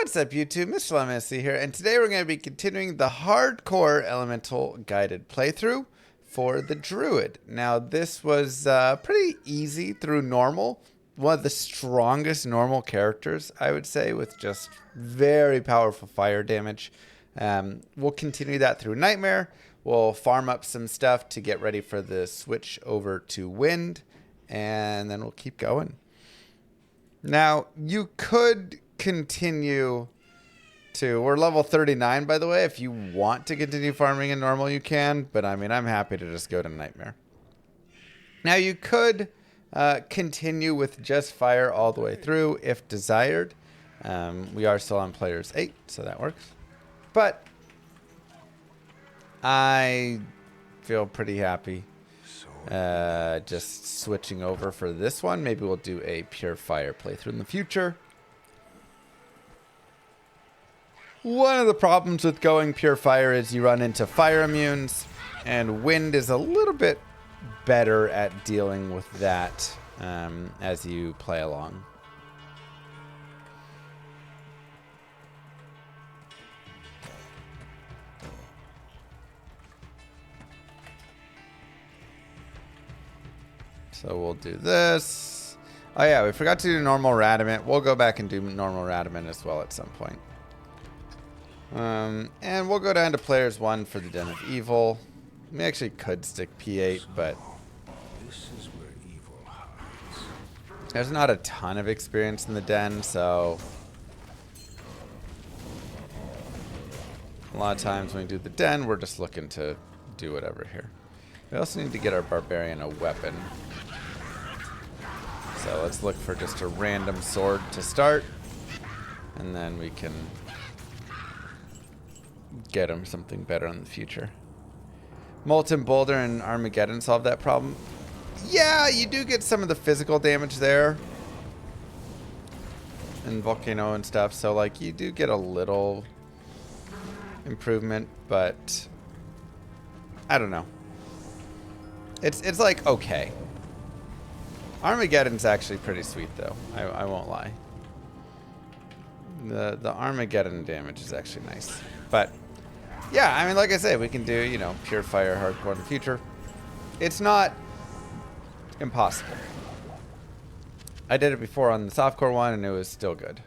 What's up, YouTube? Mr. Lemsy here, and today we're going to be continuing the hardcore elemental guided playthrough for the Druid. Now, this was pretty easy through normal. One of the strongest normal characters, I would say, with just very powerful fire damage. We'll continue that through Nightmare. We'll farm up some stuff to get ready for the switch over to Wind, and then we'll keep going. Now, you could continue to, we're level 39 by the way. If you want to continue farming in normal, you can, but I mean, I'm happy to just go to Nightmare. Now, you could continue with just fire all the way through if desired. We are still on players 8, so that works. But I feel pretty happy just switching over for this one. Maybe we'll do a pure fire playthrough in the future. One of the problems with going pure fire is you run into fire immunes, and Wind is a little bit better at dealing with that as you play along. So we'll do this. Oh yeah, we forgot to do normal Radamant. We'll go back and do normal Radamant as well at some point. And we'll go down to players 1 for the Den of Evil. We actually could stick P8, but This is where evil hides. there's not a ton of experience in the Den, so a lot of times when we do the Den, we're just looking to do whatever here. We also need to get our Barbarian a weapon. So let's look for just a random sword to start, and then we can get him something better in the future. Molten Boulder and Armageddon solve that problem. Yeah, you do get some of the physical damage there. And Volcano and stuff, so like you do get a little improvement, but I don't know. It's like okay. Armageddon's actually pretty sweet though. I won't lie. The Armageddon damage is actually nice. But yeah, I mean, like I say, we can do, you know, pure fire hardcore in the future. It's not impossible. I did it before on the softcore one and it was still good.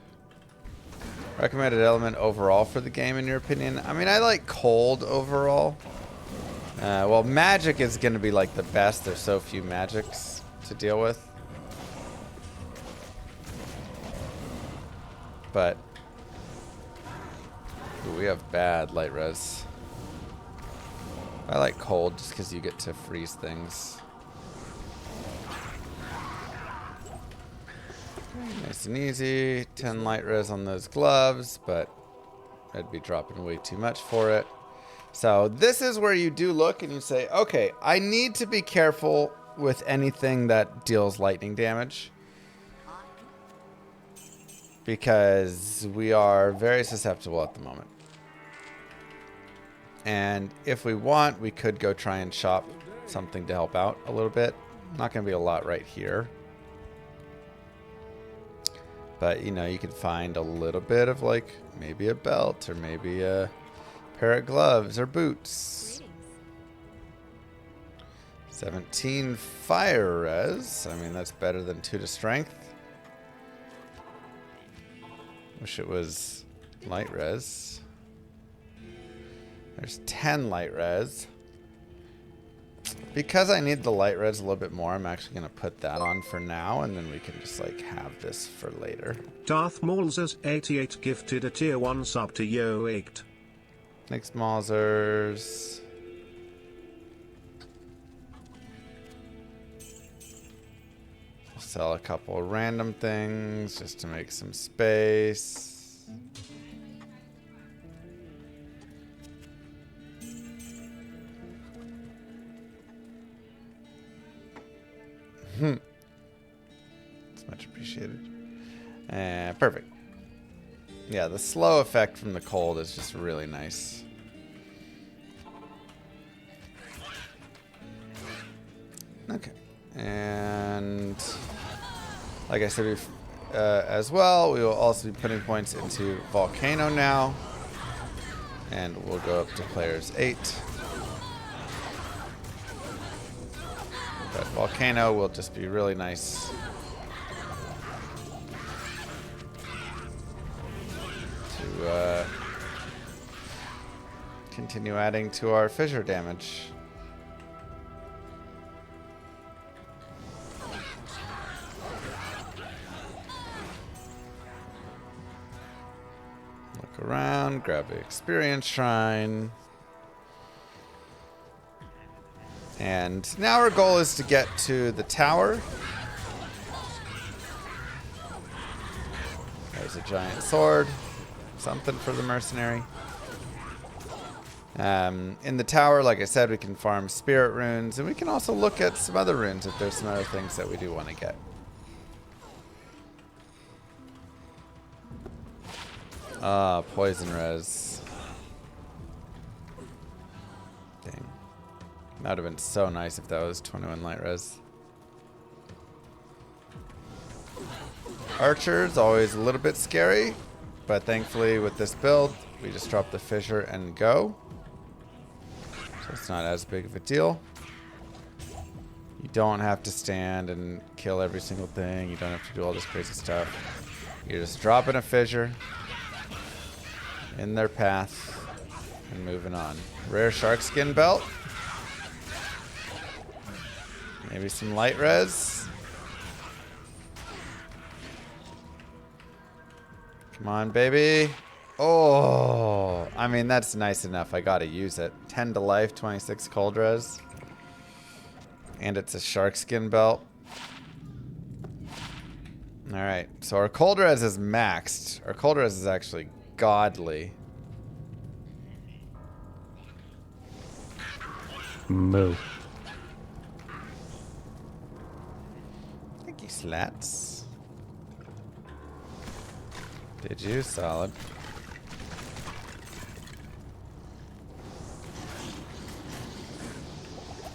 Recommended element overall for the game, in your opinion? I mean, I like cold overall. Well, magic is going to be like the best. There's so few magics to deal with. But ooh, we have bad light res. I like cold just because you get to freeze things. Nice and easy. 10 light res on those gloves, but I'd be dropping way too much for it. So this is where you do look and you say, okay, I need to be careful with anything that deals lightning damage, because we are very susceptible at the moment. And if we want, we could go try and shop something to help out a little bit. Not going to be a lot right here. But, you know, you could find a little bit of, like, maybe a belt or maybe a pair of gloves or boots. 17 fire res. I mean, that's better than 2 to strength. Wish it was light res. There's 10 light res. Because I need the light res a little bit more, I'm actually going to put that on for now, and then we can just like have this for later. Darth Maulsers 88 gifted a tier 1 sub to Yo8. Thanks, Maulsers. Sell a couple of random things just to make some space. It's much appreciated. Perfect. Yeah, the slow effect from the cold is just really nice. Okay. And like I said, as well. We will also be putting points into Volcano now. And we'll go up to players 8. But Volcano will just be really nice. To continue adding to our fissure damage. Look around, grab the experience shrine. And now our goal is to get to the tower. There's a giant sword. Something for the mercenary. In the tower, like I said, we can farm spirit runes, and we can also look at some other runes if there's some other things that we do want to get. Poison res. Dang. That would have been so nice if that was 21 light res. Archer's always a little bit scary, but thankfully with this build, we just drop the fissure and go. So it's not as big of a deal. You don't have to stand and kill every single thing. You don't have to do all this crazy stuff. You're just dropping a fissure in their path and moving on. Rare shark skin belt. Maybe some light res. Come on, baby. Oh, I mean, that's nice enough. I gotta use it. 10 to life, 26 cold res. And it's a shark skin belt. Alright, so our cold res is maxed. Our cold res is actually godly. Moo. Thank you, Slats. Did you? Solid.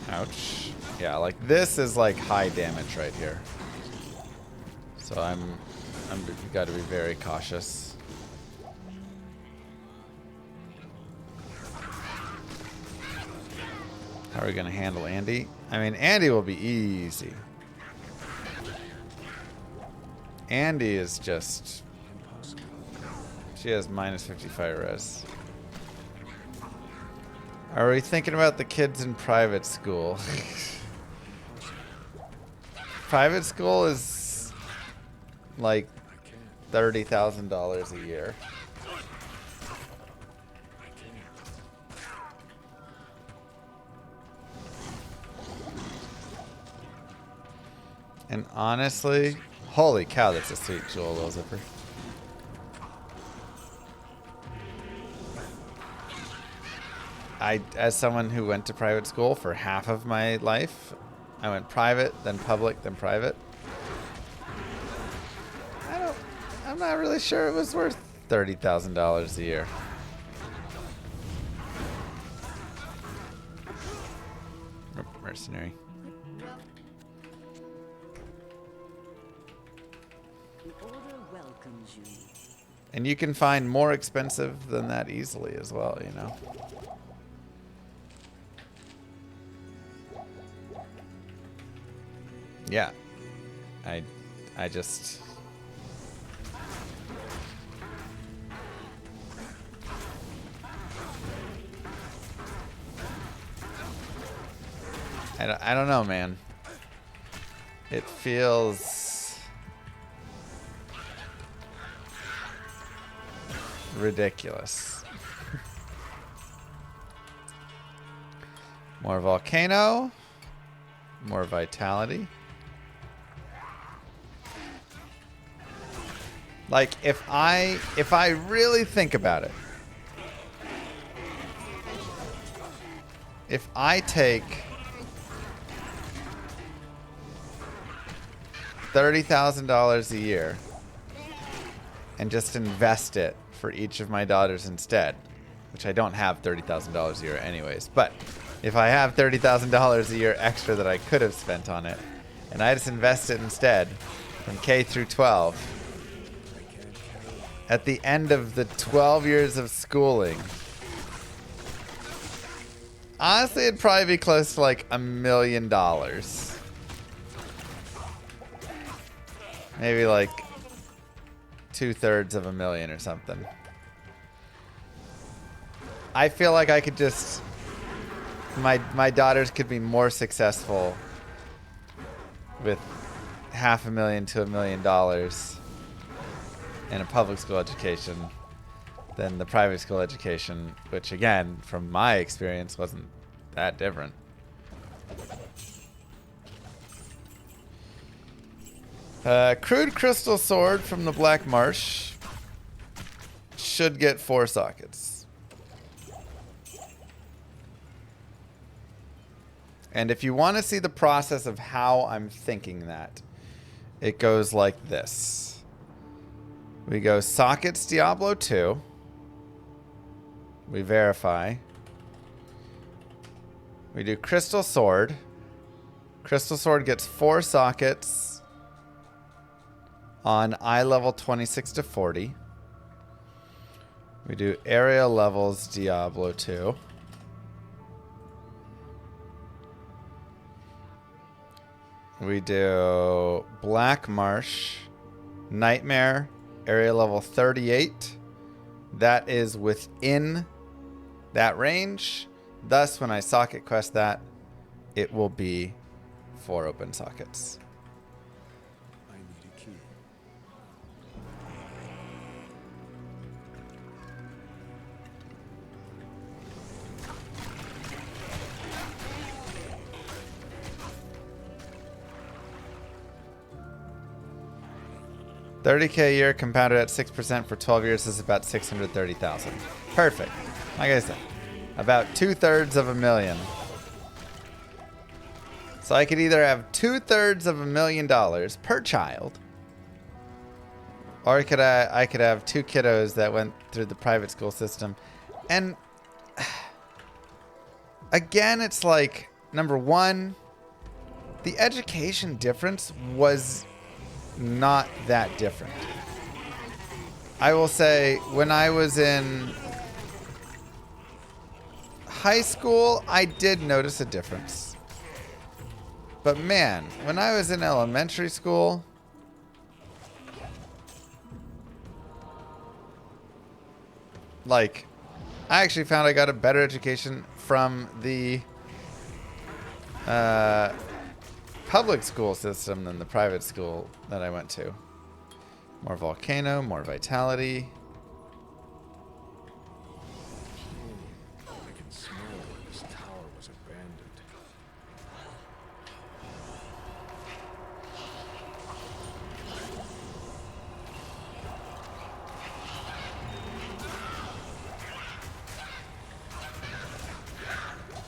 Ouch. Yeah, like this is like high damage right here. So I'm got to be very cautious. How are we gonna handle Andy? I mean, Andy will be easy. Andy is just... She has minus 55 res. Are we thinking about the kids in private school? Private school is like $30,000 a year. And honestly, holy cow, that's a sweet jewel, little zipper. As someone who went to private school for half of my life, I went private, then public, then private. I'm not really sure it was worth $30,000 a year. Mercenary. The order welcomes you. And you can find more expensive than that easily as well, you know. Yeah. I just... I don't know, man. It feels ridiculous. More volcano, more vitality. Like if I really think about it, if I take $30,000 a year and just invest it for each of my daughters instead, which I don't have $30,000 a year anyways, but if I have $30,000 a year extra that I could have spent on it, and I just invest it instead from K through 12, at the end of the 12 years of schooling. Honestly, it'd probably be close to like $1 million. Maybe like 2/3 of $1 million or something. I feel like I could just... My daughters could be more successful with $500,000 to $1 million in a public school education than the private school education, which again, from my experience, wasn't that different. Crude crystal sword from the Black Marsh should get 4 sockets. And if you want to see the process of how I'm thinking that, it goes like this. We go sockets Diablo 2. We verify. We do crystal sword. Crystal sword gets 4 sockets on eye level 26 to 40. We do area levels Diablo 2. We do Black Marsh, Nightmare, area level 38. That is within that range. Thus, when I socket quest that, it will be 4 open sockets. I need a key. $30K a year compounded at 6% for 12 years is about $630,000. Perfect. Like I said, about 2/3 of $1 million. So I could either have 2/3 of $1 million per child, or I could have 2 kiddos that went through the private school system. And again, it's like, number one, the education difference was not that different. I will say, when I was in high school, I did notice a difference. But man, when I was in elementary school, like, I actually found I got a better education from the public school system than the private school that I went to. More volcano, more vitality. I can smell where this tower was abandoned.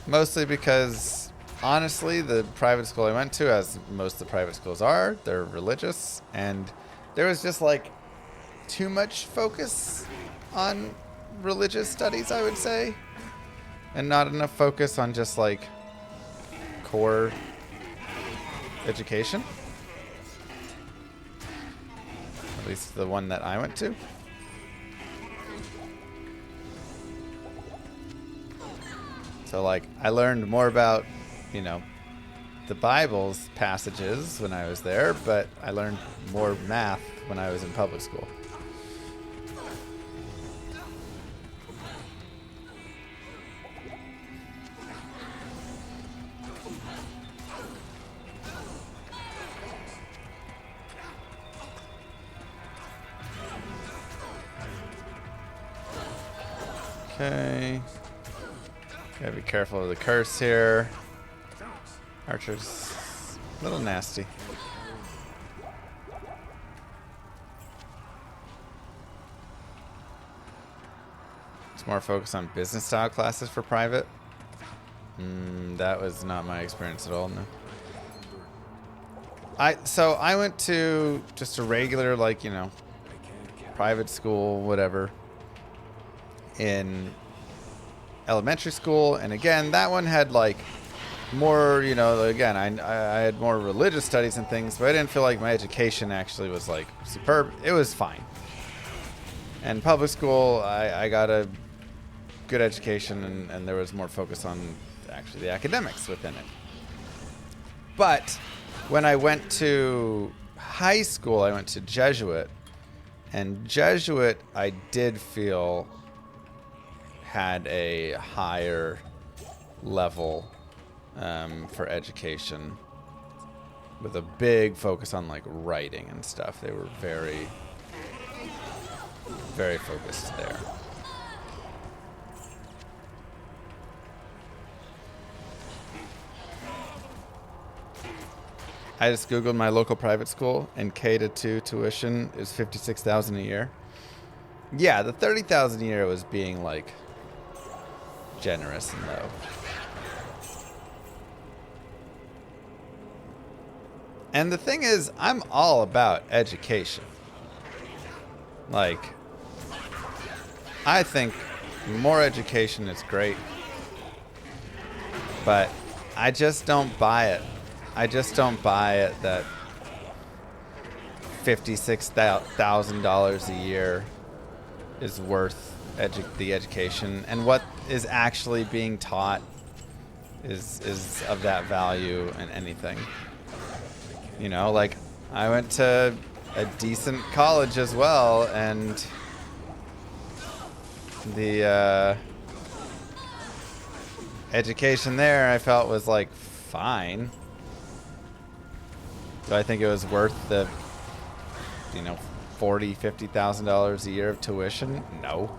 Mostly because, honestly, the private school I went to, as most of the private schools are, they're religious, and there was just like too much focus on religious studies, I would say, and not enough focus on just like core education. At least the one that I went to. So, like, I learned more about, you know, the Bible's passages when I was there, but I learned more math when I was in public school. Okay. Gotta be careful of the curse here. Archer's a little nasty. It's more focused on business style classes for private. That was not my experience at all, no. So I went to just a regular, like, you know, private school, whatever, in elementary school, and again, that one had like more, you know, again, I had more religious studies and things, but I didn't feel like my education actually was like superb. It was fine. And public school, I got a good education, and there was more focus on actually the academics within it. But when I went to high school, I went to Jesuit, and Jesuit I did feel had a higher level for education, with a big focus on like writing and stuff. They were very, very focused there. I just Googled my local private school, and K-2 tuition is $56,000 a year. Yeah, the $30,000 a year was being like generous and low. And the thing is, I'm all about education. Like, I think more education is great, but I just don't buy it. I just don't buy it that $56,000 a year is worth the education, and what is actually being taught is of that value in anything. You know, like, I went to a decent college as well, and the education there I felt was like fine. Do I think it was worth the, you know, $40,000-$50,000 a year of tuition? No.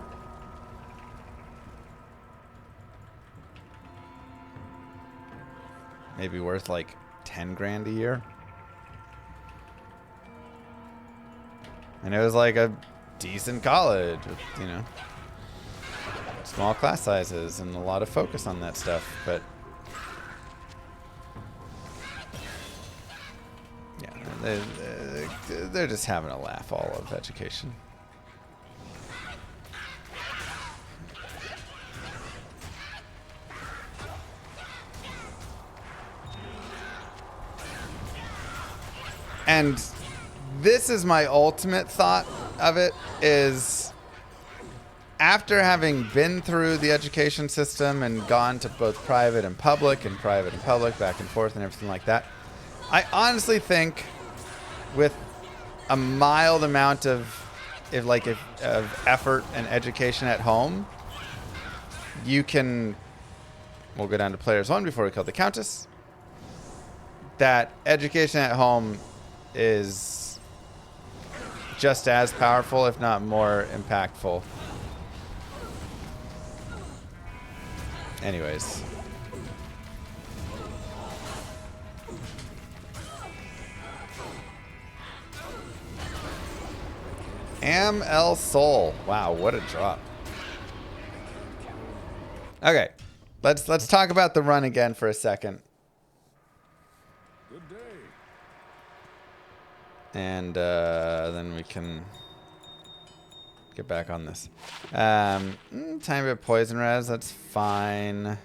Maybe worth like 10 grand a year. And it was like a decent college with, you know, small class sizes and a lot of focus on that stuff, but yeah, they're just having a laugh, all of education. And this is my ultimate thought of it, is after having been through the education system and gone to both private and public, back and forth and everything like that, I honestly think with a mild amount of effort and education at home, you can, we'll go down to players 1 before we kill the Countess, that education at home is just as powerful, if not more impactful. Anyways. Am El Sol. Wow, what a drop. Okay. Let's talk about the run again for a second. Good day. And then we can get back on this. Tiny bit of poison res, that's fine.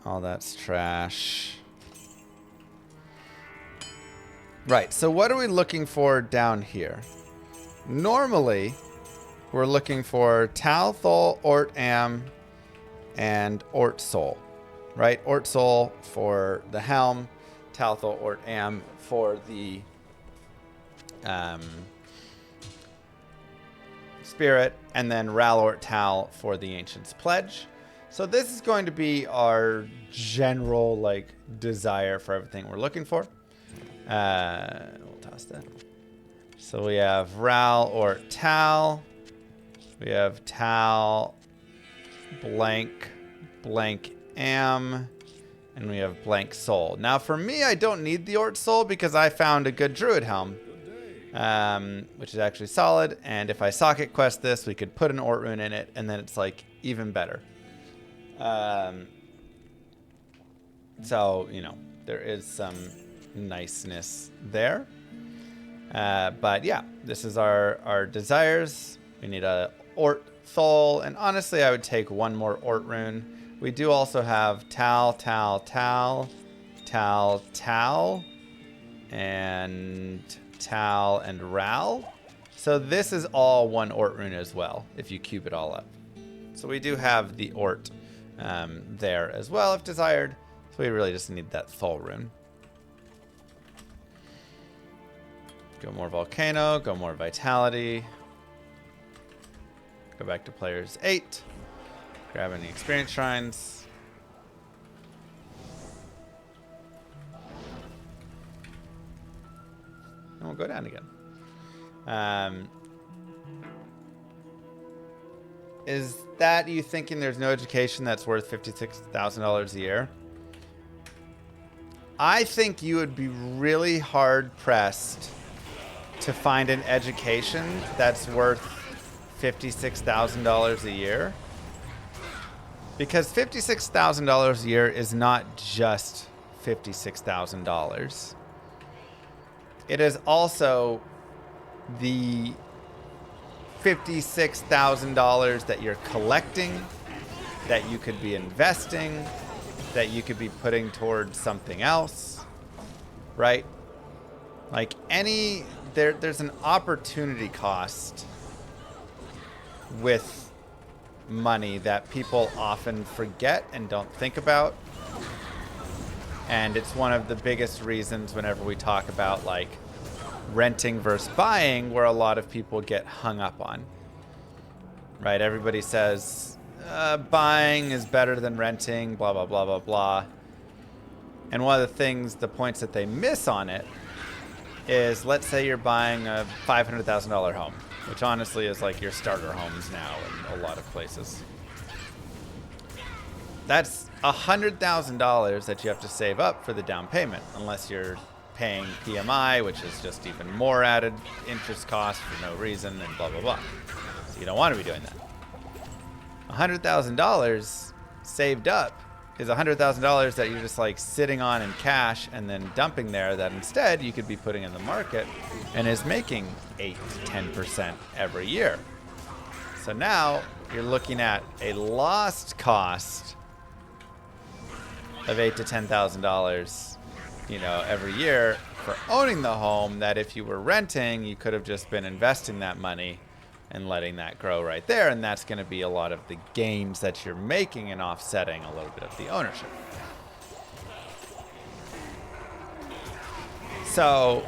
All that's trash. Right, so what are we looking for down here? Normally, we're looking for Tal, Thol, Ort, Am, and Ort Sol. Right? Ort Sol for the Helm, Tal, Thol, Ort, Am for the Spirit, and then Ral, Ort, Tal for the Ancient's Pledge. So this is going to be our general like desire for everything we're looking for. We'll toss that. So we have Ral, Ort, Tal. We have Tal, blank, blank, Am. And we have blank Soul. Now for me, I don't need the Ort Soul because I found a good Druid Helm. Which is actually solid. And if I socket quest this, we could put an Ort rune in it, and then it's like even better. So, you know, there is some niceness there. But yeah, this is our desires. We need a Ort Thol, and honestly, I would take one more Ort rune. We do also have Tal, Tal, Tal, Tal, Tal, and Tal and Ral. So this is all one Ort rune as well, if you cube it all up. So we do have the Ort there as well, if desired. So we really just need that Thol rune. Go more Volcano, go more Vitality. Go back to players 8. Grab any experience shrines. And we'll go down again. Is that you thinking there's no education that's worth $56,000 a year? I think you would be really hard pressed to find an education that's worth $56,000 a year. Because $56,000 a year is not just $56,000. It is also the $56,000 that you're collecting, that you could be investing, that you could be putting towards something else, right? Like there's an opportunity cost with money that people often forget and don't think about. And it's one of the biggest reasons whenever we talk about like renting versus buying, where a lot of people get hung up on, right? Everybody says buying is better than renting, blah, blah, blah, blah, blah. And one of the things, the points that they miss on it is, let's say you're buying a $500,000 home, which honestly is like your starter homes now in a lot of places. That's $100,000 that you have to save up for the down payment, unless you're paying PMI, which is just even more added interest cost for no reason, and blah, blah, blah. So you don't want to be doing that. $100,000 saved up is $100,000 that you're just like sitting on in cash and then dumping there, that instead you could be putting in the market and is making 8 to 10% every year. So now you're looking at a lost cost of $8,000 to $10,000, you know, every year for owning the home, that if you were renting, you could have just been investing that money and letting that grow right there. And that's going to be a lot of the gains that you're making and offsetting a little bit of the ownership. So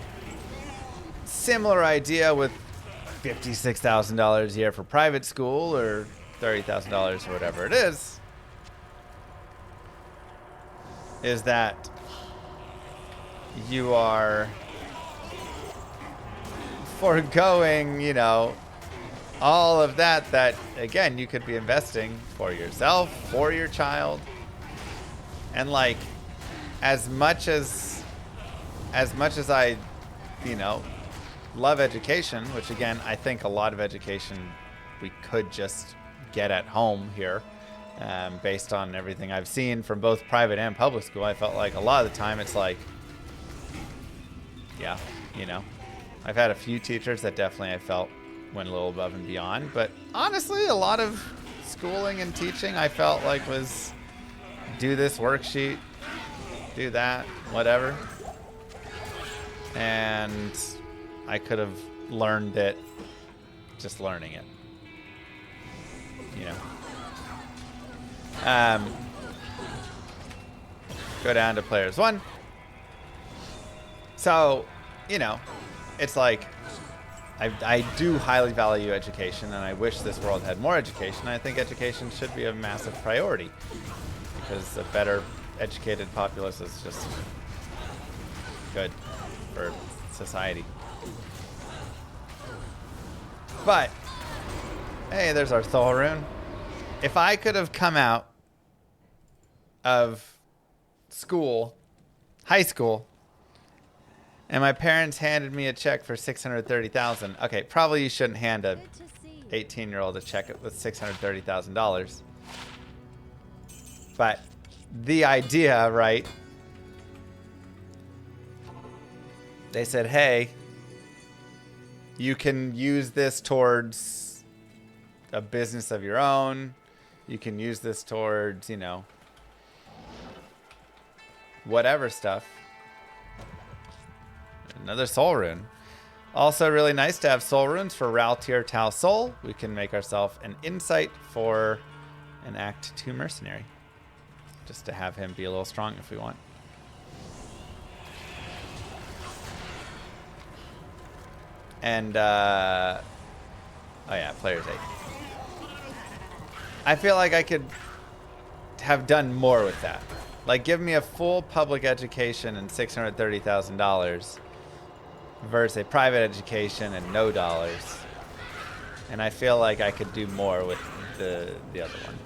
similar idea with $56,000 a year for private school, or $30,000 or whatever it is that you are foregoing, you know, all of that again you could be investing for yourself, for your child. And like as much as I, you know, love education, which again I think a lot of education we could just get at home here, based on everything I've seen from both private and public school. I felt like a lot of the time it's like, yeah, you know, I've had a few teachers that definitely I felt went a little above and beyond, but honestly a lot of schooling and teaching I felt like was do this worksheet, do that, whatever, and I could have learned it just learning it, you know. Go down to players 1. So, you know, it's like I do highly value education, and I wish this world had more education. I think education should be a massive priority, because a better educated populace is just good for society. But, hey, there's our Thol rune. If I could have come out of school, high school, and my parents handed me a check for $630,000. Okay, probably you shouldn't hand a 18-year-old a check with $630,000. But the idea, right? They said, hey, you can use this towards a business of your own. You can use this towards, you know, whatever stuff. Another Thol rune. Also really nice to have soul runes for Ral tier Tau Soul. We can make ourselves an insight for an Act 2 mercenary. Just to have him be a little strong if we want. And, oh yeah, players 8. I feel like I could have done more with that. Like, give me a full public education and $630,000 versus a private education and no dollars. And I feel like I could do more with the other one.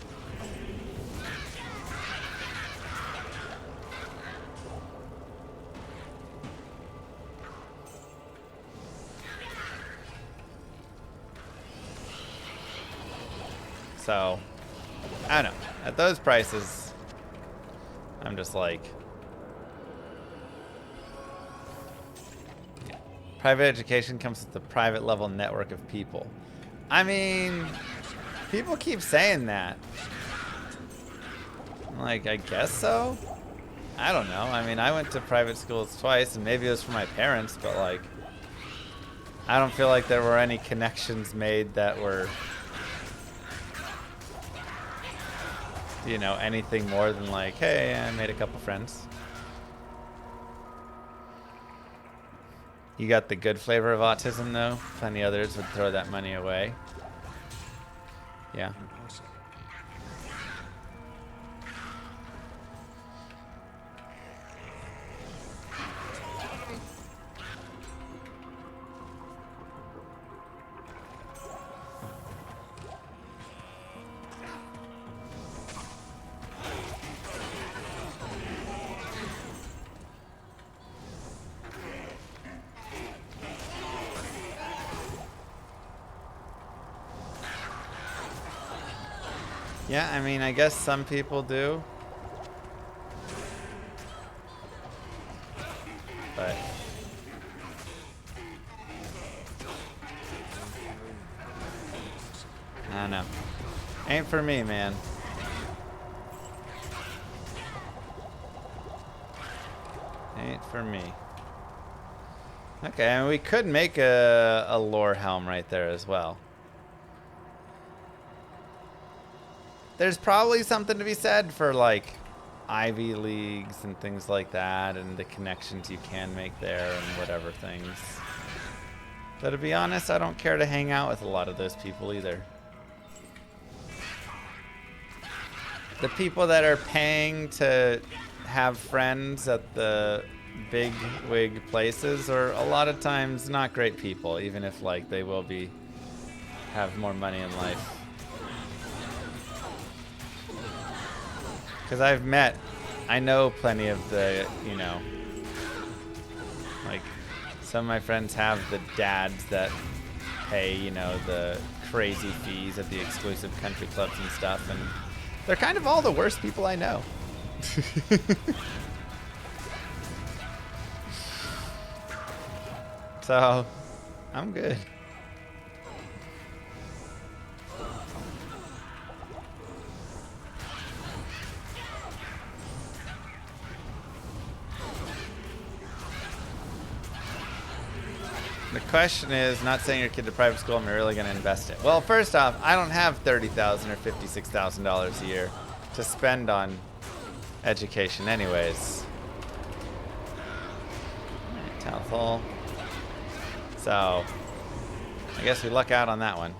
So, I don't know. At those prices, I'm just like... Private education comes with a private level network of people. I mean, people keep saying that. I'm like, I guess so? I don't know. I mean, I went to private schools twice, and maybe it was for my parents, but like, I don't feel like there were any connections made that were... you know, anything more than like, hey, I made a couple friends. You got the good flavor of autism, though. Plenty others would throw that money away. Yeah. Yeah, I mean, I guess some people do. But I don't know. Ain't for me, man. Ain't for me. Okay, and we could make a lore helm right there as well. There's probably something to be said for like Ivy Leagues and things like that, and the connections you can make there and whatever things. But to be honest, I don't care to hang out with a lot of those people either. The people that are paying to have friends at the big wig places are a lot of times not great people, even if like they will be have more money in life. Because I know plenty of the, you know, like some of my friends have the dads that pay, you know, the crazy fees at the exclusive country clubs and stuff, and they're kind of all the worst people I know. So, I'm good. The question is, not sending your kid to private school, am I really going to invest it? Well, first off, I don't have $30,000 or $56,000 a year to spend on education anyways. Alright, so, I guess we luck out on that one.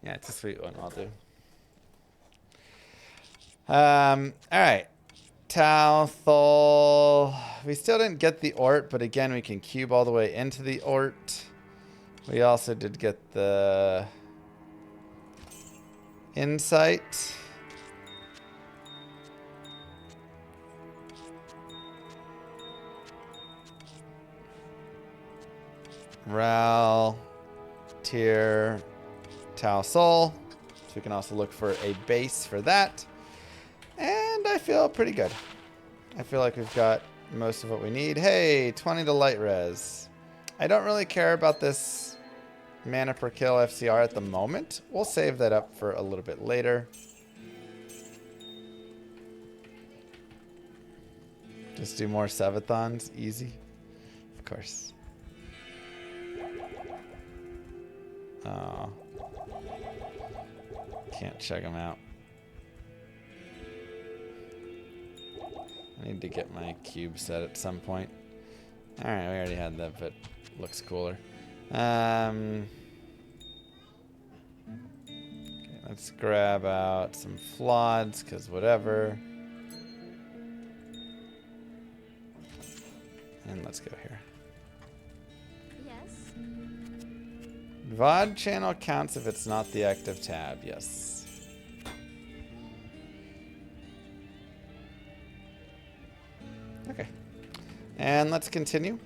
Yeah, it's a sweet one, I'll do. Alright. Talthol. We still didn't get the Ort, but again, we can cube all the way into the Ort. We also did get the Insight. Ral, Tier, Tau Soul. So we can also look for a base for that. And I feel pretty good. I feel like we've got most of what we need. Hey, 20 to light res. I don't really care about this mana per kill FCR at the moment. We'll save that up for a little bit later. Just do more Sevathons. Easy. Of course. Oh. Can't check them out. I need to get my cube set at some point. Alright, we already had that, but looks cooler. Okay, let's grab out some Floods, because whatever. And let's go here. Yes. VOD channel counts if it's not the active tab, yes. Okay. And let's continue.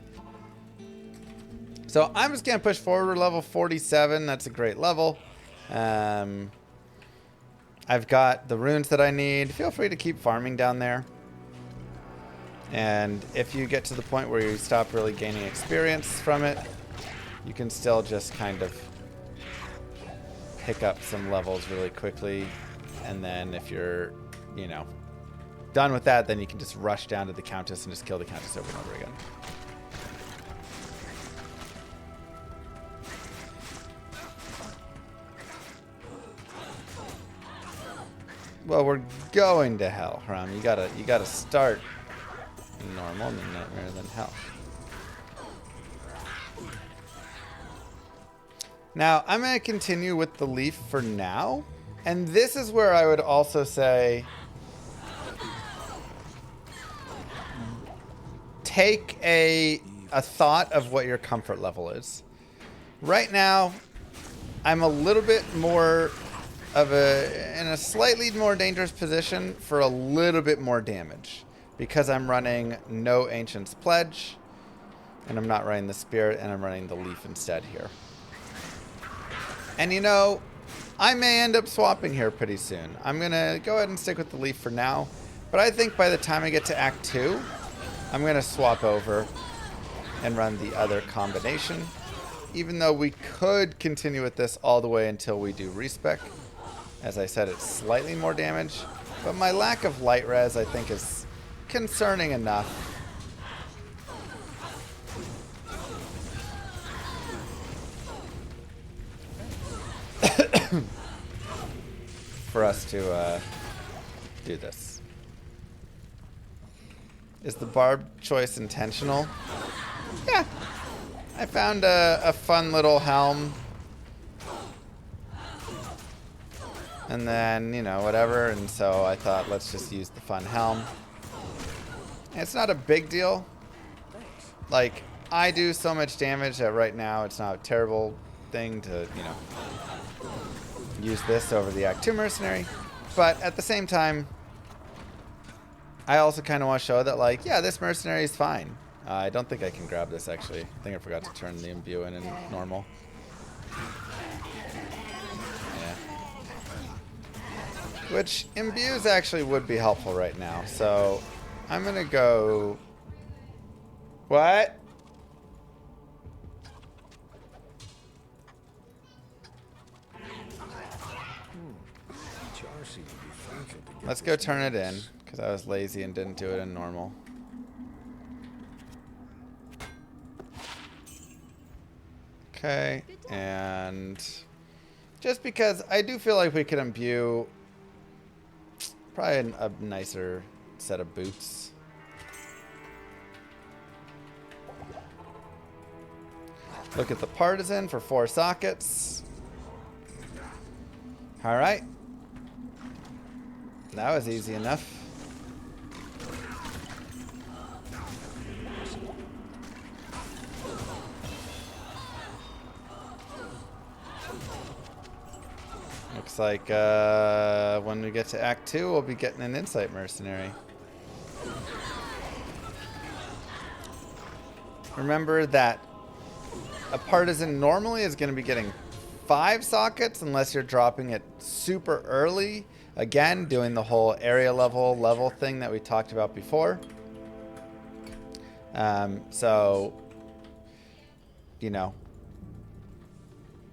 So I'm just going to push forward. We're level 47. That's a great level. I've got the runes that I need. Feel free to keep farming down there. And if you get to the point where you stop really gaining experience from it, you can still just kind of pick up some levels really quickly. And then if you're, you know, done with that, then you can just rush down to the Countess and just kill the Countess over and over again. Well, we're going to hell, Hram. You gotta start normal and then nightmare, then hell. Now, I'm gonna continue with the leaf for now. And this is where I would also say take a thought of what your comfort level is. Right now, I'm a little bit more of in a slightly more dangerous position for a little bit more damage because I'm running no Ancient's Pledge and I'm not running the Spirit and I'm running the Leaf instead here. And you know, I may end up swapping here pretty soon. I'm gonna go ahead and stick with the Leaf for now, but I think by the time I get to Act 2, I'm gonna swap over and run the other combination, even though we could continue with this all the way until we do respec. As I said, it's slightly more damage, but my lack of light res I think is concerning enough. For us to do this. Is the barb choice intentional? Yeah. I found a fun little helm. And then, you know, whatever. And so I thought, let's just use the fun helm. And it's not a big deal. Like, I do so much damage that right now it's not a terrible thing to, you know, use this over the Act 2 mercenary. But at the same time, I also kind of want to show that, like, yeah, this mercenary is fine. I don't think I can grab this, actually. I think I forgot to turn the imbue in normal. Yeah. Which, imbues actually would be helpful right now. So, I'm going to go... What? Let's go turn it in, because I was lazy and didn't do it in normal. Okay, and just because I do feel like we could imbue probably a nicer set of boots. Look at the Partisan for 4 sockets. All right. That was easy enough. Looks like when we get to Act 2, we'll be getting an Insight Mercenary. Remember that a Partisan normally is going to be getting 5 sockets unless you're dropping it super early. Again, doing the whole area level thing that we talked about before. So, you know,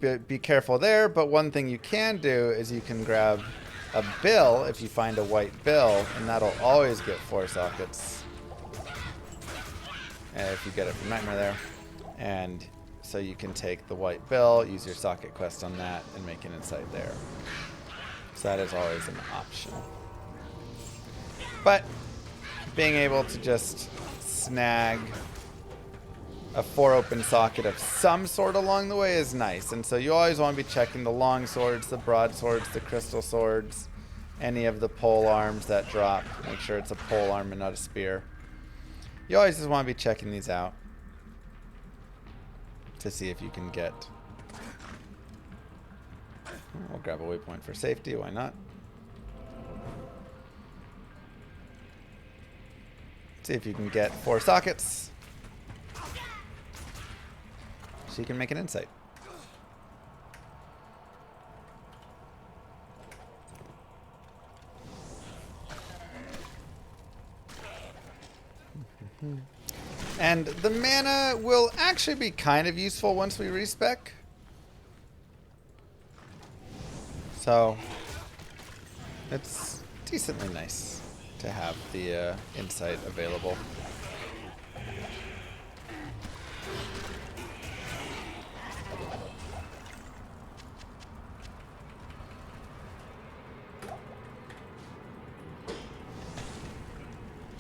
be careful there. But one thing you can do is you can grab a bill if you find a white bill, and that'll always get 4 sockets. if you get it from Nightmare there. And so you can take the white bill, use your socket quest on that, and make an insight there. So that is always an option. But being able to just snag a 4 open socket of some sort along the way is nice. And so you always want to be checking the long swords, the broadswords, the crystal swords, any of the pole arms that drop. Make sure it's a pole arm and not a spear. You always just want to be checking these out to see if you can get... We'll grab a waypoint for safety, why not? See if you can get 4 sockets. So you can make an insight. And the mana will actually be kind of useful once we respec. So it's decently nice to have the insight available.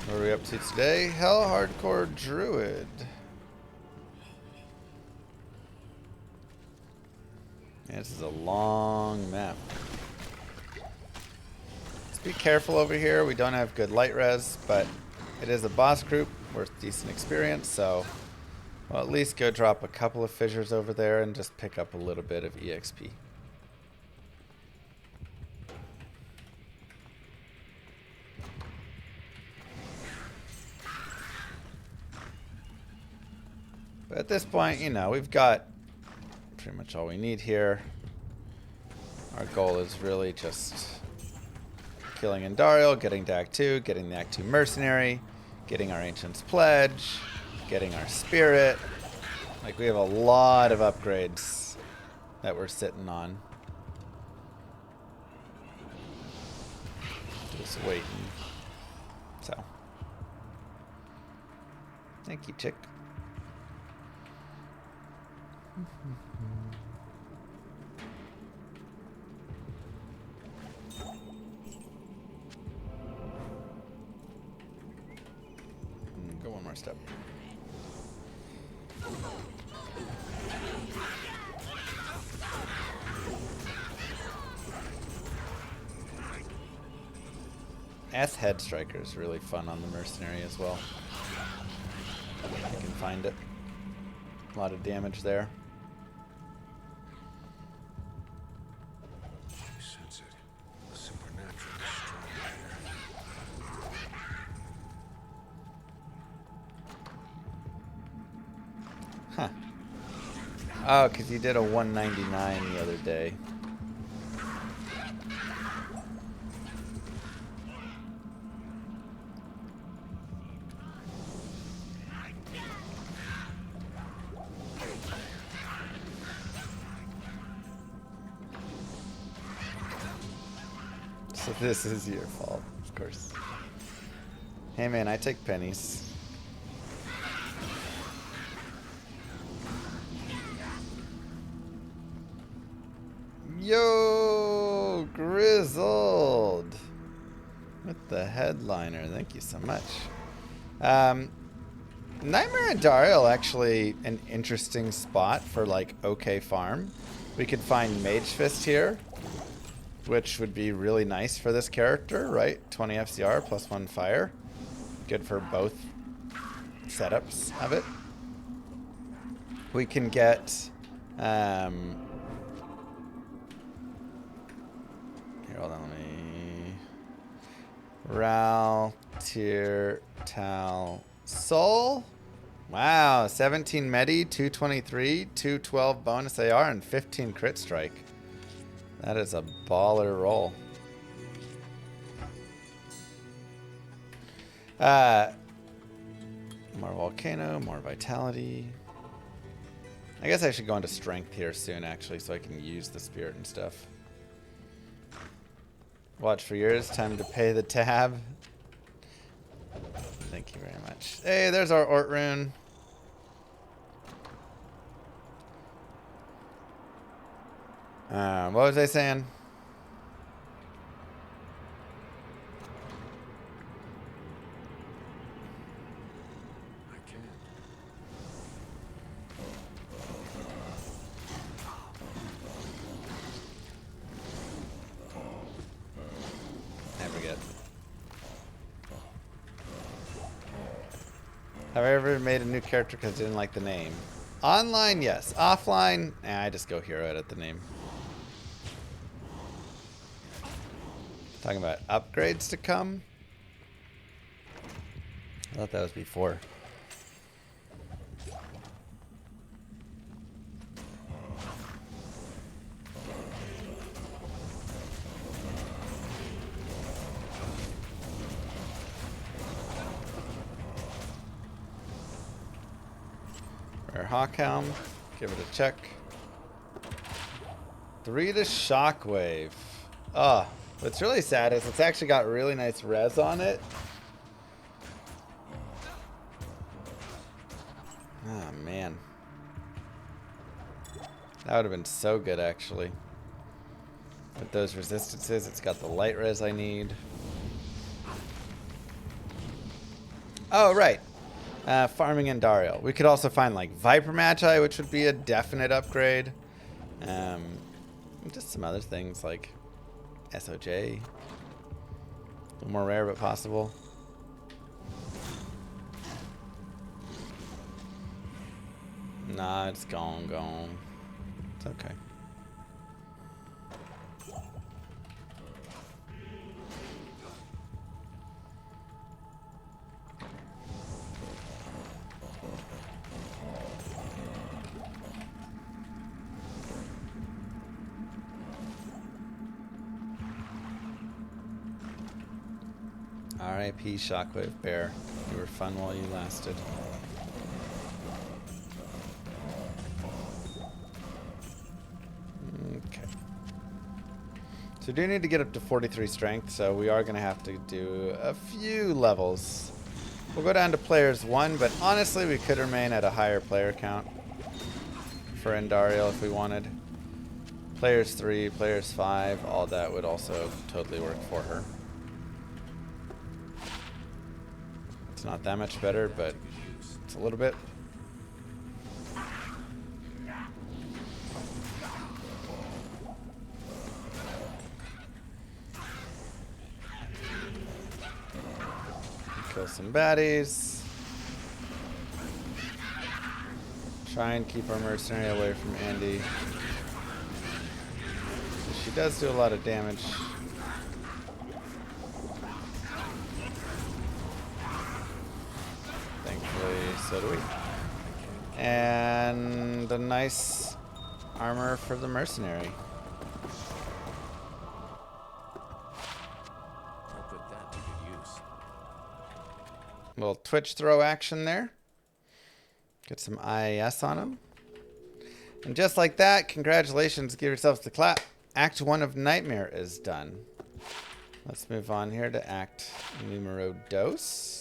What are we up to today? Hell Hardcore Druid. Yeah, this is a long map. Let's be careful over here. We don't have good light res, but it is a boss group worth decent experience, so we'll at least go drop a couple of fissures over there and just pick up a little bit of EXP. But at this point, you know, we've got pretty much all we need here. Our goal is really just killing Andariel, getting to Act 2, getting the Act 2 Mercenary, getting our Ancient's Pledge, getting our Spirit. Like, we have a lot of upgrades that we're sitting on. Just waiting. So. Thank you, chick. Go one more step. S Head Striker is really fun on the Mercenary as well. If you can find it. A lot of damage there. Sense it. The supernatural is strong here. Huh. Oh, because you did a 199 the other day. So this is your fault, of course. Hey man, I take pennies. Yo, Grizzled! With the headliner, thank you so much. Nightmare and Dariel actually an interesting spot for like okay farm. We could find Mage Fist here, which would be really nice for this character, right? 20 FCR plus 1 fire. Good for both setups of it. We can get... here, hold on, let me... Ral, Tier, Tal, Soul. Wow, 17 Medi, 223, 212 bonus AR, and 15 crit strike. That is a baller roll. More Volcano, more Vitality. I guess I should go into Strength here soon, actually, so I can use the Spirit and stuff. Watch for yours. Time to pay the tab. Thank you very much. Hey, there's our Ort rune. What was I saying? I can't. I forget. Have I ever made a new character because I didn't like the name? Online, yes. Offline, I just go hero edit the name. Talking about upgrades to come? I thought that was before. Rare Hawkhelm. Give it a check. 3 to Shockwave. Oh, what's really sad is it's actually got really nice res on it. Oh, man. That would have been so good, actually. With those resistances, it's got the light res I need. Oh, right. Farming Andariel. We could also find, like, Viper Magi, which would be a definite upgrade. Just some other things, like SOJ. A little more rare, but possible. Nah, it's gone. It's okay. R.I.P. Shockwave Bear. You were fun while you lasted. Okay. So we do need to get up to 43 strength, so we are going to have to do a few levels. We'll go down to players 1, but honestly we could remain at a higher player count for Andariel if we wanted. Players 3, players 5, all that would also totally work for her. It's not that much better, but it's a little bit. Kill some baddies. Try and keep our mercenary away from Andy. She does do a lot of damage. Thankfully, so do we. And a nice armor for the mercenary. I'll put that to good use. Little twitch throw action there. Get some IAS on him. And just like that, congratulations, give yourselves the clap. Act 1 of Nightmare is done. Let's move on here to Act Numero Dos.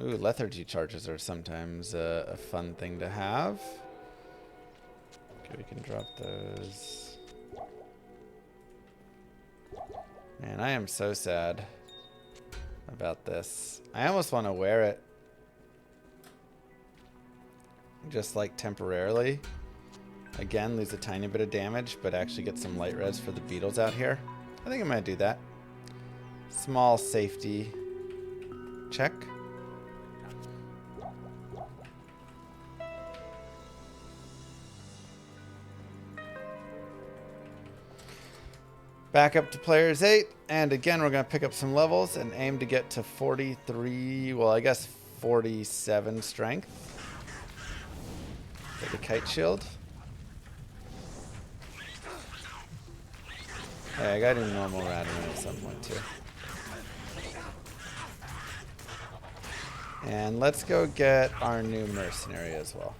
Ooh, lethargy charges are sometimes a fun thing to have. Okay, we can drop those. Man, I am so sad about this. I almost want to wear it. Just like temporarily. Again, lose a tiny bit of damage, but actually get some light res for the beetles out here. I think I'm going to do that. Small safety check. Back up to players 8, and again we're going to pick up some levels and aim to get to 43, well I guess 47 strength. Get the kite shield. Hey, I gotta do normal Radaman at some point too. And let's go get our new mercenary as well.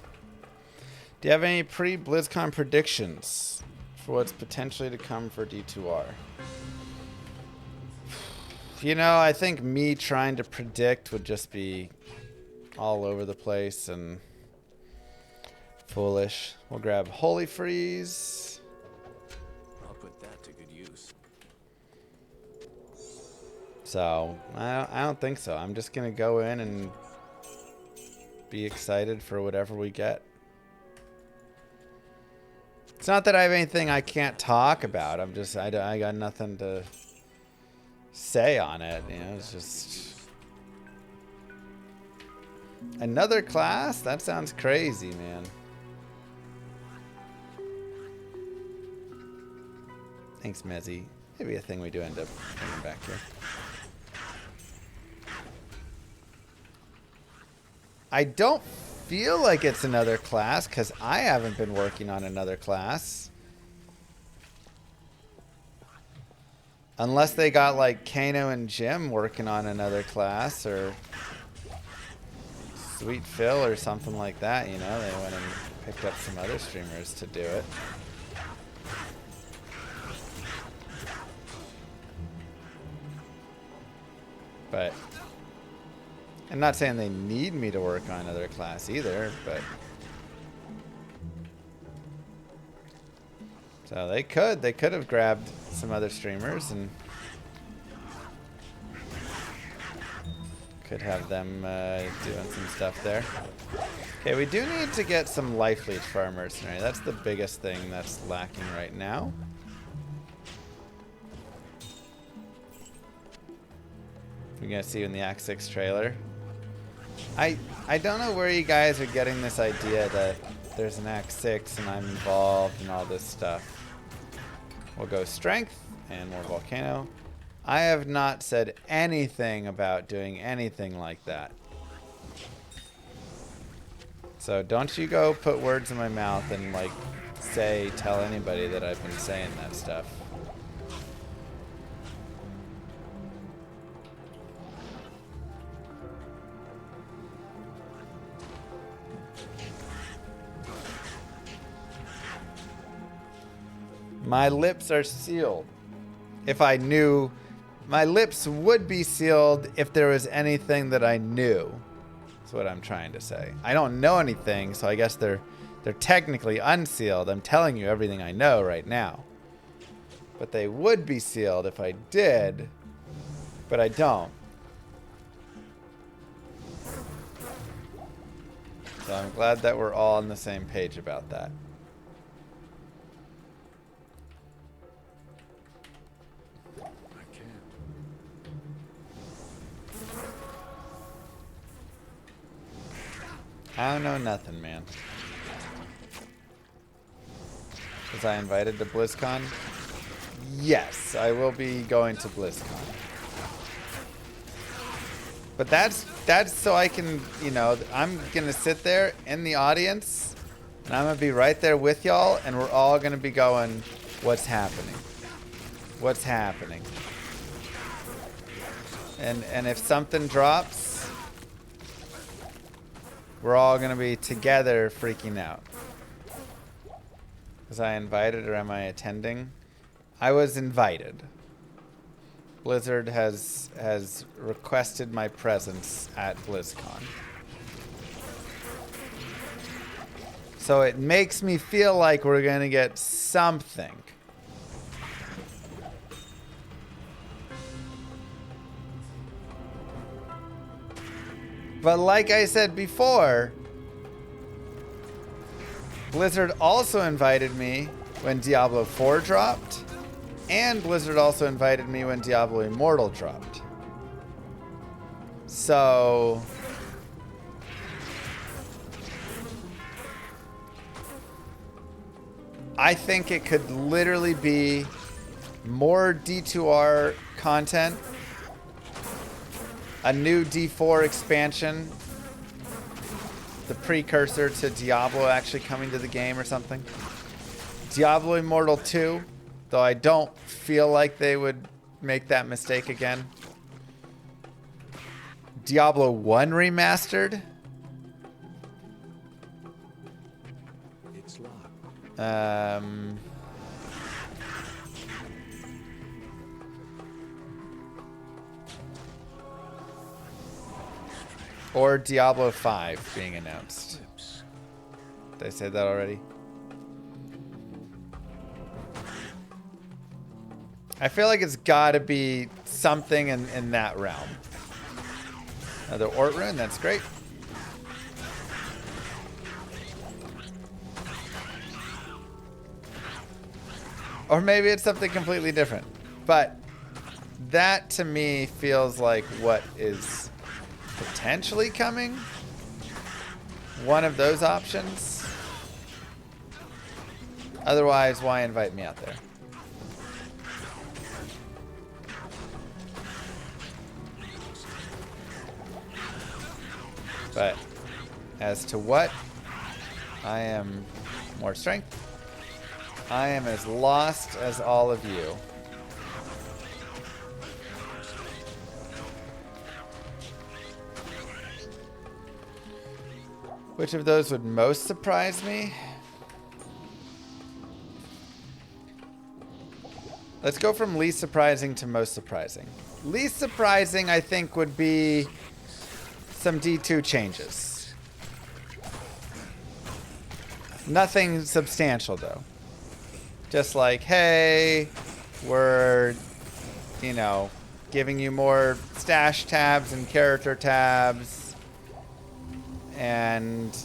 Do you have any pre-BlizzCon predictions for what's potentially to come for D2R? You know, I think me trying to predict would just be all over the place, and Foolish. We'll grab Holy Freeze. I'll put that to good use. So, I don't think so. I'm just going to go in and be excited for whatever we get. It's not that I have anything I can't talk about. I'm just, I got nothing to say on it. You know, it's just... Another class? That sounds crazy, man. Thanks, Mezzy. Maybe a thing we do end up bringing back here. I don't feel like it's another class because I haven't been working on another class. Unless they got like Kano and Jim working on another class, or Sweet Phil or something like that, you know, they went and picked up some other streamers to do it. But I'm not saying they need me to work on another class either, but so they could have grabbed some other streamers and could have them doing some stuff there. Okay, we do need to get some life leech for our mercenary. That's the biggest thing that's lacking right now. We're gonna see in the Act 6 trailer. I don't know where you guys are getting this idea that there's an Act 6 and I'm involved and all this stuff. We'll go strength and more volcano. I have not said anything about doing anything like that. So don't you go put words in my mouth and like tell anybody that I've been saying that stuff. My lips are sealed. If I knew, my lips would be sealed if there was anything that I knew. That's what I'm trying to say. I don't know anything, so I guess they're technically unsealed. I'm telling you everything I know right now. But they would be sealed if I did, but I don't. So I'm glad that we're all on the same page about that. I don't know nothing, man. Was I invited to BlizzCon? Yes, I will be going to BlizzCon. But that's so I can, you know, I'm gonna sit there in the audience and I'm gonna be right there with y'all and we're all gonna be going, what's happening? What's happening? And if something drops, we're all going to be together freaking out. Was I invited or am I attending? I was invited. Blizzard has requested my presence at BlizzCon. So it makes me feel like we're going to get something. But like I said before, Blizzard also invited me when Diablo 4 dropped, and Blizzard also invited me when Diablo Immortal dropped. So I think it could literally be more D2R content, a new D4 expansion, the precursor to Diablo actually coming to the game or something. Diablo Immortal 2, though I don't feel like they would make that mistake again. Diablo 1 remastered. It's locked. Or Diablo 5 being announced. Did I say that already? I feel like it's got to be something in that realm. Another Ort rune, that's great. Or maybe it's something completely different. But that to me feels like what is potentially coming. One of those options. Otherwise, why invite me out there? But as to what, I am more strength. I am as lost as all of you. Which of those would most surprise me? Let's go from least surprising to most surprising. Least surprising, I think, would be some D2 changes. Nothing substantial, though. Just like, hey, we're, you know, giving you more stash tabs and character tabs. And,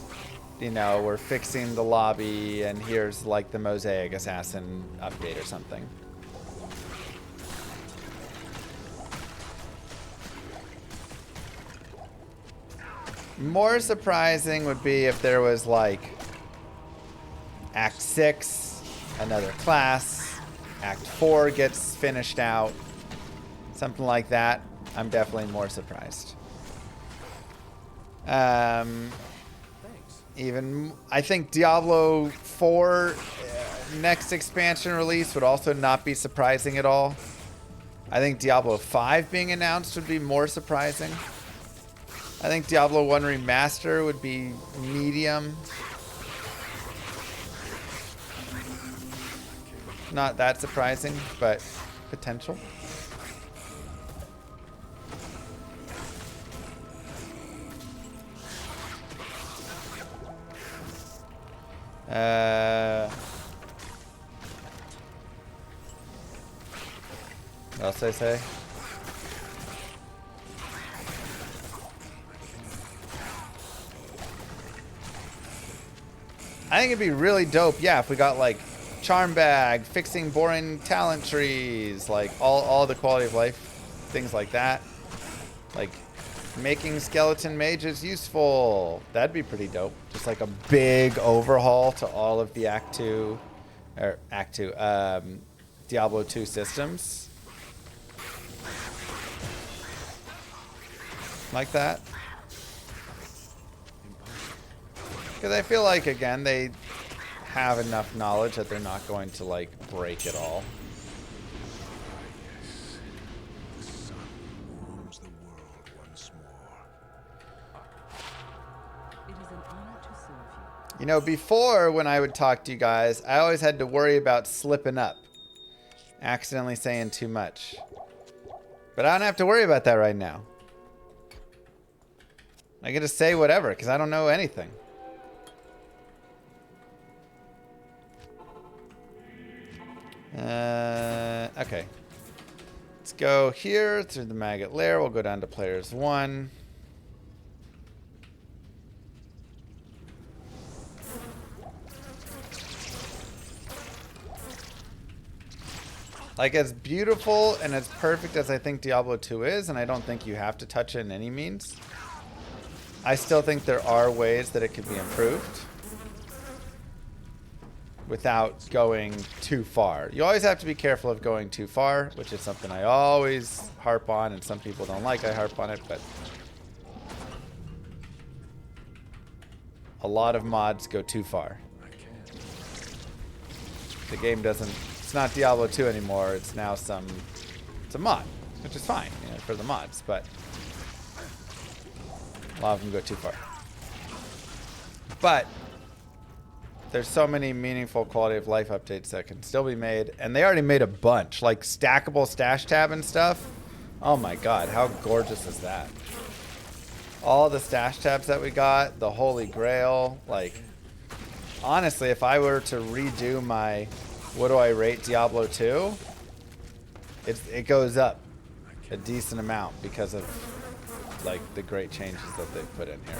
you know, we're fixing the lobby, and here's like the Mosaic Assassin update or something. More surprising would be if there was like Act 6, another class, Act 4 gets finished out, something like that. I'm definitely more surprised. Even I think Diablo 4 next expansion release would also not be surprising at all. I think Diablo 5 being announced would be more surprising. I think Diablo 1 Remaster would be medium. Not that surprising, but potential. What else did I say? I think it'd be really dope, yeah, if we got like charm bag, fixing boring talent trees, like all the quality of life things like that. Like making skeleton mages useful. That'd be pretty dope. Just like a big overhaul to all of the Act 2 or Act 2 Diablo 2 systems. Like that. Because I feel like, again, they have enough knowledge that they're not going to, like, break it all. The sun warms the world once more. It is an honor to serve you. You know, before when I would talk to you guys, I always had to worry about slipping up. Accidentally saying too much. But I don't have to worry about that right now. I get to say whatever, because I don't know anything. Okay. Let's go here through the maggot lair. We'll go down to players 1. Like, as beautiful and as perfect as I think Diablo 2 is, and I don't think you have to touch it in any means, I still think there are ways that it could be improved without going too far. You always have to be careful of going too far, which is something I always harp on, and some people don't like I harp on it, but a lot of mods go too far. The game doesn't, it's not Diablo 2 anymore, it's now it's a mod, which is fine, you know, for the mods, but a lot of them go too far. But there's so many meaningful quality of life updates that can still be made, and they already made a bunch, like stackable stash tab and stuff. Oh my god, how gorgeous is that? All the stash tabs that we got, the holy grail, like honestly, if I were to redo my what do I rate Diablo 2, it goes up a decent amount because of like the great changes that they've put in here.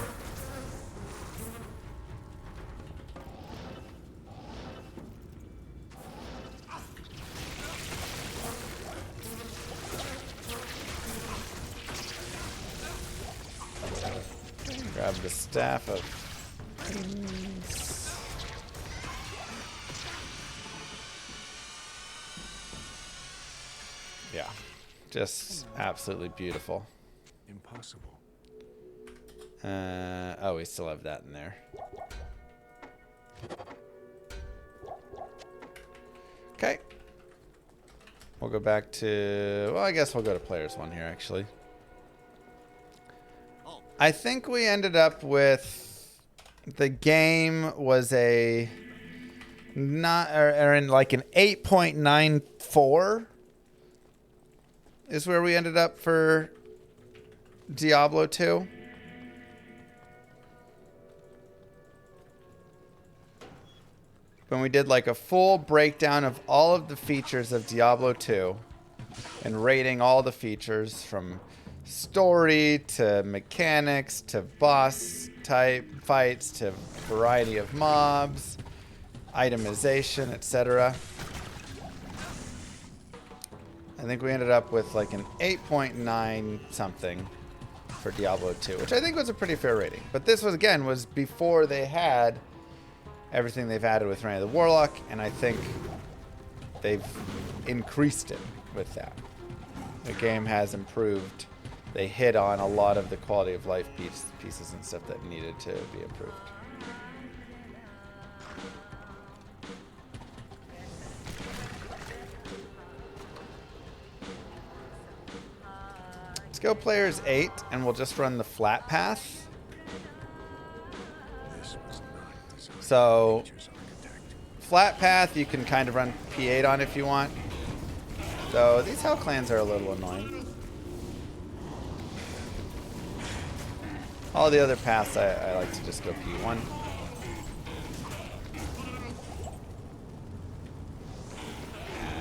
Grab the staff of things. Yeah, just absolutely beautiful. Impossible. Oh, we still have that in there. Okay. We'll go back to, well, I guess we'll go to players one here, actually. I think we ended up with, the game was a, not, or in like an 8.94 is where we ended up for Diablo 2. When we did like a full breakdown of all of the features of Diablo 2 and rating all the features from story to mechanics to boss type fights to variety of mobs, itemization, etc. I think we ended up with like an 8.9 something for Diablo 2, which I think was a pretty fair rating. But this was, again, was before they had everything they've added with Reign of the Warlock, and I think they've increased it with that. The game has improved. They hit on a lot of the quality of life pieces and stuff that needed to be improved. Let's go players 8, and we'll just run the flat path. This was not designed So, for nature's architect. flat path you can kind of run P8 on if you want. So these hell clans are a little annoying. All the other paths I like to just go P1.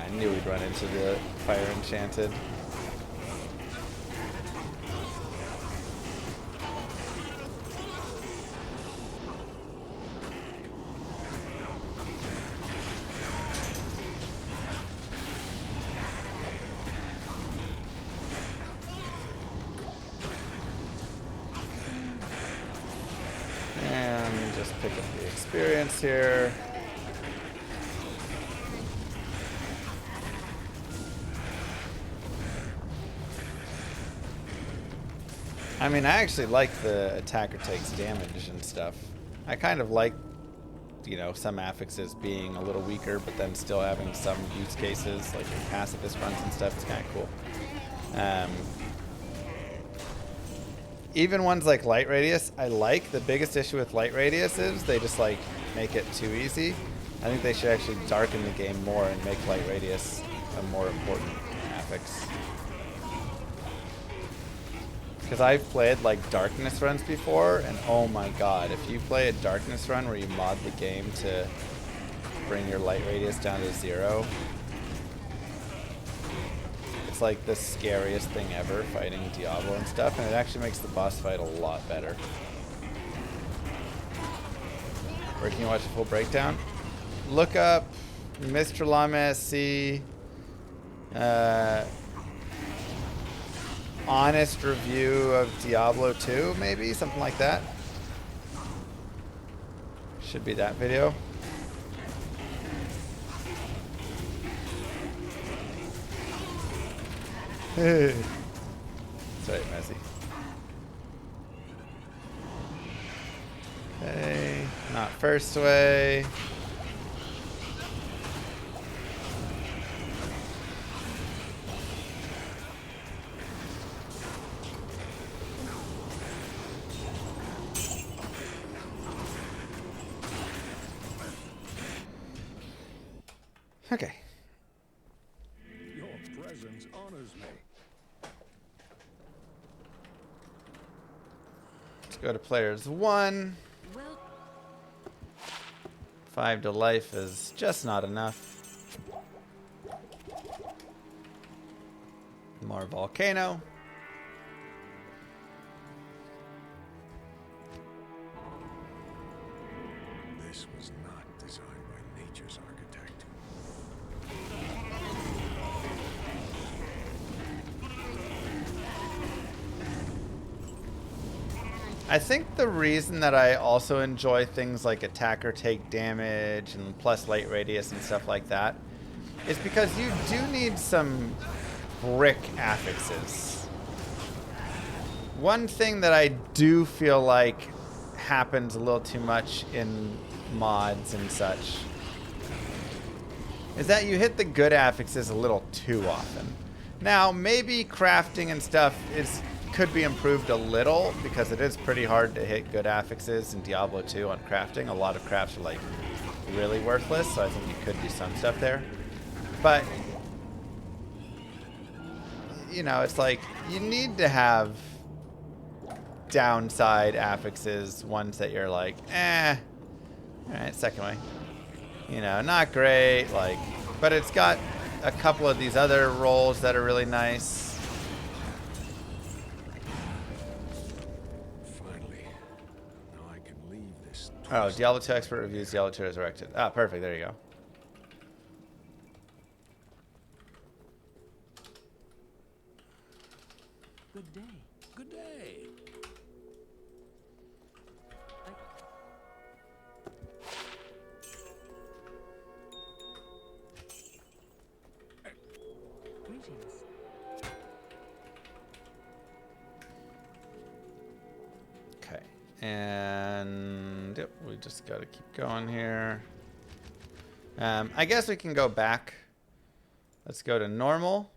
I knew we'd run into the Fire Enchanted. And just pick up the experience here. I mean, I actually like the attacker takes damage and stuff. I kind of like, you know, some affixes being a little weaker, but then still having some use cases, like in pacifist runs and stuff. It's kind of cool. Even ones like Light Radius, I like. The biggest issue with Light Radius is they just like make it too easy. I think they should actually darken the game more and make Light Radius a more important affix. Because I've played like darkness runs before, and oh my god, if you play a darkness run where you mod the game to bring your light radius down to 0, it's like the scariest thing ever fighting Diablo and stuff, and it actually makes the boss fight a lot better. Where can you watch a full breakdown? Look up Mr. Lama SC honest review of Diablo 2, maybe? Something like that. Should be that video. That's right, Messi. Okay, not first way. Okay. Your presence honors me. Let's go to players 1. Well, 5 to life is just not enough. More volcano. This was not designed by nature's architect. I think the reason that I also enjoy things like attacker take damage and plus light radius and stuff like that is because you do need some brick affixes. One thing that I do feel like happens a little too much in mods and such is that you hit the good affixes a little too often. Now, maybe crafting and stuff could be improved a little because it is pretty hard to hit good affixes in Diablo 2 on crafting. A lot of crafts are like really worthless, so I think you could do some stuff there. But you know, it's like you need to have downside affixes, ones that you're like, all right, second way. You know, not great, like, but it's got a couple of these other rolls that are really nice. Finally. Now I can leave this. Oh, Diablo 2 expert reviews Diablo 2 Resurrected. Ah, perfect. There you go. Good day. Good day. Greetings. Okay. And yep, we just got to keep going here. I guess we can go back. Let's go to normal.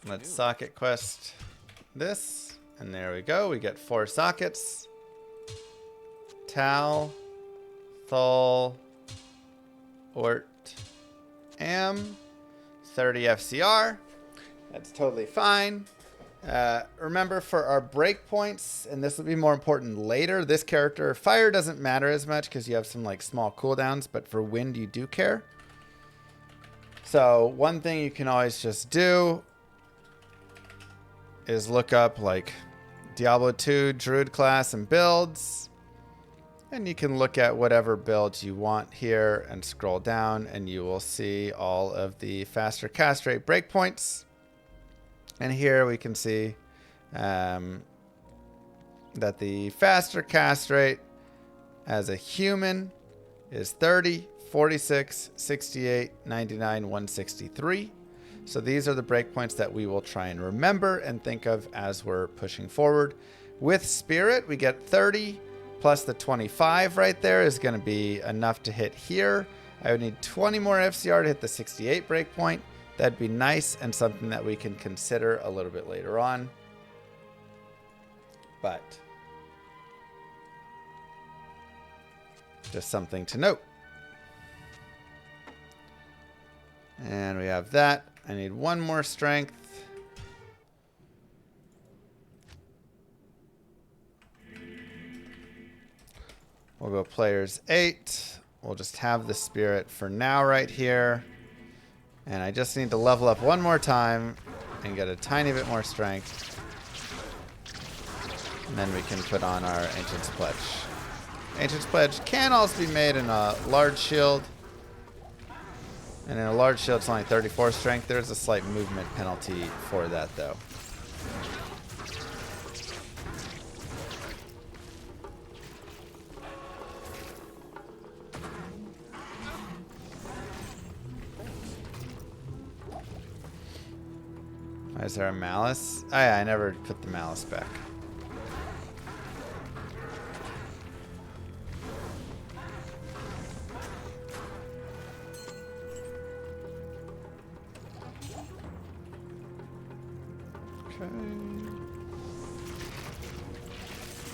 Let's socket quest this. And there we go. We get 4 sockets. Tal, Thul, Ort, Am, 30 FCR. That's totally fine. Remember for our breakpoints, and this will be more important later, this character, fire doesn't matter as much because you have some like small cooldowns, but for wind you do care. So one thing you can always just do is look up like Diablo 2 Druid class and builds. And you can look at whatever build you want here and scroll down and you will see all of the faster cast rate breakpoints. And here we can see that the faster cast rate as a human is 30, 46, 68, 99, 163. So these are the breakpoints that we will try and remember and think of as we're pushing forward. With Spirit, we get 30 plus the 25 right there is going to be enough to hit here. I would need 20 more FCR to hit the 68 breakpoint. That'd be nice and something that we can consider a little bit later on. But just something to note. And we have that. I need 1 more strength. We'll go players 8. We'll just have the spirit for now right here. And I just need to level up 1 more time and get a tiny bit more strength. And then we can put on our Ancient's Pledge. Ancient's Pledge can also be made in a large shield. And in a large shield, it's only 34 strength. There's a slight movement penalty for that, though. Why is there a malice? Oh, yeah, I never put the malice back.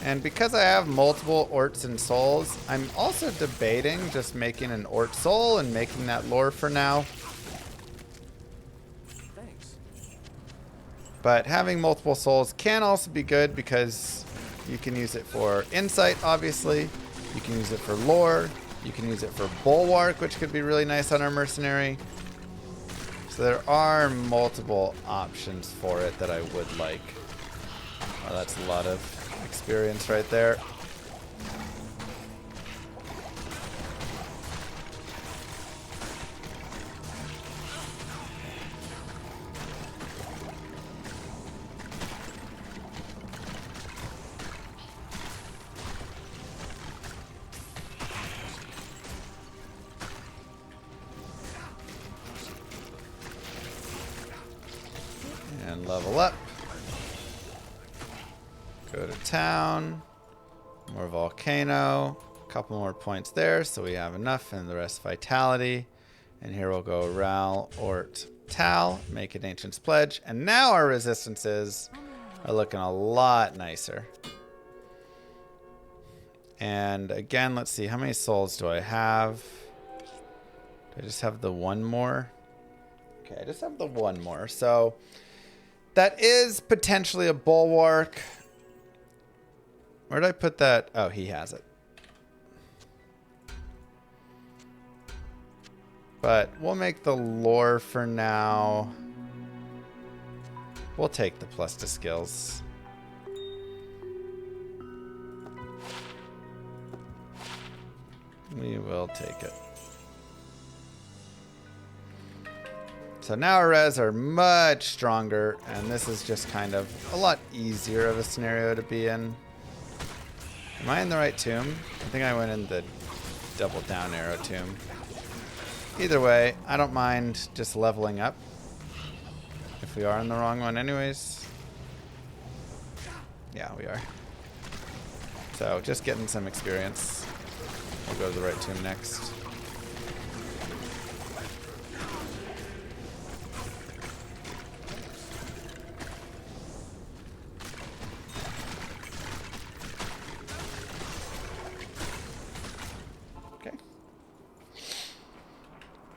And because I have multiple orts and souls, I'm also debating just making an ort soul and making that lore for now. Thanks. But having multiple souls can also be good because you can use it for insight, obviously. You can use it for lore. You can use it for bulwark, which could be really nice on our mercenary. So there are multiple options for it that I would like. Oh, that's a lot of experience right there. And level up. Go to town. More volcano. A couple more points there, so we have enough, and the rest vitality. And here we'll go Ral, Ort, Tal, make an Ancient's Pledge. And now our resistances are looking a lot nicer. And again, let's see, how many souls do I have? Do I just have the one more? Okay, I just have the one more. So that is potentially a bulwark. Where did I put that? Oh, he has it. But we'll make the lore for now. We'll take the plus to skills. We will take it. So now our res are much stronger, and this is just kind of a lot easier of a scenario to be in. Am I in the right tomb? I think I went in the double down arrow tomb. Either way, I don't mind just leveling up if we are in the wrong one anyways. Yeah, we are. So just getting some experience. We'll go to the right tomb next. Okay.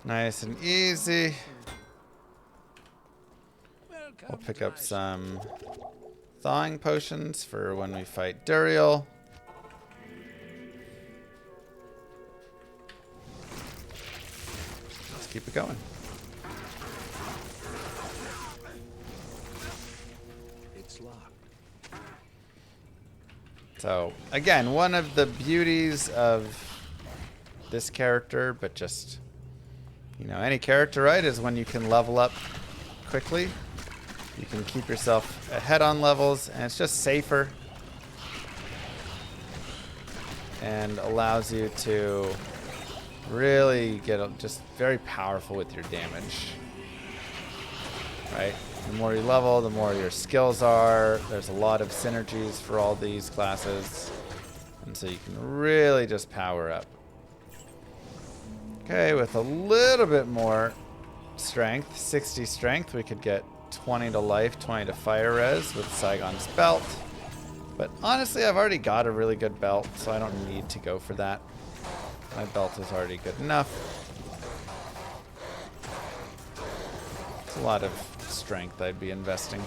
Nice and easy. We'll pick up some thawing potions for when we fight Duriel. Let's keep it going. It's locked. So, again, one of the beauties of this character, but just, you know, any character, right, is when you can level up quickly. You can keep yourself ahead on levels, and it's just safer. And allows you to really get just very powerful with your damage. Right? The more you level, the more your skills are. There's a lot of synergies for all these classes. And so you can really just power up. Okay, with a little bit more strength, 60 strength, we could get 20 to life, 20 to fire res with Saigon's belt. But honestly, I've already got a really good belt, so I don't need to go for that. My belt is already good enough. It's a lot of strength I'd be investing.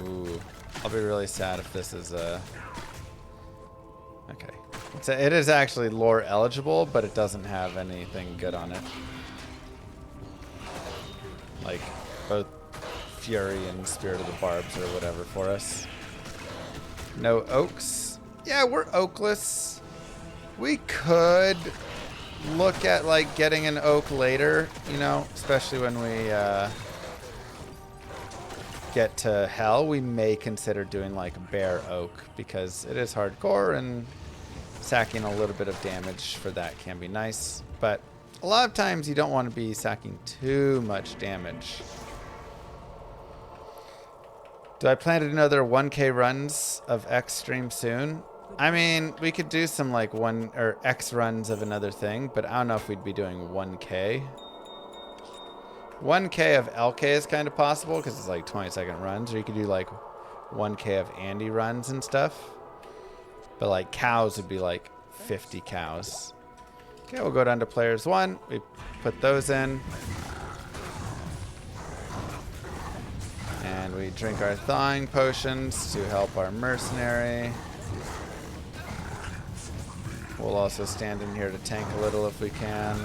Ooh, I'll be really sad if this is a... Okay. It is actually lore eligible, but it doesn't have anything good on it. Like, both Fury and Spirit of the Barbs or whatever for us. No oaks. Yeah, we're oakless. We could look at, like, getting an oak later, you know, especially when we get to hell. We may consider doing, like, bare oak, because it is hardcore, and sacking a little bit of damage for that can be nice. But a lot of times you don't want to be sacking too much damage. Do I plan to do another 1K runs of X stream soon? I mean, we could do some like X runs of another thing, but I don't know if we'd be doing 1K. 1K of LK is kind of possible because it's like 20-second runs, or you could do like 1K of Andy runs and stuff. But like cows would be like 50 cows. Okay, we'll go down to players 1. We put those in. And we drink our thawing potions to help our mercenary. We'll also stand in here to tank a little if we can.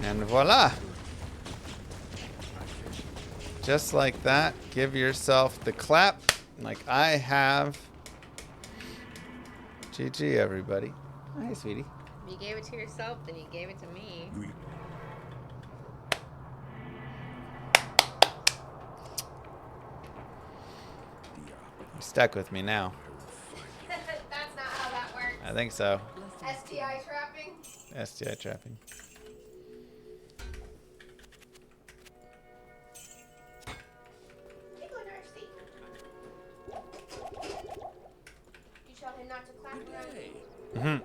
And voila! Just like that, give yourself the clap like I have. GG, everybody. Hi, sweetie. If you gave it to yourself, then you gave it to me. Stuck with me now. That's not how that works. I think so. STI trapping? STI trapping. Hey, go Darcy. You tell him not to clap around me. Mm-hmm.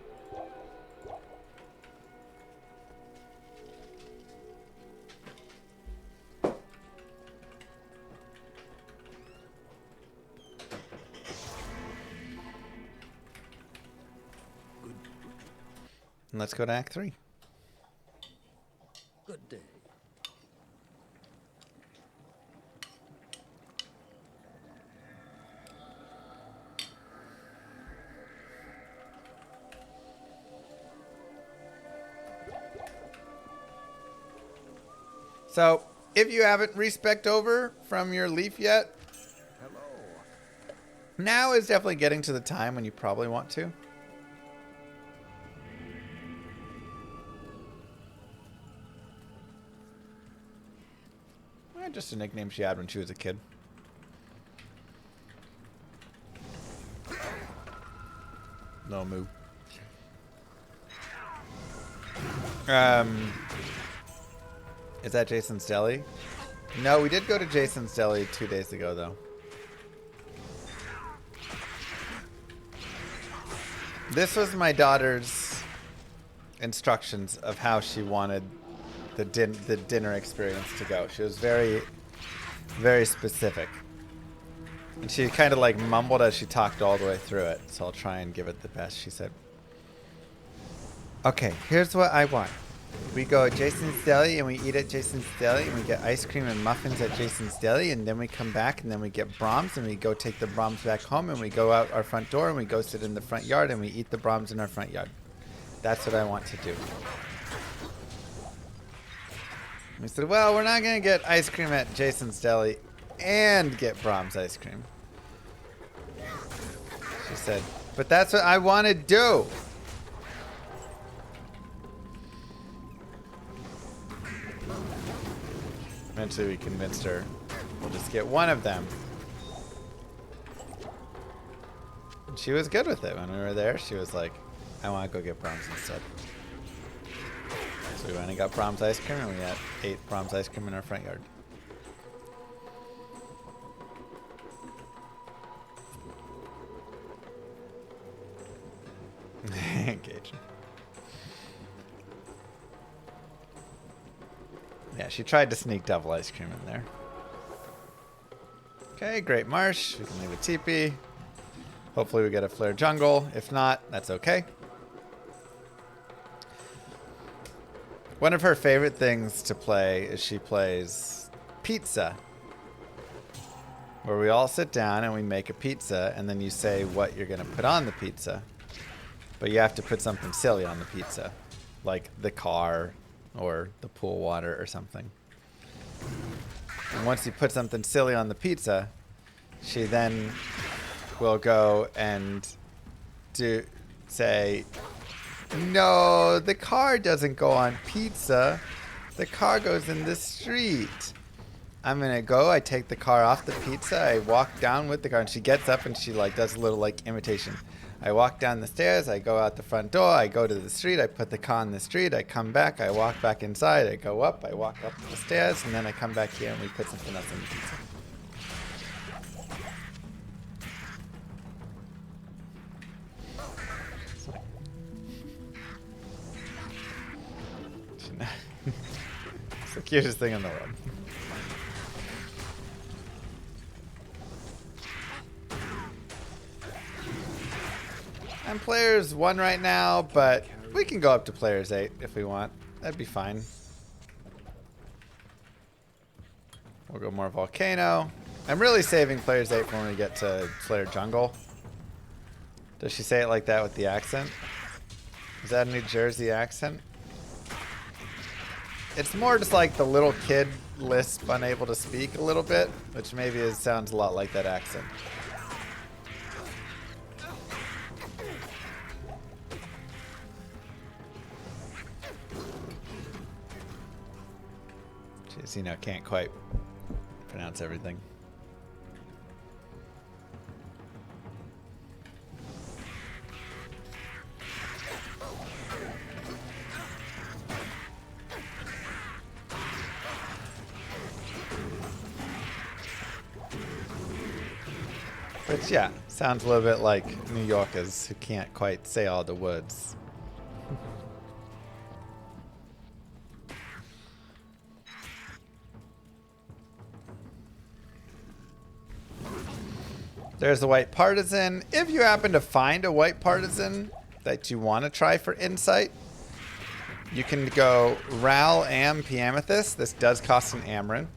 And let's go to Act 3. Good day. So, if you haven't respect over from your leaf yet, now is definitely getting to the time when you probably want to. Just a nickname she had when she was a kid. No moo. Is that Jason's Deli? No, we did go to Jason's Deli 2 days ago, though. This was my daughter's instructions of how she wanted the dinner experience to go. She was very, very specific. And she kind of like mumbled as she talked all the way through it. So I'll try and give it the best. She said, okay, here's what I want. We go to Jason's Deli and we eat at Jason's Deli and we get ice cream and muffins at Jason's Deli, and then we come back and then we get Brahms and we go take the Brahms back home and we go out our front door and we go sit in the front yard and we eat the Brahms in our front yard. That's what I want to do. We said, well, we're not going to get ice cream at Jason's Deli and get Brahms ice cream. She said, but that's what I want to do. Eventually we convinced her we'll just get one of them. And she was good with it. When we were there, she was like, I want to go get Brahms instead. So we went and got Brahms ice cream, and we ate Brahms ice cream in our front yard. Engage. Yeah, she tried to sneak double ice cream in there. Okay, Great Marsh. We can leave a teepee. Hopefully we get a flare jungle. If not, that's okay. One of her favorite things to play is she plays pizza, where we all sit down and we make a pizza, and then you say what you're going to put on the pizza. But you have to put something silly on the pizza, like the car or the pool water or something. And once you put something silly on the pizza, she then will go and say, no, the car doesn't go on pizza. The car goes in the street. I'm going to go. I take the car off the pizza. I walk down with the car. And she gets up and she like does a little like imitation. I walk down the stairs, I go out the front door, I go to the street, I put the car in the street, I come back, I walk back inside, I go up, I walk up the stairs, and then I come back here and we put something else in the pizza. It's the cutest thing in the world. I'm players 1 right now, but we can go up to players 8 if we want. That'd be fine. We'll go more volcano. I'm really saving players 8 for when we get to player jungle. Does she say it like that with the accent? Is that a New Jersey accent? It's more just like the little kid lisp, unable to speak a little bit, which maybe sounds a lot like that accent. Jeez, you know, can't quite pronounce everything. Which, yeah, sounds a little bit like New Yorkers who can't quite say all the words. There's the white partisan. If you happen to find a white partisan that you want to try for insight, you can go Ral Am Piamethyst. This does cost an Amarin.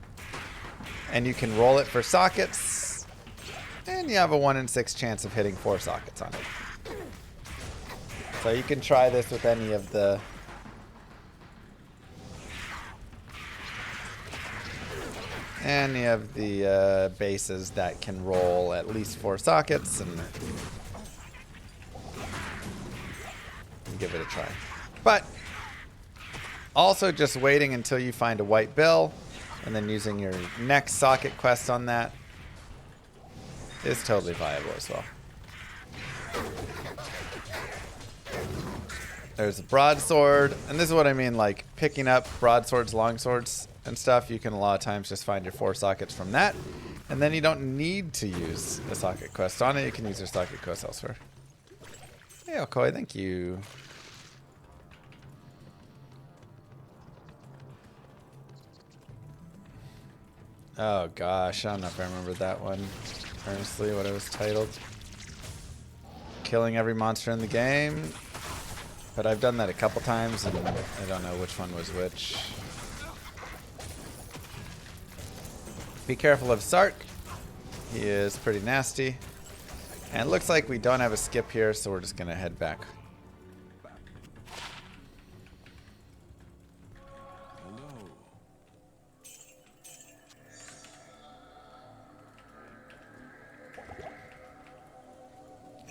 And you can roll it for sockets. And you have a 1 in 6 chance of hitting 4 sockets on it. So you can try this with any of the bases that can roll at least 4 sockets and give it a try. But also just waiting until you find a white bill and then using your next socket quest on that is totally viable as well. There's a broadsword, and this is what I mean, like picking up broadswords, longswords, and stuff. You can a lot of times just find your 4 sockets from that, and then you don't need to use a socket quest on it. You can use your socket quest elsewhere. Hey, Okoi, thank you. Oh gosh, I don't know if I remember that one. Earnestly, what it was titled. Killing every monster in the game. But I've done that a couple times, and I don't know which one was which. Be careful of Sark. He is pretty nasty. And it looks like we don't have a skip here, so we're just going to head back.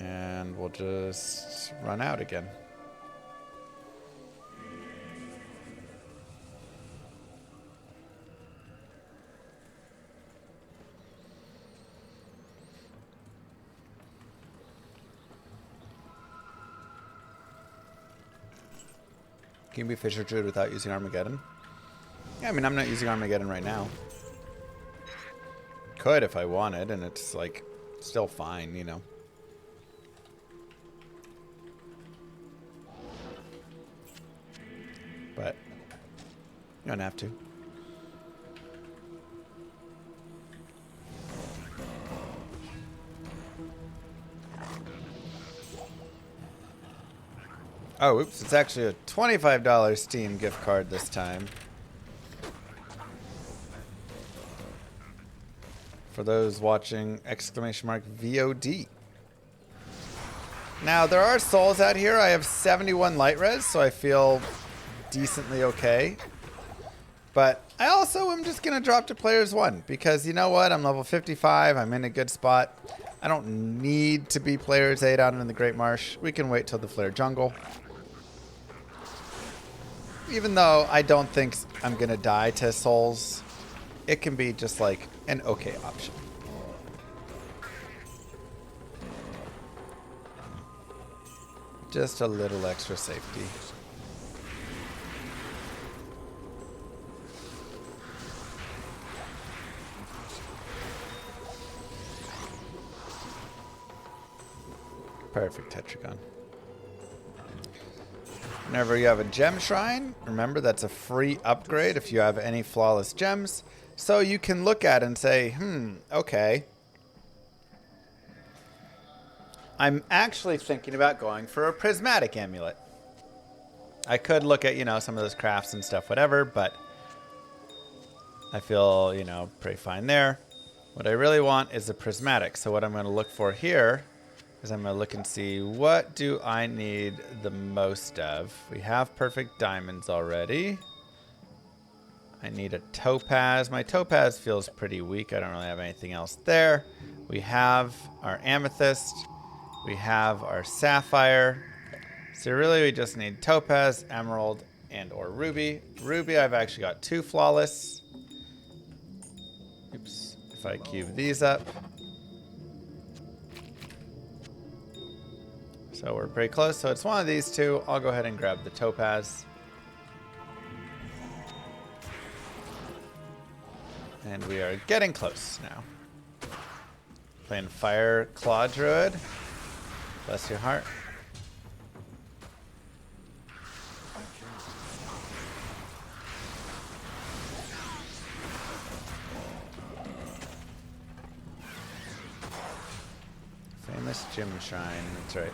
And we'll just run out again. Can you be Fisher Druid without using Armageddon? Yeah, I mean, I'm not using Armageddon right now. Could if I wanted, and it's like still fine, you know. But you don't have to. Oh, oops, it's actually a $25 Steam gift card this time. For those watching, !VOD. Now, there are souls out here. I have 71 light res, so I feel decently okay. But I also am just going to drop to players 1 because you know what? I'm level 55. I'm in a good spot. I don't need to be players 8 out in the Great Marsh. We can wait till the Flare Jungle. Even though I don't think I'm going to die to souls, it can be just like an okay option. Just a little extra safety. Perfect Tetragon. Whenever you have a gem shrine, remember that's a free upgrade if you have any flawless gems. So you can look at it and say, okay. I'm actually thinking about going for a prismatic amulet. I could look at, some of those crafts and stuff, whatever, but I feel, pretty fine there. What I really want is a prismatic. So what I'm going to look for here is I'm going to look and see, what do I need the most of? We have perfect diamonds already. I need a topaz. My topaz feels pretty weak. I don't really have anything else there. We have our amethyst. We have our sapphire. So really we just need topaz, emerald, and or ruby. Ruby, I've actually got 2 flawless. Oops. If I cube these up. So we're pretty close. So it's one of these 2. I'll go ahead and grab the topaz. And we are getting close now. Playing Fire Claw Druid. Bless your heart. Famous gem shrine, that's right.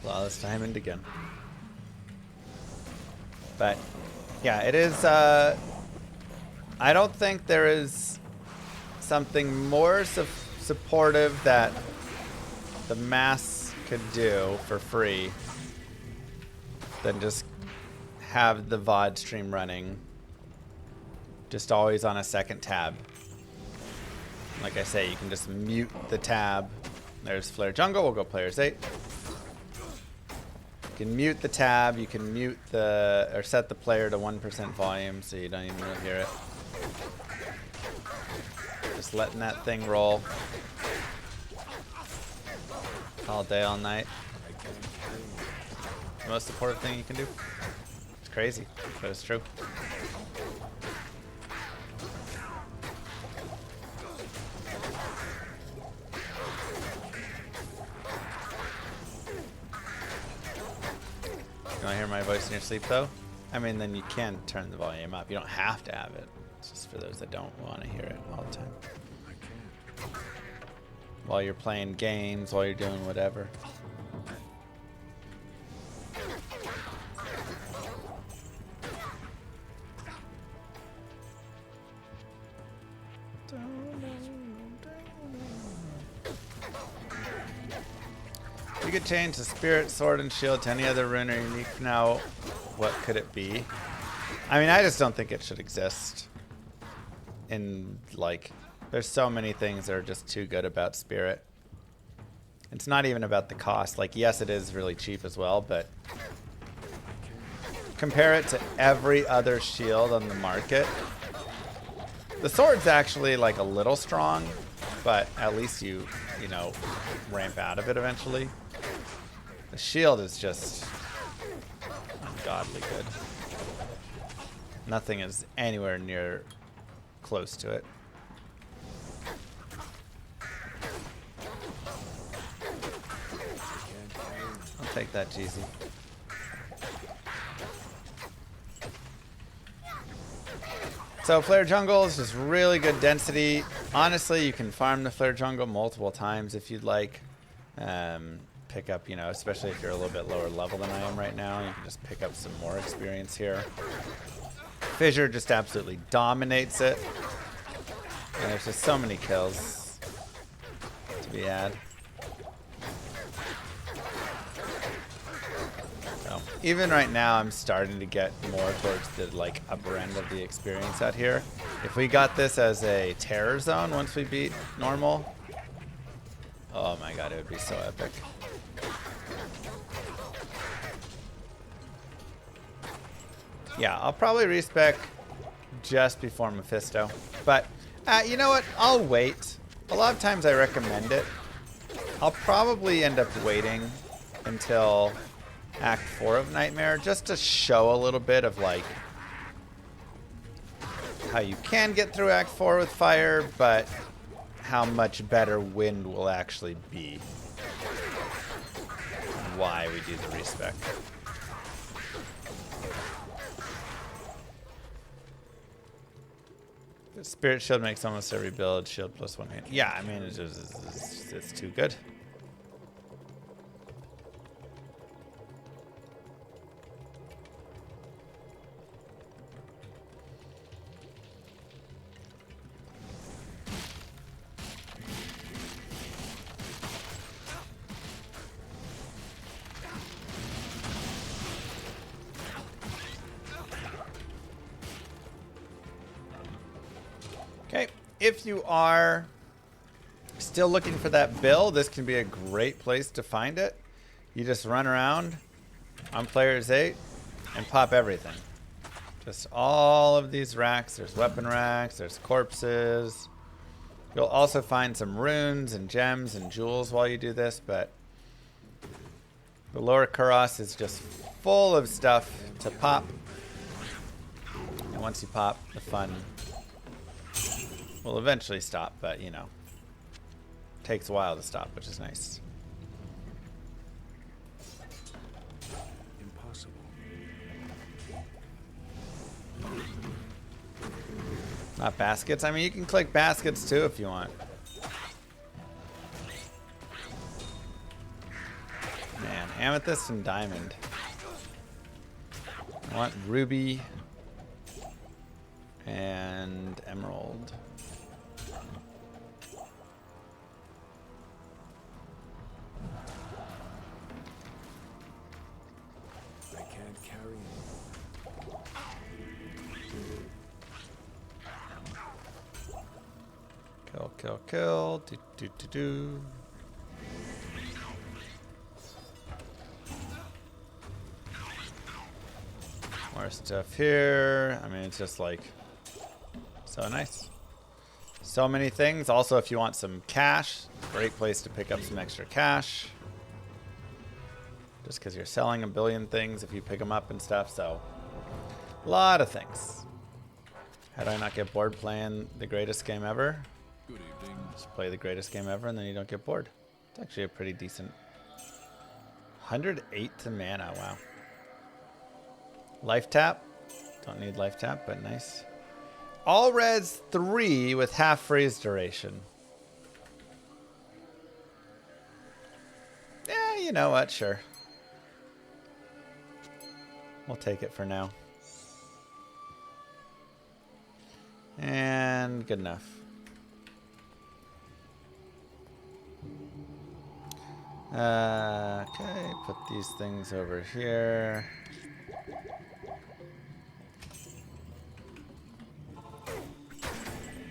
Flawless diamond again. But, yeah, it is, I don't think there is something more supportive that the mass could do for free than just have the VOD stream running just always on a second tab. Like I say, you can just mute the tab. There's Flare Jungle, we'll go players 8. You can mute the tab, you can mute the, or set the player to 1% volume so you don't even really hear it. Just letting that thing roll. All day, all night. The most supportive thing you can do. It's crazy, but it's true. You want to hear my voice in your sleep, though? I mean, then you can turn the volume up. You don't have to have it. It's just for those that don't want to hear it all the time. While you're playing games, while you're doing whatever. You could change the spirit, sword, and shield to any other rune or unique. Now, what could it be? I mean, I just don't think it should exist. There's so many things that are just too good about spirit. It's not even about the cost. Yes, it is really cheap as well, but compare it to every other shield on the market. The sword's actually a little strong, but at least you ramp out of it eventually. The shield is just ungodly good. Nothing is anywhere near close to it. I'll take that, Jeezy. So Flare Jungle is just really good density. Honestly, you can farm the Flare Jungle multiple times if you'd like. Pick up, especially if you're a little bit lower level than I am right now, you can just pick up some more experience here. Fissure just absolutely dominates it. And there's just so many kills to be had. So even right now, I'm starting to get more towards the upper end of the experience out here. If we got this as a terror zone once we beat normal, oh my god, it would be so epic. Yeah, I'll probably respec just before Mephisto. But, you know what? I'll wait. A lot of times I recommend it. I'll probably end up waiting until Act 4 of Nightmare, just to show a little bit of like how you can get through Act 4 with fire, but how much better wind will actually be. And why we do the respec. The Spirit Shield makes almost every build shield plus 1 hit. Yeah, I mean, it's too good. Okay, if you are still looking for that bill, this can be a great place to find it. You just run around on players 8 and pop everything. Just all of these racks. There's weapon racks, there's corpses. You'll also find some runes and gems and jewels while you do this, but the lower Kuros is just full of stuff to pop. And once you pop, the fun will eventually stop, but you know, takes a while to stop, which is nice. Impossible. Not baskets. I mean, you can click baskets too if you want. Man, amethyst and diamond. I want ruby and emerald. I can't carry it. Kill, kill, kill. Do, do, do, do. More stuff here. I mean, it's just like so nice. So many things. Also, if you want some cash, great place to pick up some extra cash. Just because you're selling a billion things if you pick them up and stuff. So, a lot of things. How do I not get bored playing the greatest game ever? Good evening. Just play the greatest game ever and then you don't get bored. It's actually a pretty decent 108 to mana. Wow. Life tap. Don't need life tap, but nice. All reds 3 with half freeze duration. Yeah, you know what? Sure. We'll take it for now. And good enough. Okay, put these things over here.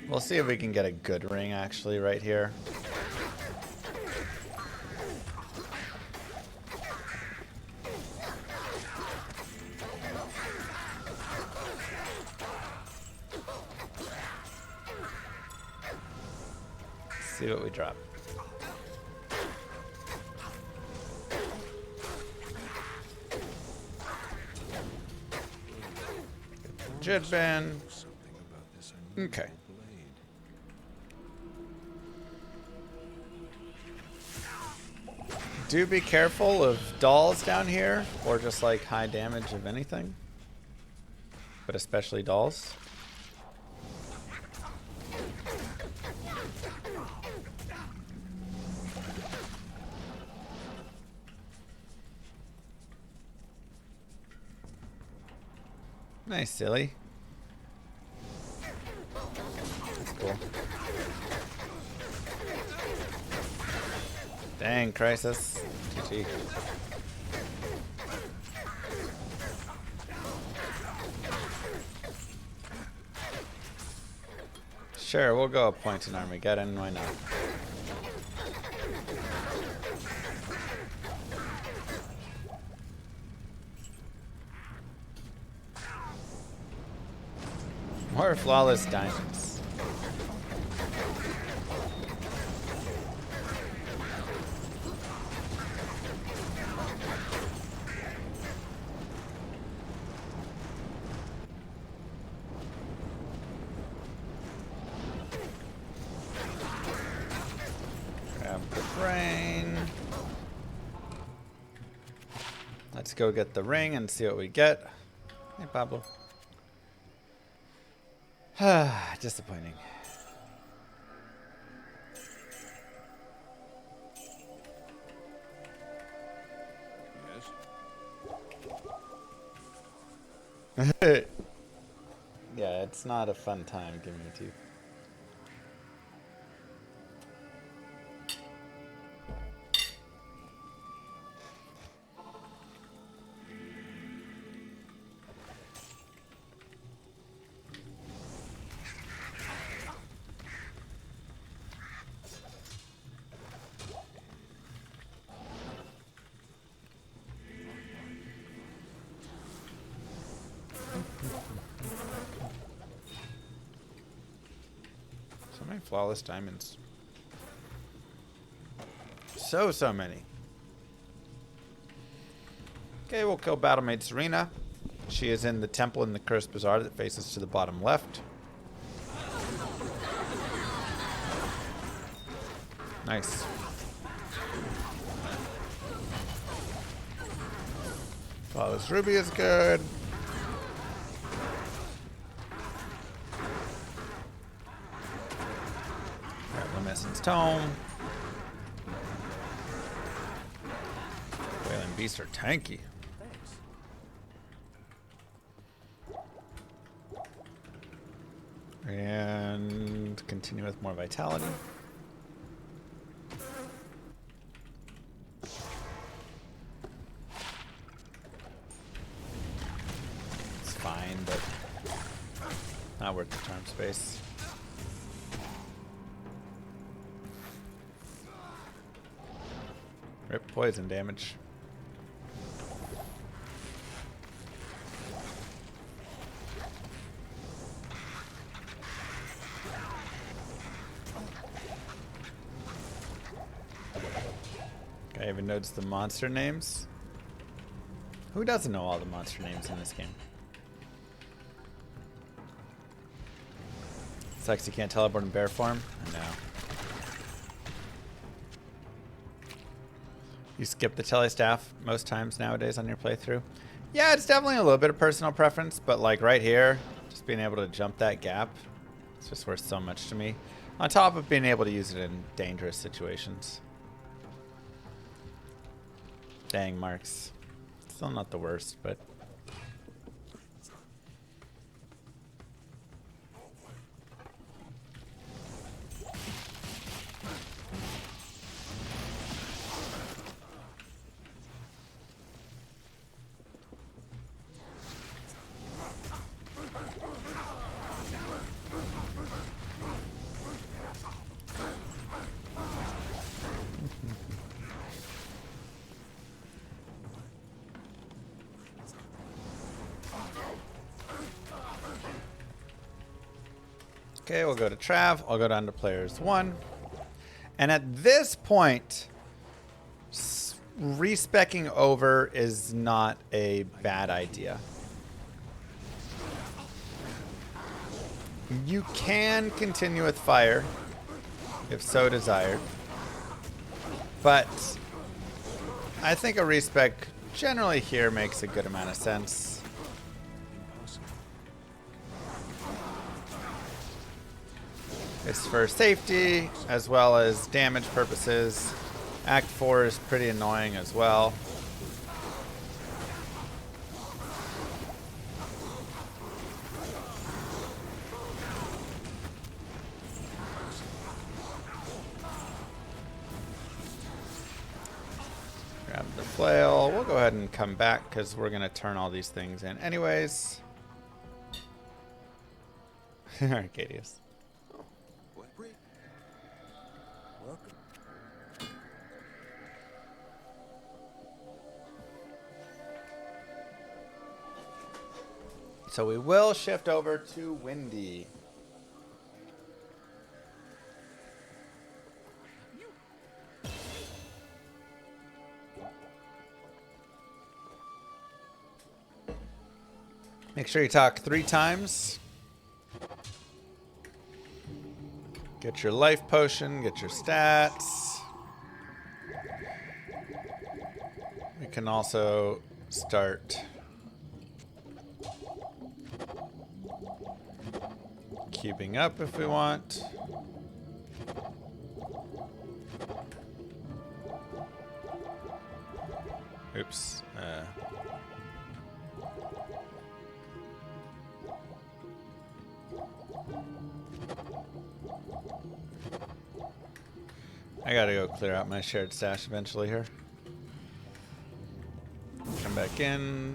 We'll see if we can get a good ring actually right here. See what we drop. Jet band. Something about this Okay. blade. Do be careful of dolls down here, or just like high damage of anything. But especially dolls. Nice, silly. That's cool. Dang, Crisis. GG. Sure, we'll go a point in Armageddon. Why not? More flawless diamonds. Let's go get the ring and see what we get. Hey, Pablo. Disappointing. Yes. Yeah, it's not a fun time giving it to you. So many flawless diamonds. So many. Okay, we'll kill Battlemate Serena. She is in the temple in the Cursed Bazaar that faces to the bottom left. Nice. Flawless Ruby is good. Luminescence Tome. Wailing Beasts are tanky. And continue with more vitality. It's fine, but not worth the charm space. Rip poison damage. I even noticed the monster names. Who doesn't know all the monster names in this game? Sucks you can't teleport in bear form? I know. You skip the telestaff most times nowadays on your playthrough? Yeah, it's definitely a little bit of personal preference, but like right here, just being able to jump that gap, it's just worth so much to me. On top of being able to use it in dangerous situations. Dang, marks. Still not the worst, but... Okay, we'll go to Trav. I'll go down to players 1. And at this point, respecking over is not a bad idea. You can continue with fire, if so desired. But I think a respec generally here makes a good amount of sense. It's for safety as well as damage purposes. Act 4 is pretty annoying as well. Grab the flail. We'll go ahead and come back because we're going to turn all these things in anyways. Arcadius. So we will shift over to Windy. Make sure you talk 3 times. Get your life potion, get your stats. We can also start cubing up if we want. Oops. I gotta go clear out my shared stash eventually here. Come back in.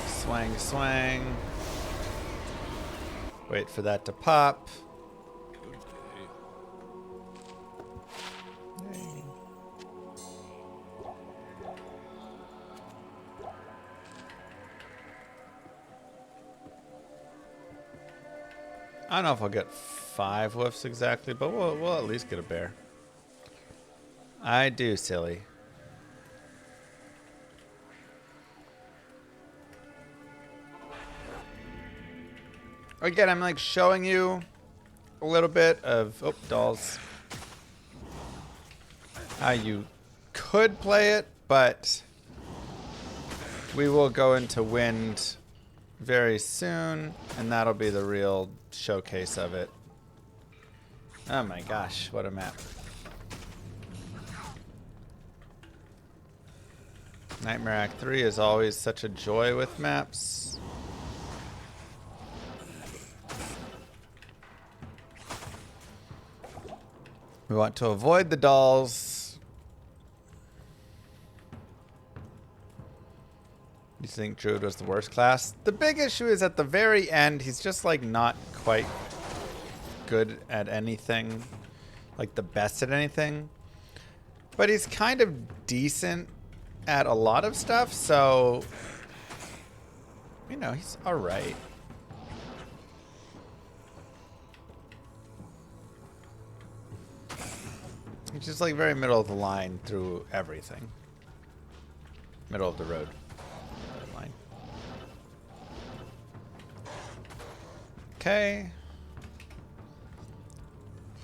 Swang, swang. Wait for that to pop. I don't know if I'll get 5 woofs exactly, but we'll at least get a bear. I do, silly. Again, I'm like showing you a little bit of dolls. How you could play it, but we will go into wind very soon, and that'll be the real showcase of it. Oh my gosh, what a map. Nightmare Act 3 is always such a joy with maps. We want to avoid the dolls. You think Druid was the worst class? The big issue is at the very end, he's just like not quite good at anything. Like the best at anything. But he's kind of decent at a lot of stuff, so you know, he's alright. He's just like very middle of the line through everything. Middle of the road. Line. Okay.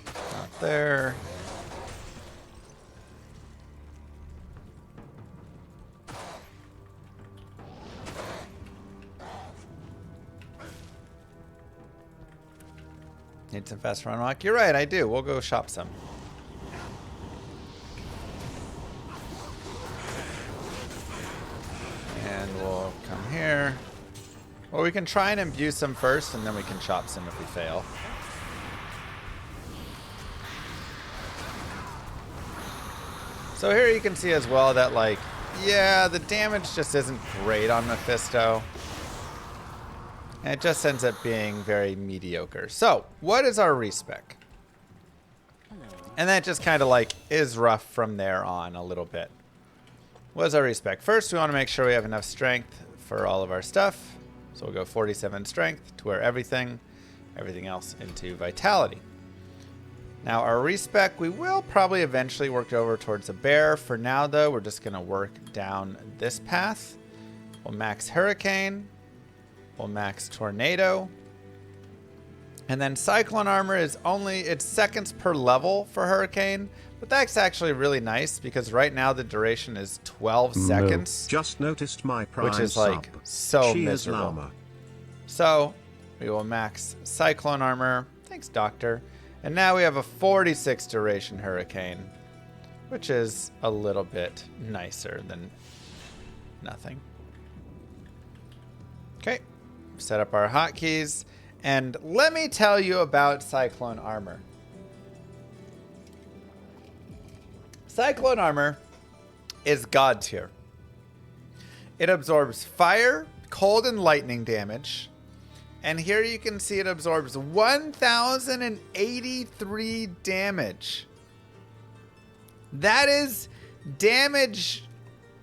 Not there. Need some fast run rock? You're right, I do. We'll go shop some. And we'll come here. Well, we can try and imbue some first, and then we can chop some if we fail. So here you can see as well that, like, yeah, the damage just isn't great on Mephisto. And it just ends up being very mediocre. So, what is our respec? And that just kind of like is rough from there on a little bit. What is our respec? First, we want to make sure we have enough strength for all of our stuff. So we'll go 47 strength to wear everything else into vitality. Now our respec, we will probably eventually work over towards a bear. For now though, we're just going to work down this path. We'll max Hurricane. We'll max Tornado. And then Cyclone Armor is only, it's seconds per level for Hurricane. But that's actually really nice because right now the duration is 12 seconds. Just noticed my prime which is like sub. so Cheers, miserable. llama. So we will max Cyclone Armor. Thanks, Doctor. And now we have a 46 duration Hurricane, which is a little bit nicer than nothing. Okay, set up our hotkeys. And let me tell you about Cyclone Armor. Cyclone Armor is God tier. It absorbs fire, cold, and lightning damage. And here you can see it absorbs 1,083 damage. That is damage,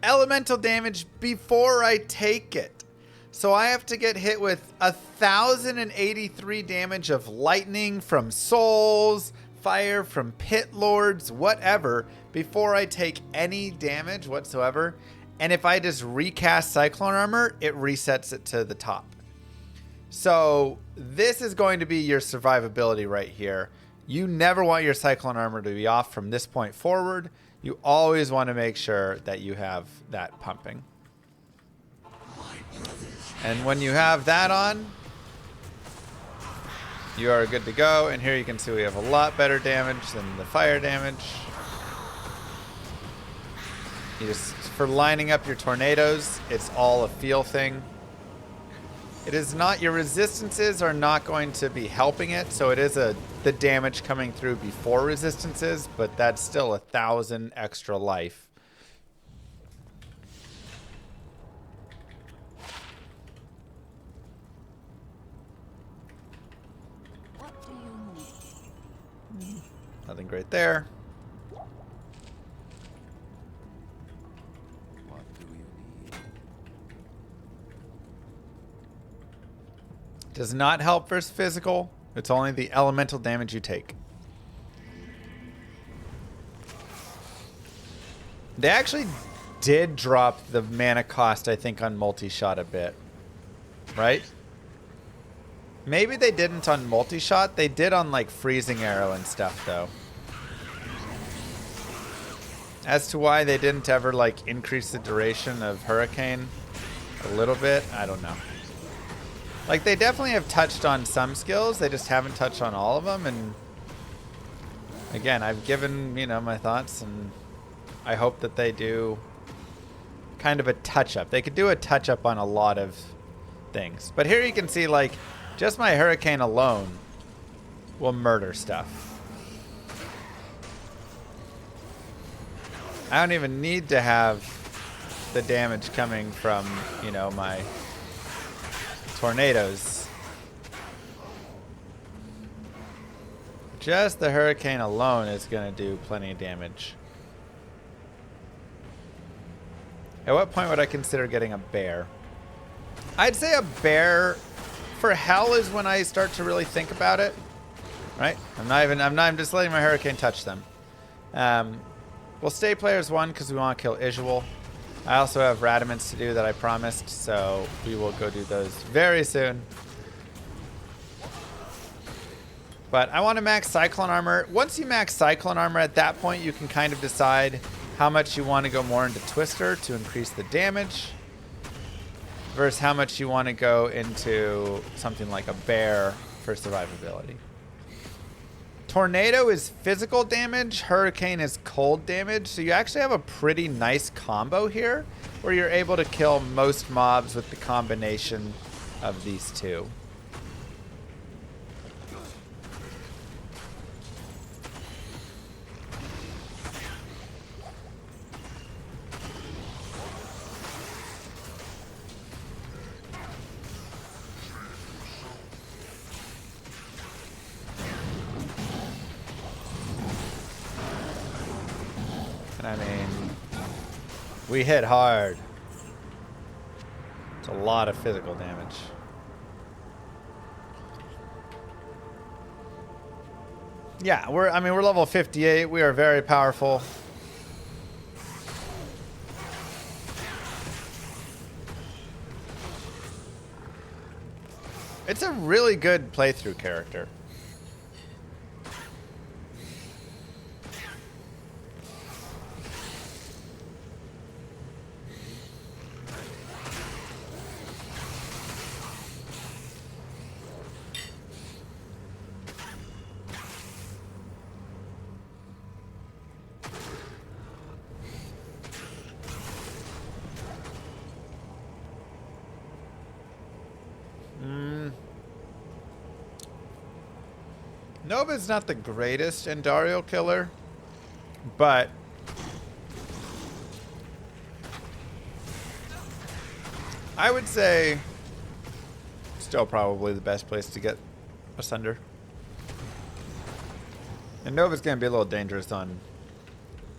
elemental damage before I take it. So I have to get hit with 1,083 damage of lightning from souls, fire from pit lords, whatever, before I take any damage whatsoever. And if I just recast Cyclone Armor, it resets it to the top. So this is going to be your survivability right here. You never want your Cyclone Armor to be off from this point forward. You always want to make sure that you have that pumping. And when you have that on, you are good to go. And here you can see we have a lot better damage than the fire damage. You just, for lining up your tornadoes, it's all a feel thing. It is not, your resistances are not going to be helping it, so it is the damage coming through before resistances, but that's still 1,000 extra life. What do you need? Nothing great there. What do you need? Does not help versus physical. It's only the elemental damage you take. They actually did drop the mana cost, I think, on multi-shot a bit. Right? Maybe they didn't on multi-shot. They did on, like, freezing arrow and stuff, though. As to why they didn't ever, like, increase the duration of Hurricane a little bit, I don't know. Like, they definitely have touched on some skills. They just haven't touched on all of them. And again, I've given, you know, my thoughts, and I hope that they do kind of a touch-up. They could do a touch-up on a lot of things. But here you can see, like, just my Hurricane alone will murder stuff. I don't even need to have the damage coming from, you know, my tornadoes. Just the Hurricane alone is going to do plenty of damage. At what point would I consider getting a bear? I'd say a bear for hell is when I start to really think about it. Right? I'm just letting my Hurricane touch them. We'll stay players 1 because we want to kill Isual. I also have Radamants to do that I promised, so we will go do those very soon. But I want to max Cyclone Armor. Once you max Cyclone Armor, at that point you can kind of decide how much you want to go more into Twister to increase the damage versus how much you want to go into something like a Bear for survivability. Tornado is physical damage, Hurricane is cold damage, so you actually have a pretty nice combo here where you're able to kill most mobs with the combination of these two. And I mean, we hit hard. It's a lot of physical damage. Yeah, we're level 58. We are very powerful. It's a really good playthrough character. Nova's not the greatest Endario killer, but I would say still probably the best place to get Asunder. And Nova's going to be a little dangerous on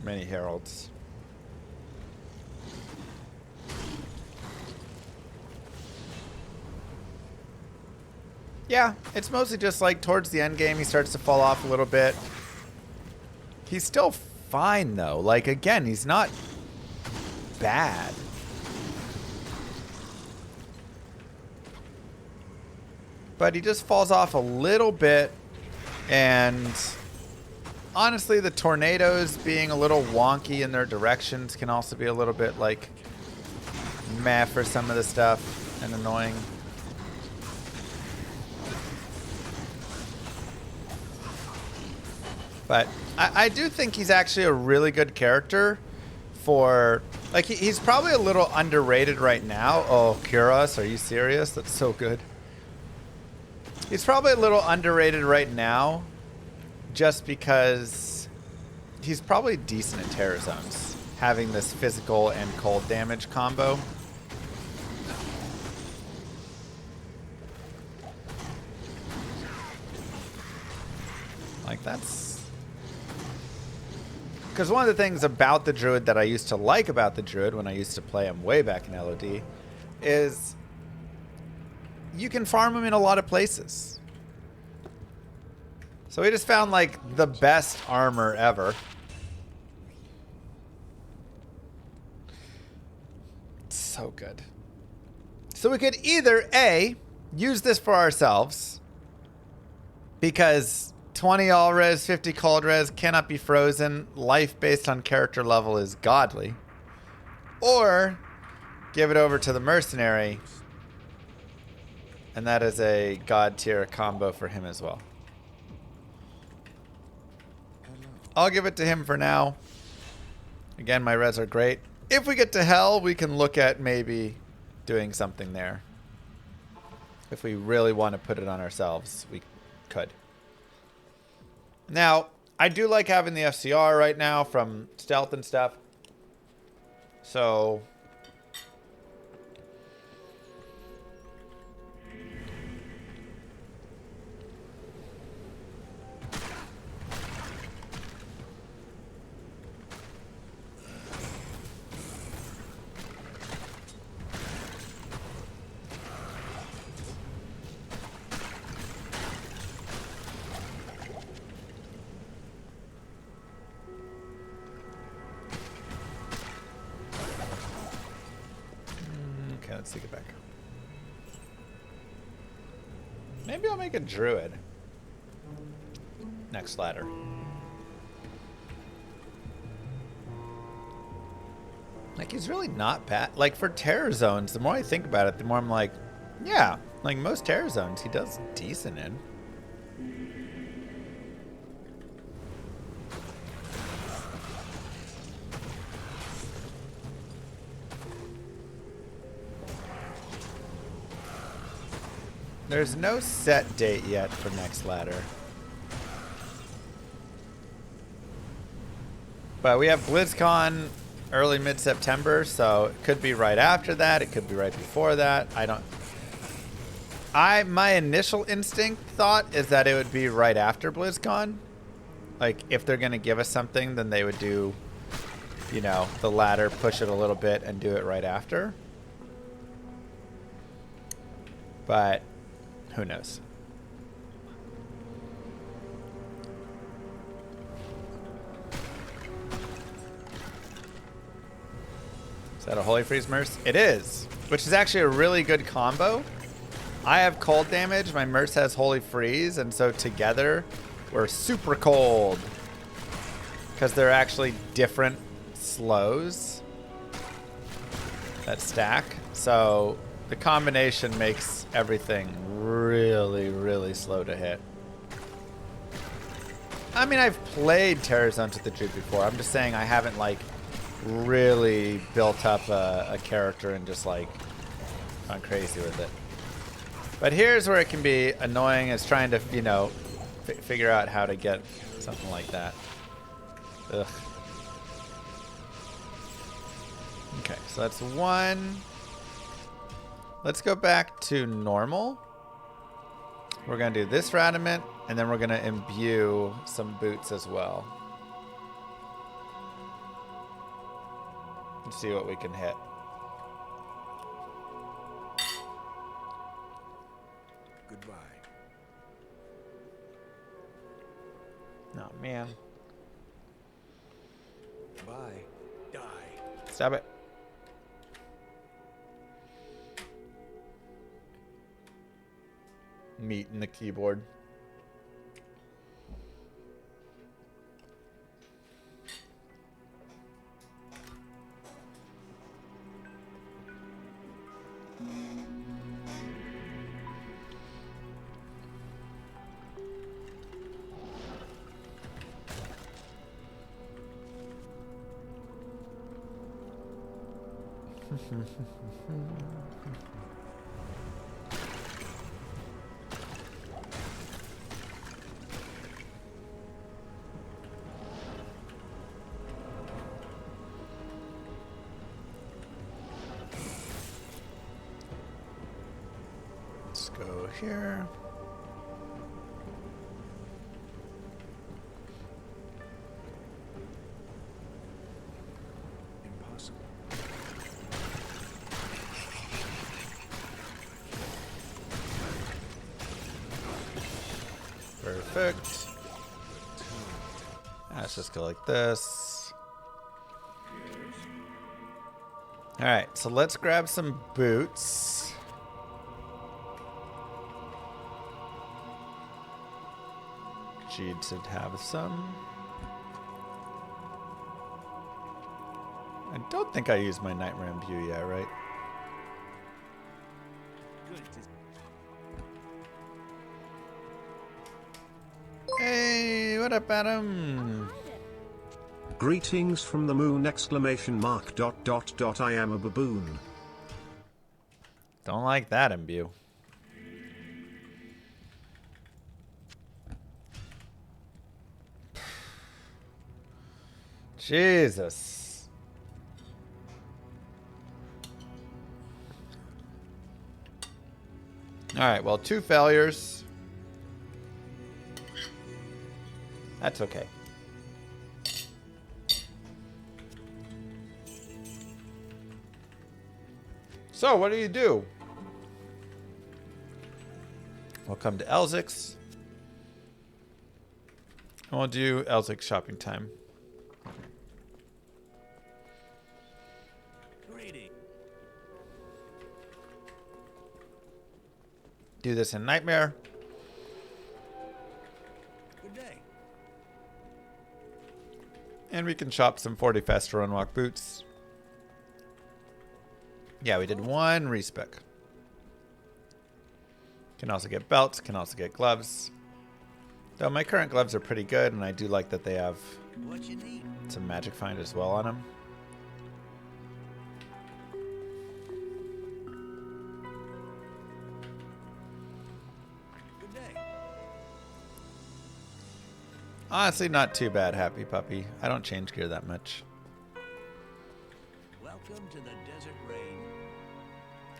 many Heralds. Yeah, it's mostly just like towards the end game he starts to fall off a little bit. He's still fine though. Like again, he's not bad. But he just falls off a little bit, and honestly the tornadoes being a little wonky in their directions can also be a little bit like meh for some of the stuff and annoying. But I do think he's actually a really good character for, like, he's probably a little underrated right now. Oh, Kuros, are you serious? That's so good. He's probably a little underrated right now just because he's probably decent in Terror Zones, having this physical and cold damage combo. Like, that's... Because one of the things about the Druid that I used to like about the Druid when I used to play him way back in LOD is you can farm him in a lot of places. So we just found, like, the best armor ever. So good. So we could either, A, use this for ourselves, because 20 all res, 50 cold res cannot be frozen. Life based on character level is godly. Or give it over to the mercenary, and that is a god tier combo for him as well. I'll give it to him for now. Again, my res are great. If we get to hell, we can look at maybe doing something there. If we really want to put it on ourselves, we could. Now, I do like having the FCR right now from stealth and stuff. So... Okay, let's take it back. Maybe I'll make a Druid. Next ladder. Like, he's really not bad. Like, for Terror Zones, the more I think about it, the more I'm like, yeah, like most Terror Zones, he does decent in. There's no set date yet for next ladder. But we have BlizzCon early mid-September, so it could be right after that. It could be right before that. My initial instinct thought is that it would be right after BlizzCon. Like, if they're going to give us something, then they would do, you know, the ladder, push it a little bit, and do it right after. But who knows? Is that a Holy Freeze Merce? It is, which is actually a really good combo. I have cold damage, my Merce has Holy Freeze, and so together we're super cold. Because they're actually different slows that stack. So the combination makes everything really, really slow to hit. I mean, I've played Terror Zones with the Druid before. I'm just saying I haven't, like, really built up a character and just, like, gone crazy with it. But here's where it can be annoying, is trying to, you know, figure out how to get something like that. Ugh. Okay, so that's one. Let's go back to normal. We're going to do this Radament, and then we're going to imbue some boots as well. Let's see what we can hit. Goodbye. Oh, man. Bye. Die. Stop it. Meat in the keyboard. Let's go here. Impossible. Perfect. Let's just go like this. Alright, so let's grab some boots. She should have some. I don't think I used my Nightmare Imbue yet, right? Hey, what up, Adam? Greetings from the moon ! I am a baboon. Don't like that imbue. Jesus. Alright, well, 2 failures. That's okay. So, what do? We'll come to Elzix. And we'll do Elzix shopping time. Do this in Nightmare. Good day. And we can shop some 40 faster run walk boots. Yeah, we did 1 respec. Can also get belts, can also get gloves. Though my current gloves are pretty good, and I do like that they have What you need? some magic find as well on them. Good day. Honestly, not too bad, Happy Puppy. I don't change gear that much. Welcome to the desert rain.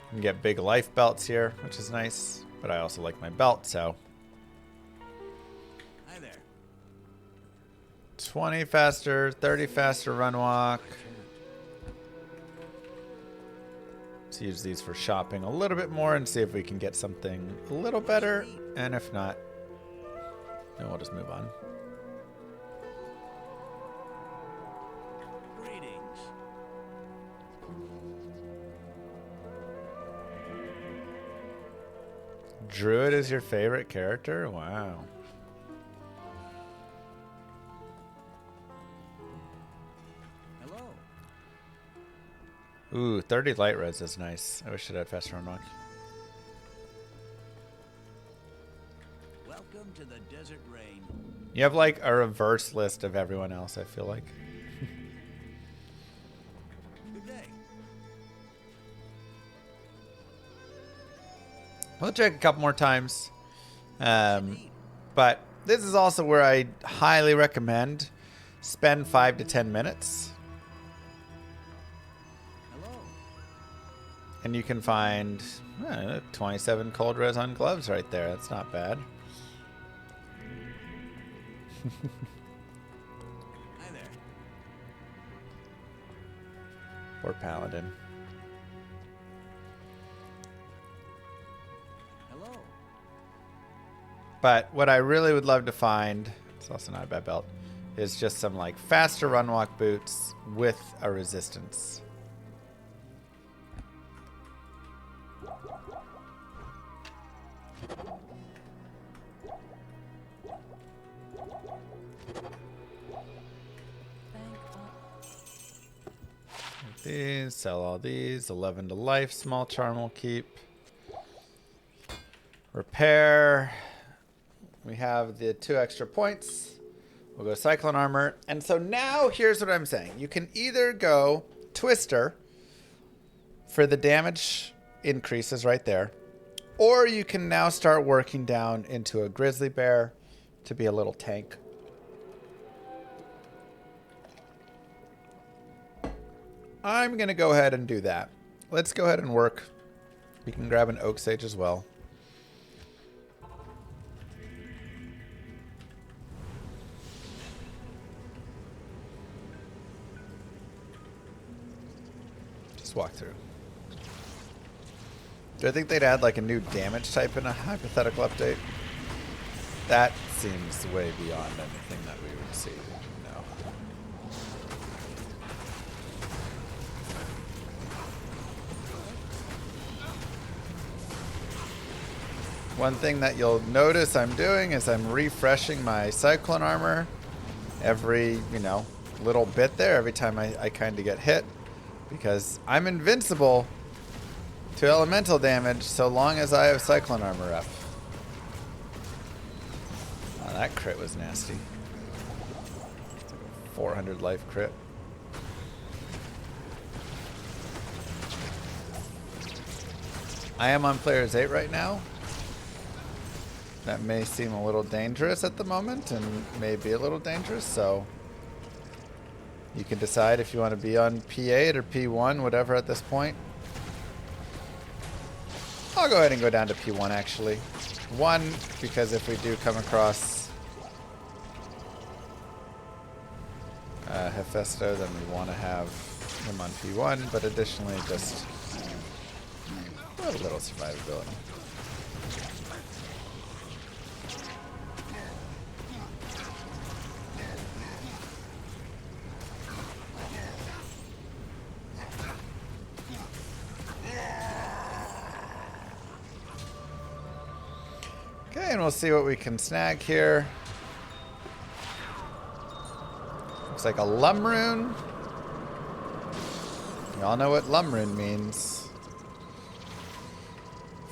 You can get big life belts here, which is nice. But I also like my belt, so. Hi there. 20 faster, 30 faster run walk. Let's use these for shopping a little bit more and see if we can get something a little better. And if not, then we'll just move on. Greetings. Druid is your favorite character? Wow. Hello. Ooh, 30 light res is nice. I wish it had faster run walk. Welcome to the desert rain. You have like a reverse list of everyone else, I feel like. Good day. We'll check a couple more times. But this is also where I highly recommend spend 5 to 10 minutes. Hello. And you can find 27 cold res on gloves right there. That's not bad. Hi there. Poor Paladin. Hello. But what I really would love to find, it's also not a bad belt, is just some like faster run walk boots with a resistance. These, sell all these. 11 to life, small charm will keep. Repair. We have the 2 extra points. We'll go Cyclone Armor. And so now here's what I'm saying. You can either go Twister for the damage increases right there. Or you can now start working down into a grizzly bear to be a little tank. I'm going to go ahead and do that. Let's go ahead and work. We can grab an oak sage as well. Just walk through. Do I think they'd add like a new damage type in a hypothetical update? That seems way beyond anything that we would see. No. One thing that you'll notice I'm doing is I'm refreshing my cyclone armor every, little bit there, every time I kind of get hit. Because I'm invincible to elemental damage so long as I have cyclone armor up. Oh, that crit was nasty. 400 life crit. I am on players 8 right now. That may seem a little dangerous at the moment and may be a little dangerous, so you can decide if you want to be on P8 or P1, whatever at this point. I'll go ahead and go down to P1 actually. 1, because if we do come across Hephaestus, then we want to have him on P1, but additionally just a little survivability. Okay, and we'll see what we can snag here. Looks like a Lum Rune. You all know what Lum Rune means.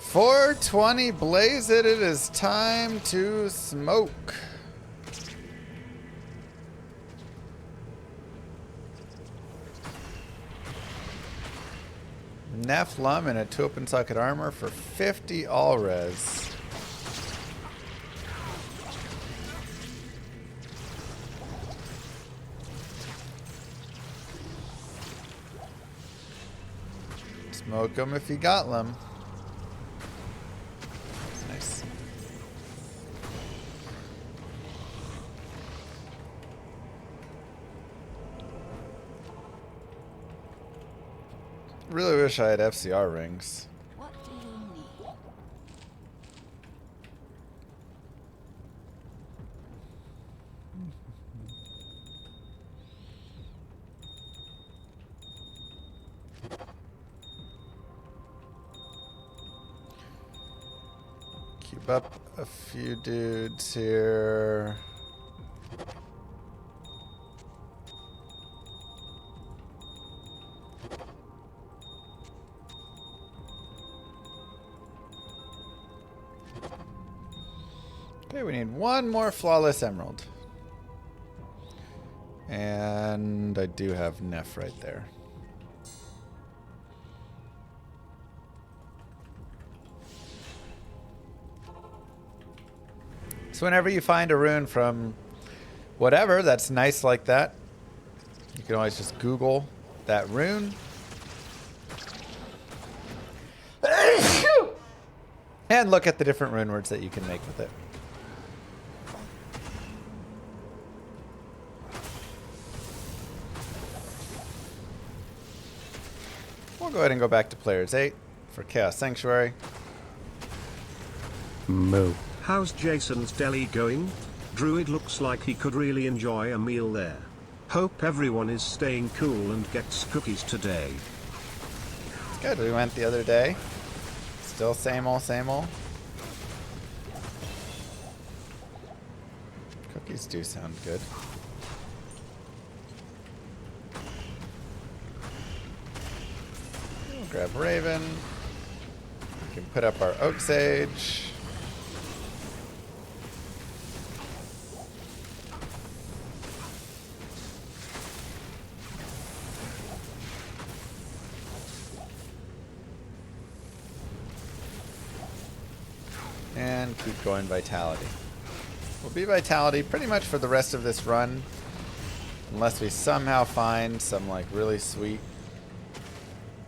420 blaze it, it is time to smoke. Neph Lum and a 2 open socket armor for 50 all res. Smoke them if you got them. Nice. Really wish I had FCR rings. What do you need? Keep up a few dudes here. Okay, we need one more flawless emerald. And I do have Neph right there. So whenever you find a rune from whatever that's nice like that, you can always just Google that rune. And look at the different rune words that you can make with it. We'll go ahead and go back to players 8 for Chaos Sanctuary. Moo. How's Jason's deli going? Druid looks like he could really enjoy a meal there. Hope everyone is staying cool and gets cookies today. It's good. We went the other day. Still same old, same old. Cookies do sound good. We'll grab Raven. We can put up our Oak Sage. keep going Vitality. We'll be Vitality pretty much for the rest of this run. Unless we somehow find some like really sweet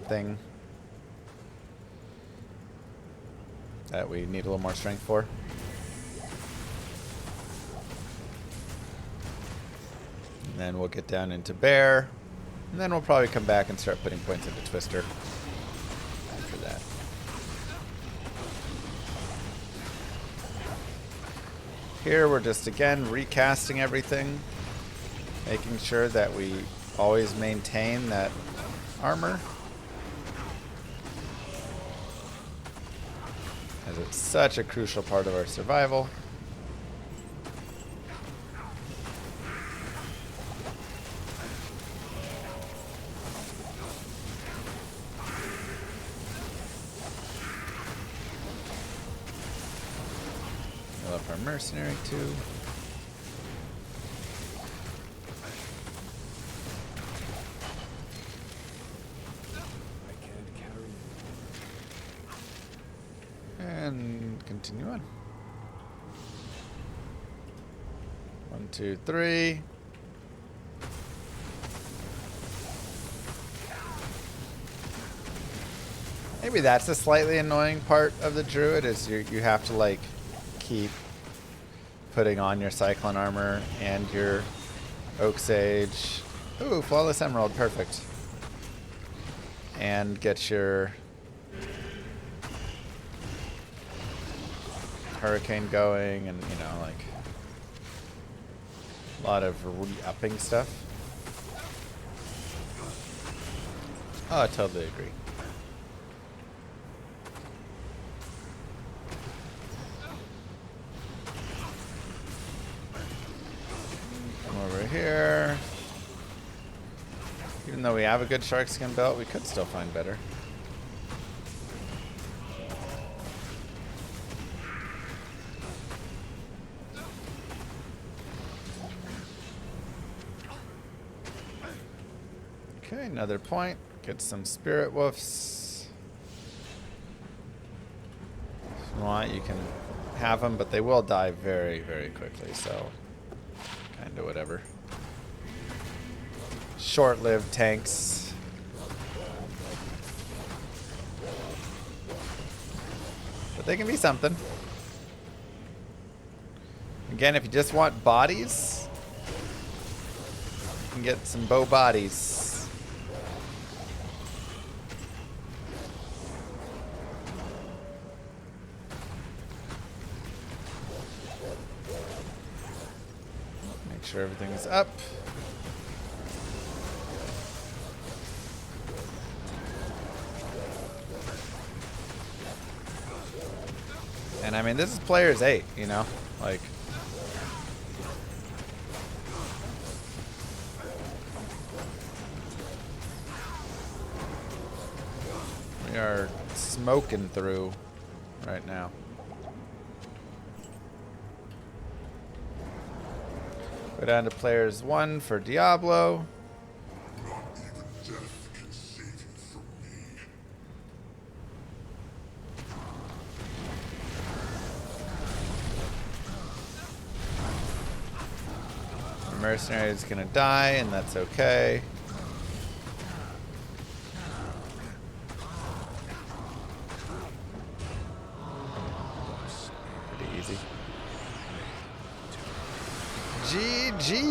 thing that we need a little more strength for. And then we'll get down into Bear. And then we'll probably come back and start putting points into Twister after that. Here we're just again recasting everything, making sure that we always maintain that armor, as it's such a crucial part of our survival. Fill up our mercenary too. And continue on. 1, 2, 3. Maybe that's a slightly annoying part of the Druid, is you have to like keep putting on your Cyclone armor and your Oak Sage. Ooh, Flawless Emerald, perfect. And get your Hurricane going, and you know, like a lot of re-upping stuff. Oh, I totally agree. Come over here. Even though we have a good shark skin belt, we could still find better. Okay, another point. Get some Spirit Woofs. If you want, you can have them, but they will die very, very quickly, so kind of whatever. Short-lived tanks. But they can be something. Again, if you just want bodies, you can get some bow bodies. Make sure everything's up. And I mean, this is players 8, you know? Like, we are smoking through right now. Go down to players 1 for Diablo. Not even death can save you from me. The mercenary is gonna die, and that's okay. Pretty easy. GG!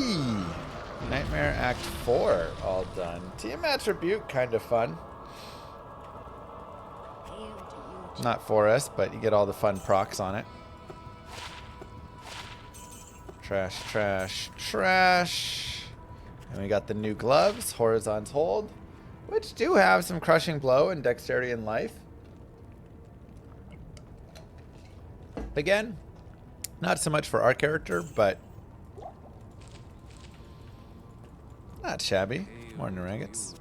Nightmare Act 4 all done. Tiamat's Rebuke, kind of fun. Not for us, but you get all the fun procs on it. Trash, trash, trash. And we got the new gloves, Horizon's Hold, which do have some Crushing Blow and Dexterity and Life. Again, not so much for our character, but not shabby. More Naragates.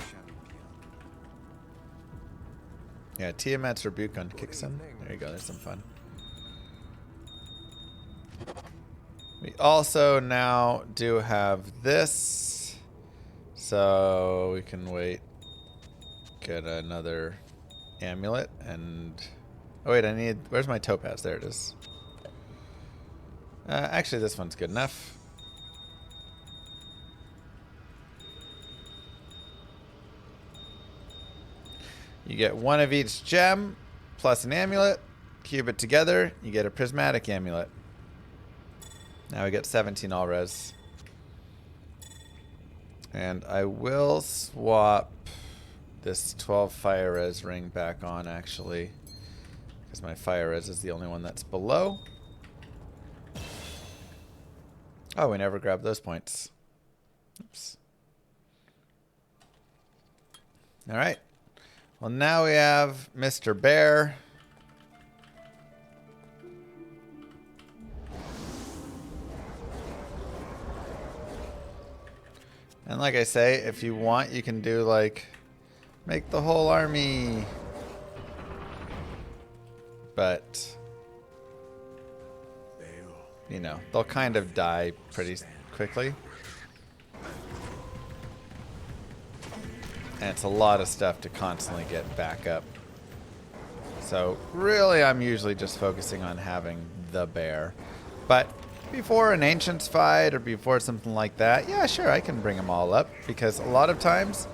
Yeah, Tiamat's Rebuke on Kixen. There you go, there's some fun. We also now do have this, so we can wait, get another amulet, and oh wait, I need, where's my topaz? There it is. Actually, this one's good enough. You get one of each gem plus an amulet. Cube it together, you get a prismatic amulet. Now we get 17 all res. And I will swap this 12 fire res ring back on, actually, because my fire res is the only one that's below. Oh, we never grabbed those points. Oops. All right. Well, now we have Mr. Bear. And like I say, if you want, you can do like, make the whole army. But, you know, they'll kind of die pretty quickly. And it's a lot of stuff to constantly get back up. So really, I'm usually just focusing on having the bear. But before an Ancients fight or before something like that, yeah, sure, I can bring them all up. Because a lot of times,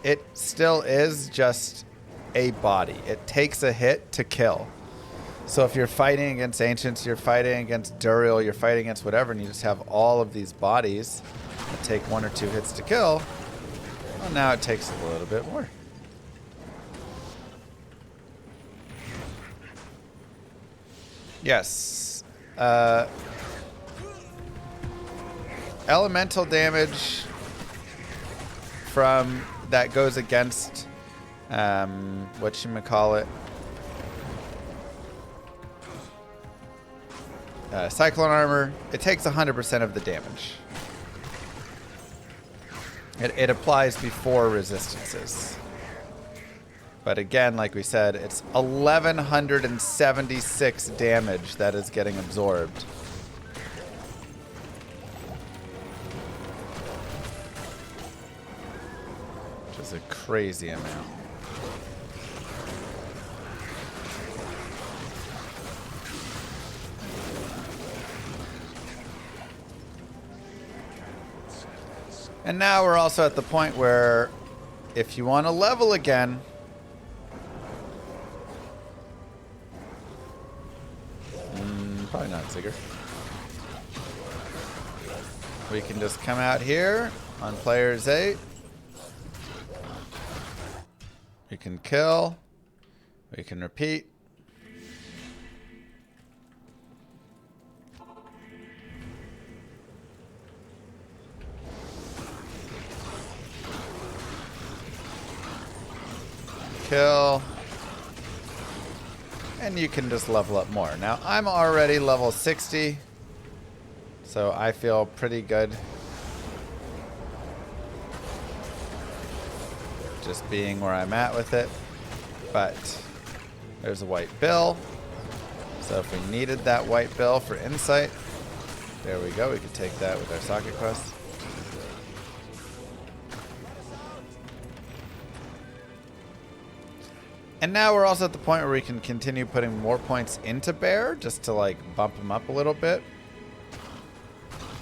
it still is just a body. It takes a hit to kill. So if you're fighting against Ancients, you're fighting against Duriel, you're fighting against whatever, and you just have all of these bodies that take 1 or 2 hits to kill, well, now it takes a little bit more. Yes. Elemental damage from that goes against whatchamacallit, Cyclone armor. It takes 100% of the damage. It applies before resistances. But again, like we said, it's 1,176 damage that is getting absorbed. Which is a crazy amount. And now we're also at the point where if you want to level again, probably not Zigger. We can just come out here on players 8. We can kill. We can repeat. Kill. And you can just level up more. Now, I'm already level 60, so I feel pretty good. Just being where I'm at with it. But there's a white bill. So if we needed that white bill for insight, there we go. We could take that with our socket quest. And now we're also at the point where we can continue putting more points into Bear, just to like bump him up a little bit.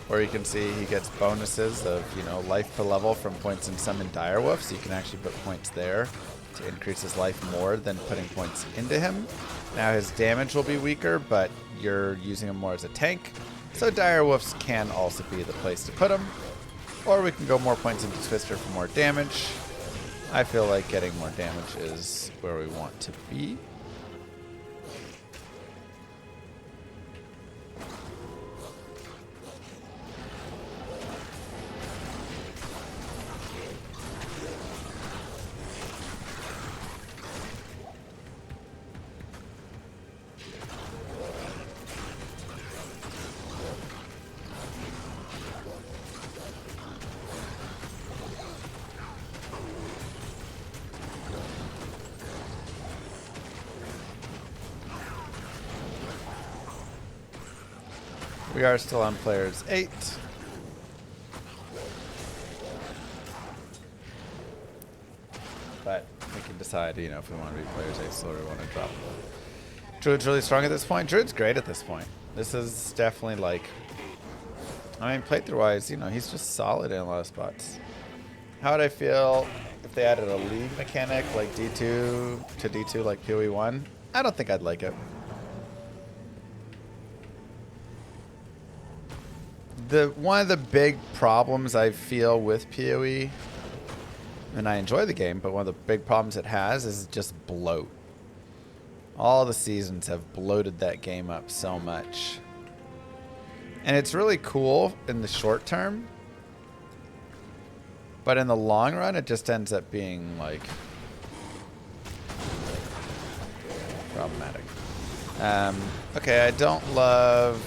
Where you can see he gets bonuses of, you know, life per level from points in Summon Direwolf, so you can actually put points there to increase his life more than putting points into him. Now his damage will be weaker, but you're using him more as a tank, so Direwolves can also be the place to put him. Or we can go more points into Twister for more damage. I feel like getting more damage is where we want to be. We are still on players 8. But we can decide, if we want to be players 8 or we want to drop. Druid's really strong at this point. Druid's great at this point. This is definitely like, I mean, playthrough-wise, you know, he's just solid in a lot of spots. How would I feel if they added a league mechanic like D2 to D2 like PoE 1? I don't think I'd like it. One of the big problems I feel with PoE, and I enjoy the game, but one of the big problems it has is just bloat. All the seasons have bloated that game up so much. And it's really cool in the short term, but in the long run, it just ends up being, like, problematic. Okay, I don't love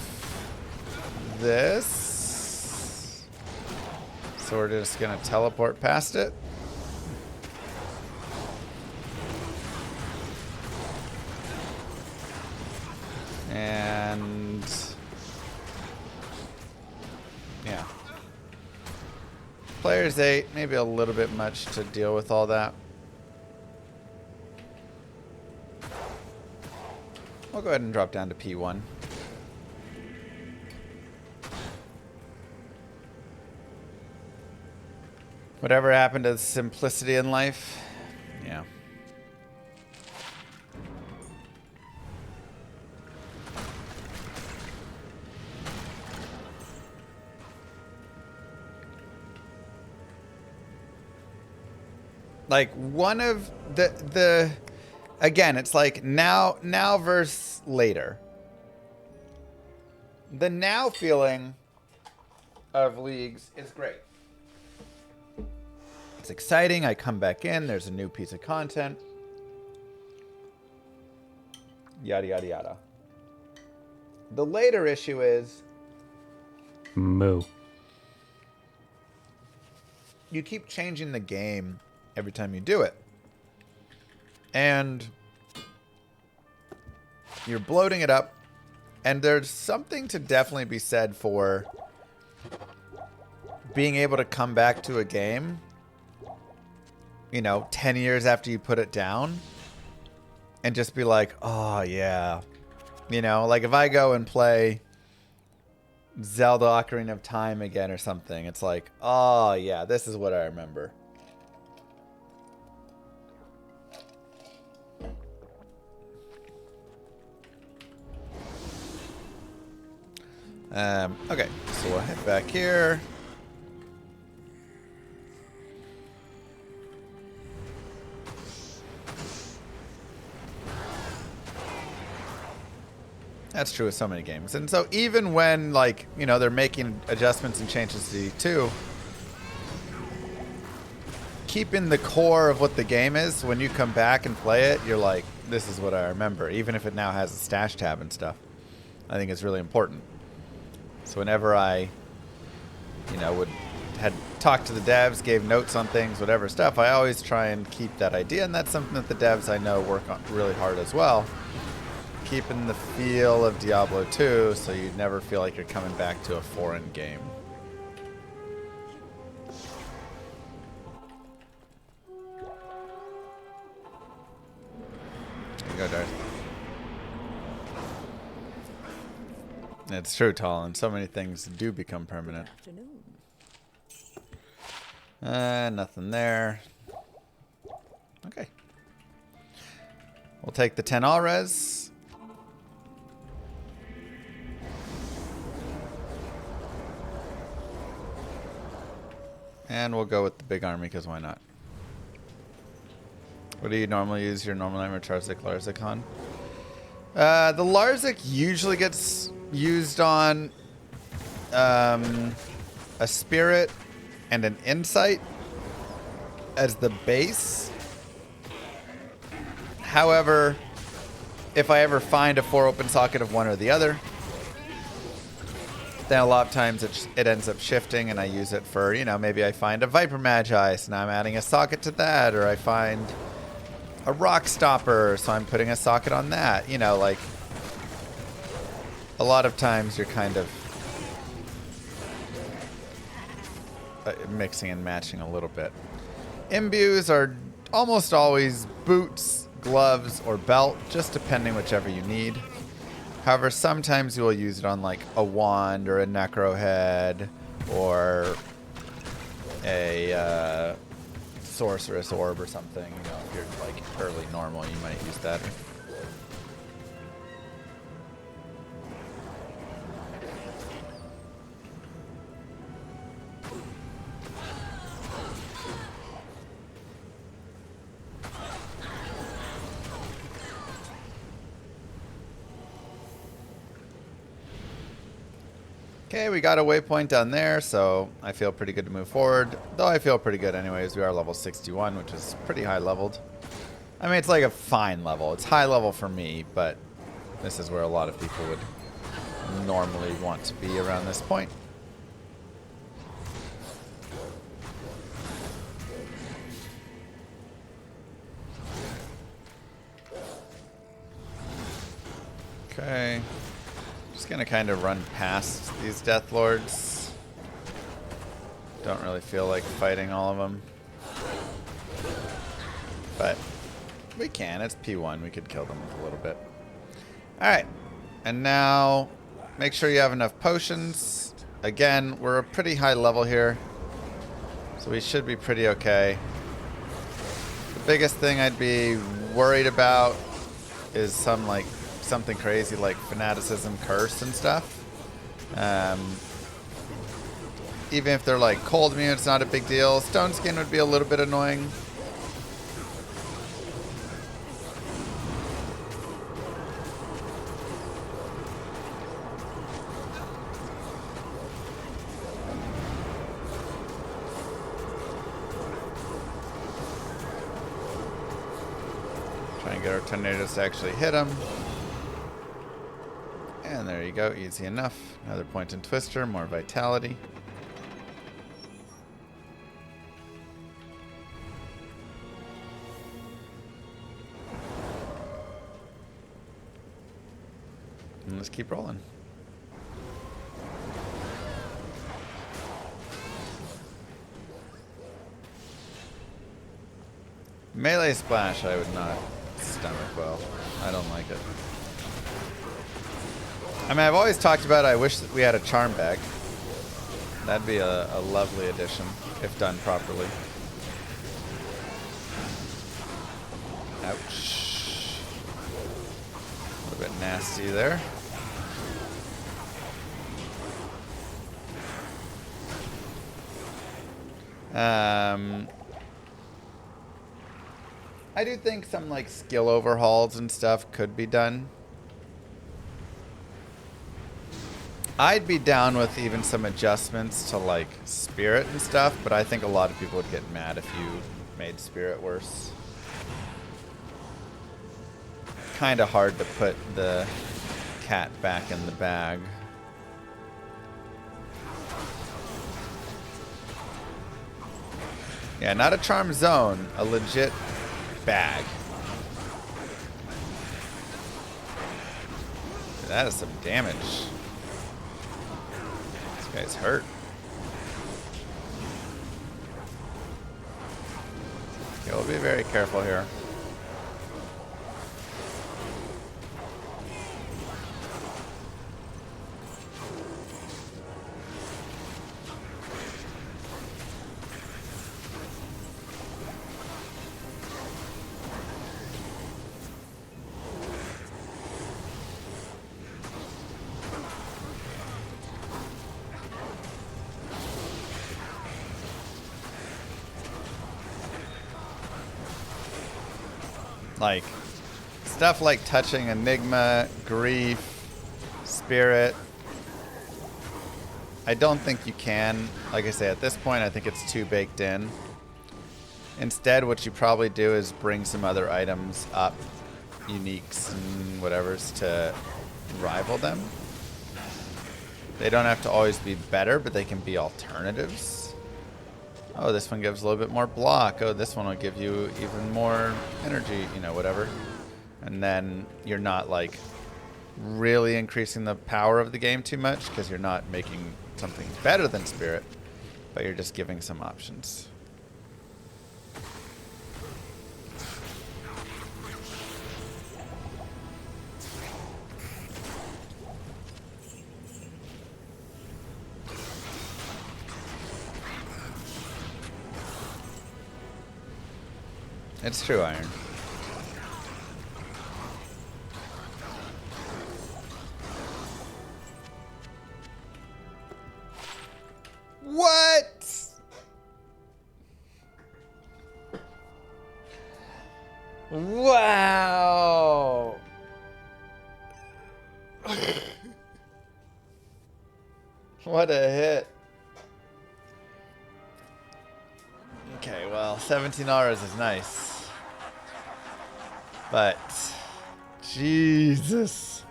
this. So we're just going to teleport past it. And yeah. Players 8, maybe a little bit much to deal with all that. I'll go ahead and drop down to P1. Whatever happened to simplicity in life? Yeah. Like one of the again, it's like now versus later. The now feeling of leagues is great. It's exciting. I come back in. There's a new piece of content. Yada, yada, yada. The later issue is... Moo. You keep changing the game every time you do it. And you're bloating it up. And there's something to definitely be said for being able to come back to a game, you know, 10 years after you put it down and just be like, oh, yeah. You know, like if I go and play Zelda Ocarina of Time again or something, it's like, oh, yeah, this is what I remember. Okay, so we'll head back here. That's true with so many games. And so even when, like, you know, they're making adjustments and changes to D2, keeping the core of what the game is, when you come back and play it, you're like, this is what I remember, even if it now has a stash tab and stuff. I think it's really important. So whenever I, you know, had talked to the devs, gave notes on things, whatever stuff, I always try and keep that idea, and that's something that the devs I know work on really hard as well. Keeping the feel of Diablo 2 so you never feel like you're coming back to a foreign game. There you go, Darth. It's true, Talon. So many things do become permanent. Nothing there. Okay. We'll take the 10 all res. And we'll go with the big army, because why not? What do you normally use your normal name or Charzik Larzik on? The Larzik usually gets used on a spirit and an insight as the base. However, if I ever find a 4 open socket of one or the other, then a lot of times it ends up shifting, and I use it for, you know, maybe I find a Viper Magi, so now I'm adding a socket to that, or I find a Rock Stopper, so I'm putting a socket on that. You know, like, a lot of times you're kind of mixing and matching a little bit. Imbues are almost always boots, gloves, or belt, just depending whichever you need. However, sometimes you will use it on like a wand or a necro head or a sorceress orb or something. You know, if you're like early normal, you might use that. Okay, we got a waypoint down there, so I feel pretty good to move forward. Though I feel pretty good anyways. We are level 61, which is pretty high leveled. I mean, it's like a fine level. It's high level for me, but this is where a lot of people would normally want to be around this point. Okay. Just gonna kind of run past these Death Lords. Don't really feel like fighting all of them. But we can. It's P1. We could kill them with a little bit. Alright. And now make sure you have enough potions. Again, we're a pretty high level here. So we should be pretty okay. The biggest thing I'd be worried about is something crazy like fanaticism, curse, and stuff. Even if they're like cold immune, it's not a big deal. Stone skin would be a little bit annoying. Try and get our tornadoes to actually hit them. And there you go, easy enough. Another point in Twister, more vitality. And let's keep rolling. Melee splash I would not stomach well. I don't like it. I mean, I've always talked about I wish that we had a charm bag. That'd be a lovely addition, if done properly. Ouch. A little bit nasty there. I do think some like skill overhauls and stuff could be done. I'd be down with even some adjustments to like spirit and stuff, but I think a lot of people would get mad if you made spirit worse. Kind of hard to put the cat back in the bag. Yeah, not a charm zone, a legit bag. That is some damage. This guy's hurt. Okay, we'll be very careful here. Like, stuff like touching Enigma, Grief, Spirit. I don't think you can. Like I say, at this point, I think it's too baked in. Instead, what you probably do is bring some other items up, uniques and whatevers, to rival them. They don't have to always be better, but they can be alternatives. Oh, this one gives a little bit more block. Oh, this one will give you even more energy, you know, whatever. And then you're not like really increasing the power of the game too much because you're not making something better than Spirit, but you're just giving some options. It's true iron. What? Wow. What a hit. Okay, well, $17 is nice. But, Jesus.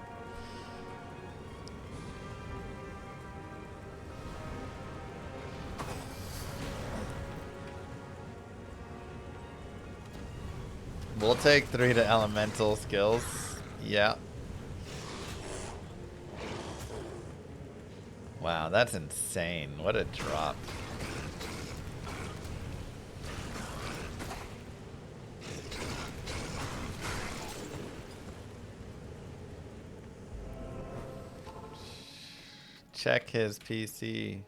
We'll take 3 to elemental skills. Yeah. Wow, that's insane. What a drop. Check his PC.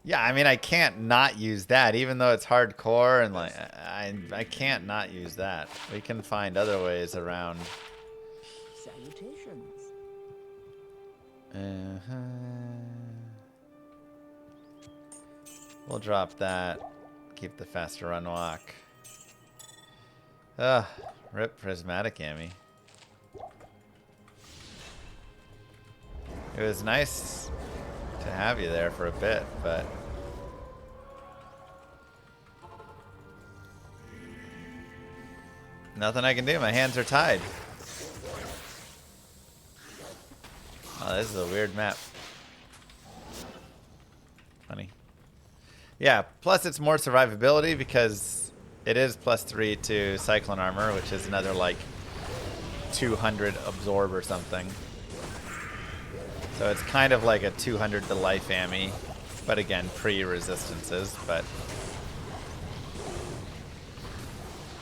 Yeah, I mean, I can't not use that, even though it's hardcore, and like, I can't not use that. We can find other ways around. Salutations. We'll drop that. Keep the faster run walk. Ugh, rip prismatic Yami. It was nice to have you there for a bit, but nothing I can do. My hands are tied. Oh, this is a weird map. Funny. Yeah, plus it's more survivability because it is +3 to Cyclone Armor, which is another like 200 absorb or something. So it's kind of like a 200 to life Ami, but again, pre-resistances, but...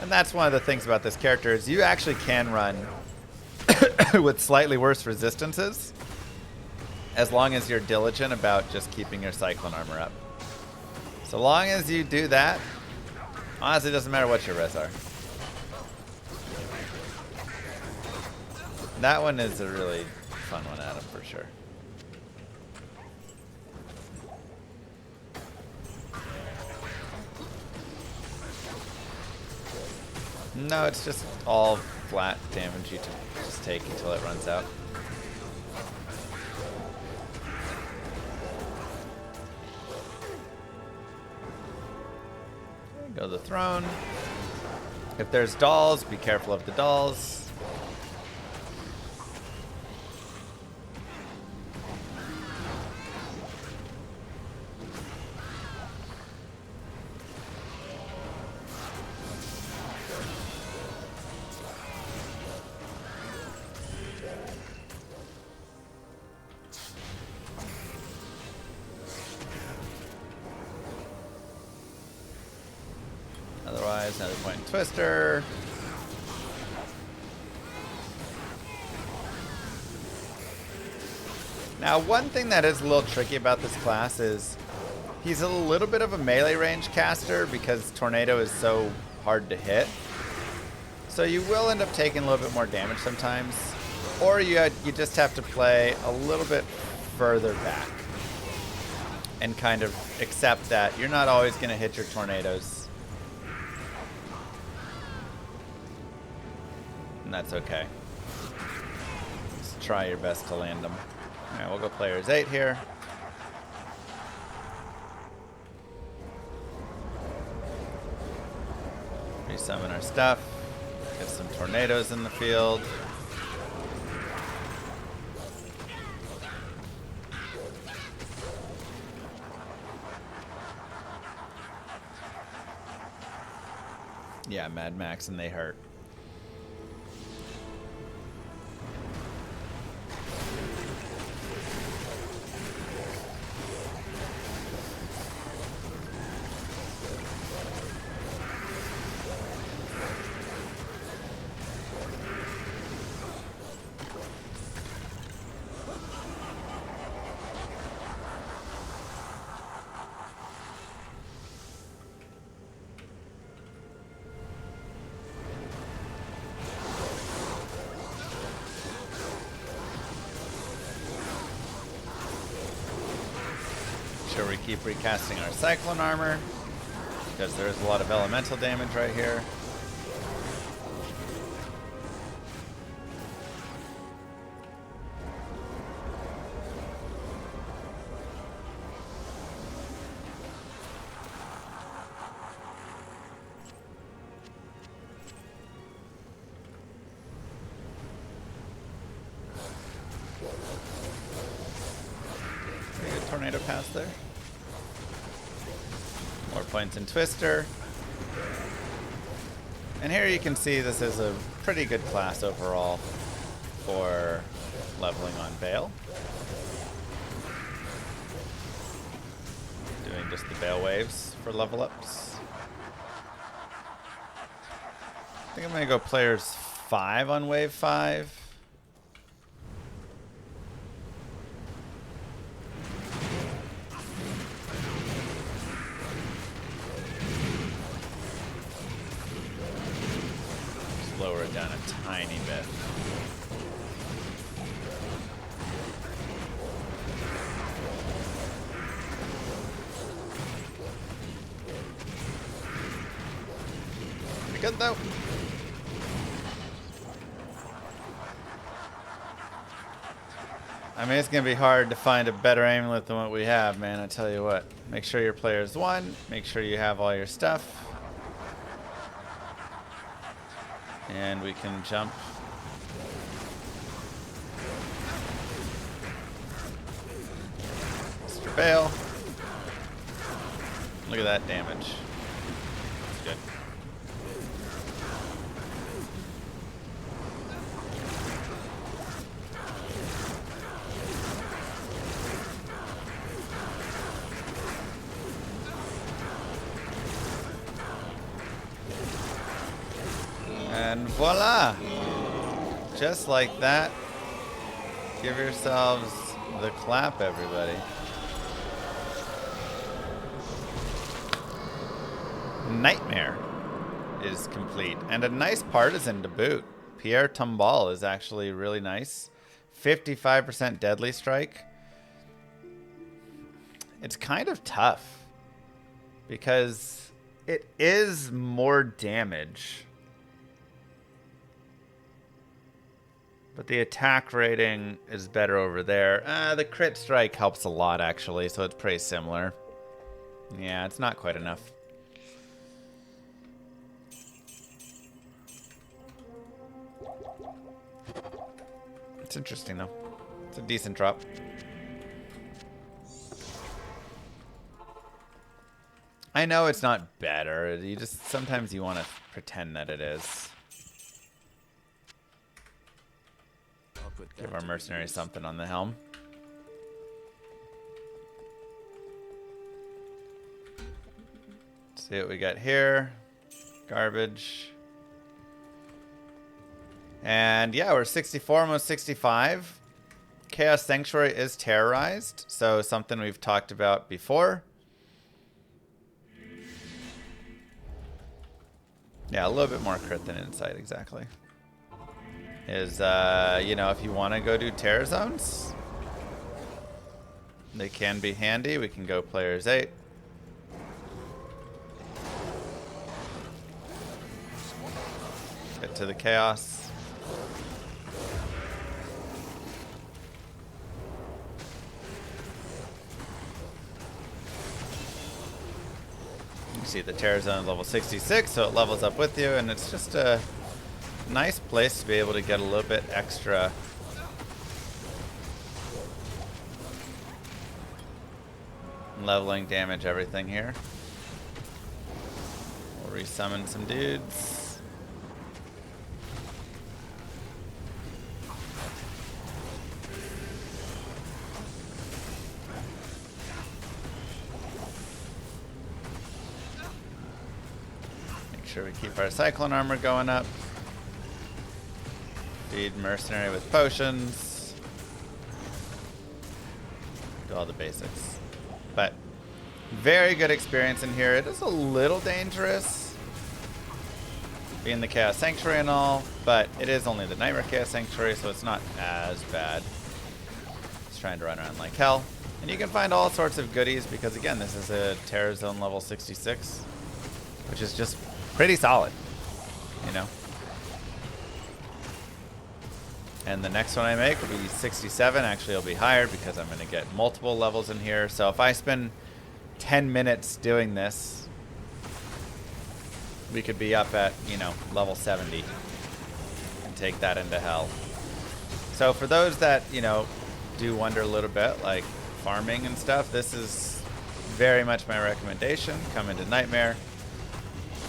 And that's one of the things about this character is you actually can run with slightly worse resistances as long as you're diligent about just keeping your Cyclone Armor up. So long as you do that, honestly, it doesn't matter what your res are. That one is a really fun one, Adam, for sure. No, it's just all flat damage you just take until it runs out. Go to the throne. If there's dolls, be careful of the dolls. Otherwise, another point in Twister. Now, one thing that is a little tricky about this class is he's a little bit of a melee range caster because Tornado is so hard to hit. So you will end up taking a little bit more damage sometimes. Or you just have to play a little bit further back and kind of accept that you're not always going to hit your tornadoes. And that's okay. Just try your best to land them. Alright, we'll go players 8 here. Resummon our stuff. Get some tornadoes in the field. Yeah, Mad Max, and they hurt. sure we keep recasting our Cyclone armor, because there is a lot of elemental damage right here. Tornado pass there. More points in Twister. And here you can see this is a pretty good class overall for leveling on Bale. Doing just the Bale waves for level ups. I think I'm gonna go players 5 on wave 5. Lower it down a tiny bit. Pretty good though. I mean, it's gonna be hard to find a better amulet than what we have, man. I tell you what. Make sure your player's 1. Make sure you have all your stuff. And we can jump. Mr. Bale. Look at that damage. That's good. And voila! Just like that. Give yourselves the clap, everybody. Nightmare is complete. And a nice partisan to boot. Pierre Tombal is actually really nice. 55% deadly strike. It's kind of tough because it is more damage. But the attack rating is better over there. The crit strike helps a lot, actually, so it's pretty similar. Yeah, it's not quite enough. It's interesting, though. It's a decent drop. I know it's not better. You just sometimes you want to pretend that it is. Give our mercenary something on the helm. See what we got here. Garbage. And yeah, we're 64, almost 65. Chaos Sanctuary is terrorized, so something we've talked about before. Yeah, a little bit more crit than Insight, exactly. Is, you know, if you want to go do terror zones, they can be handy. We can go players 8. Get to the chaos. You see the terror zone level 66, so it levels up with you, and it's just a nice place to be able to get a little bit extra leveling damage, everything here. We'll resummon some dudes. Make sure we keep our Cyclone armor going up. Feed mercenary with potions. Do all the basics. But very good experience in here. It is a little dangerous being the Chaos Sanctuary and all, but it is only the Nightmare Chaos Sanctuary, so it's not as bad. Let's trying to run around like hell. And you can find all sorts of goodies because, again, this is a Terror Zone level 66, which is just pretty solid, you know. And the next one I make will be 67. Actually, it'll be higher because I'm going to get multiple levels in here. So if I spend 10 minutes doing this, we could be up at, you know, level 70 and take that into hell. So for those that, you know, do wonder a little bit, like farming and stuff, this is very much my recommendation. Come into Nightmare,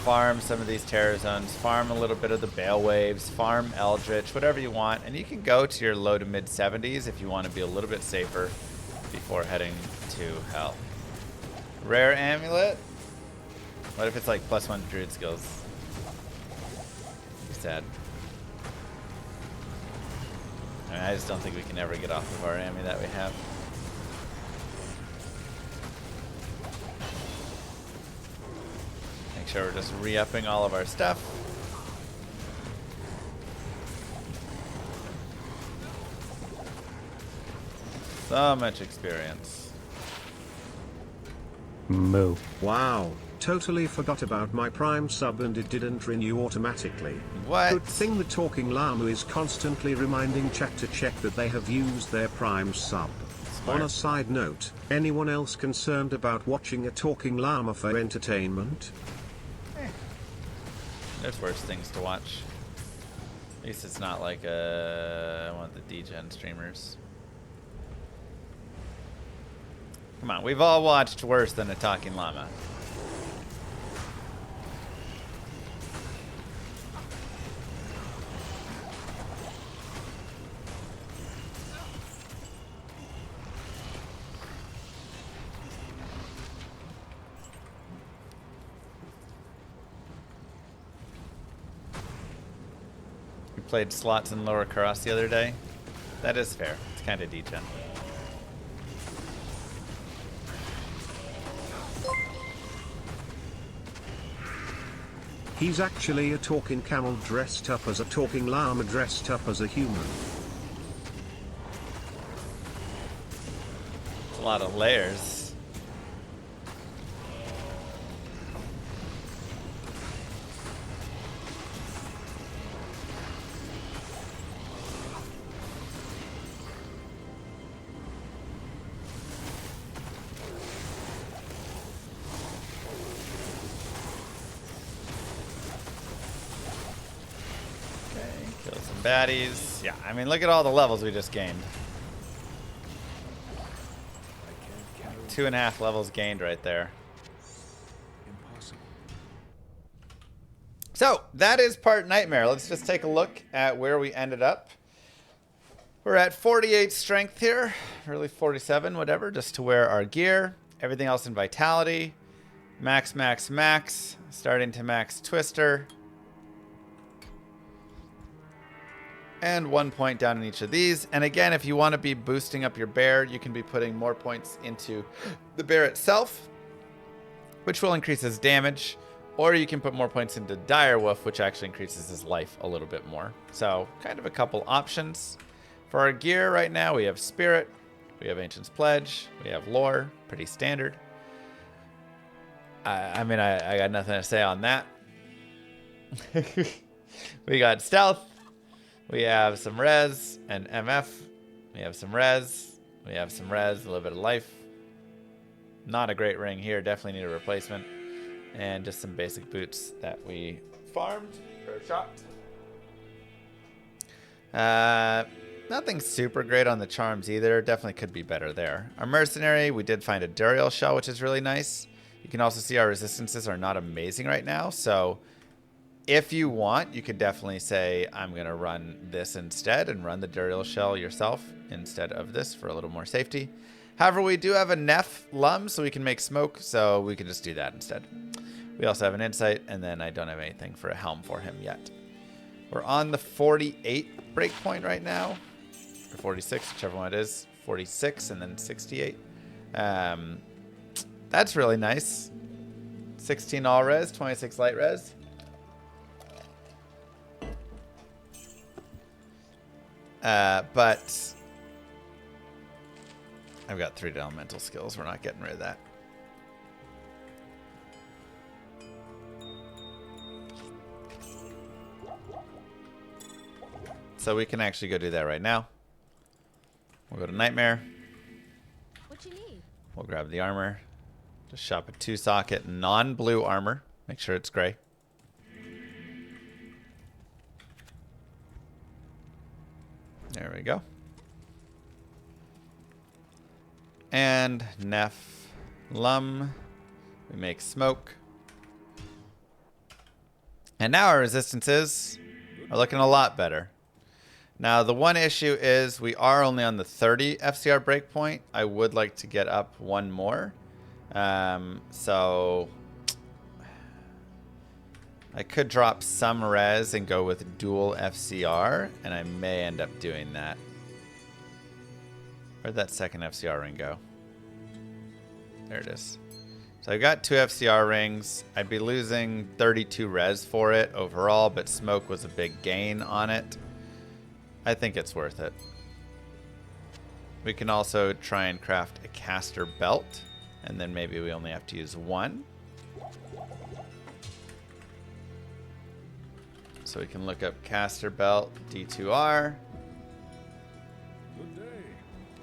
farm some of these Terror Zones, farm a little bit of the Bale Waves, farm Eldritch, whatever you want, and you can go to your low to mid 70s if you want to be a little bit safer before heading to hell. Rare Amulet? What if it's like +1 Druid skills? Be sad. I mean, I just don't think we can ever get off of our Ammy that we have. Make sure we're just re-upping all of our stuff. So much experience. Moo. Wow, totally forgot about my Prime sub and it didn't renew automatically. What? Good thing the Talking Llama is constantly reminding chat to check that they have used their Prime sub. Smart. On a side note, anyone else concerned about watching a Talking Llama for entertainment? There's worse things to watch. At least it's not like one of the degen streamers. Come on, we've all watched worse than a talking llama. We played slots in Lower Cross the other day. That is fair. It's kind of degen. He's actually a talking camel dressed up as a talking llama dressed up as a human. It's a lot of layers. Kill some baddies. Yeah, I mean, look at all the levels we just gained. 2.5 levels gained right there. Impossible. So, that is part Nightmare. Let's just take a look at where we ended up. We're at 48 strength here. Really 47, whatever, just to wear our gear. Everything else in Vitality. Max, max, max. Starting to max Twister. And 1 point down in each of these. And again, if you want to be boosting up your bear, you can be putting more points into the bear itself, which will increase his damage. Or you can put more points into Direwolf, which actually increases his life a little bit more. So, kind of a couple options. For our gear right now, we have Spirit, we have Ancient's Pledge, we have Lore, pretty standard. I mean, I got nothing to say on that. We got Stealth. We have some res and MF. We have some res. We have some res, a little bit of life. Not a great ring here. Definitely need a replacement. And just some basic boots that we farmed or shopped. Nothing super great on the charms either. Definitely could be better there. Our mercenary, we did find a Duriel shell, which is really nice. You can also see our resistances are not amazing right now. So if you want, you could definitely say, I'm going to run this instead and run the Duriel shell yourself instead of this for a little more safety. However, we do have a Neff Lum, so we can make smoke, so we can just do that instead. We also have an Insight, and then I don't have anything for a helm for him yet. We're on the 48 breakpoint right now, or 46, whichever one it is. 46 and then 68. That's really nice. 16 all res, 26 light res. But I've got 3 elemental skills. We're not getting rid of that. So we can actually go do that right now. We'll go to Nightmare. What you need? We'll grab the armor. Just shop a 2-socket non-blue armor. Make sure it's gray. There we go. And Nephlum. We make smoke. And now our resistances are looking a lot better. Now, the one issue is we are only on the 30 FCR breakpoint. I would like to get up one more. So I could drop some res and go with dual FCR, and I may end up doing that. Where'd that second FCR ring go? There it is. So I got 2 FCR rings. I'd be losing 32 res for it overall, but smoke was a big gain on it. I think it's worth it. We can also try and craft a caster belt, and then maybe we only have to use 1. So we can look up caster belt D2R. Good day.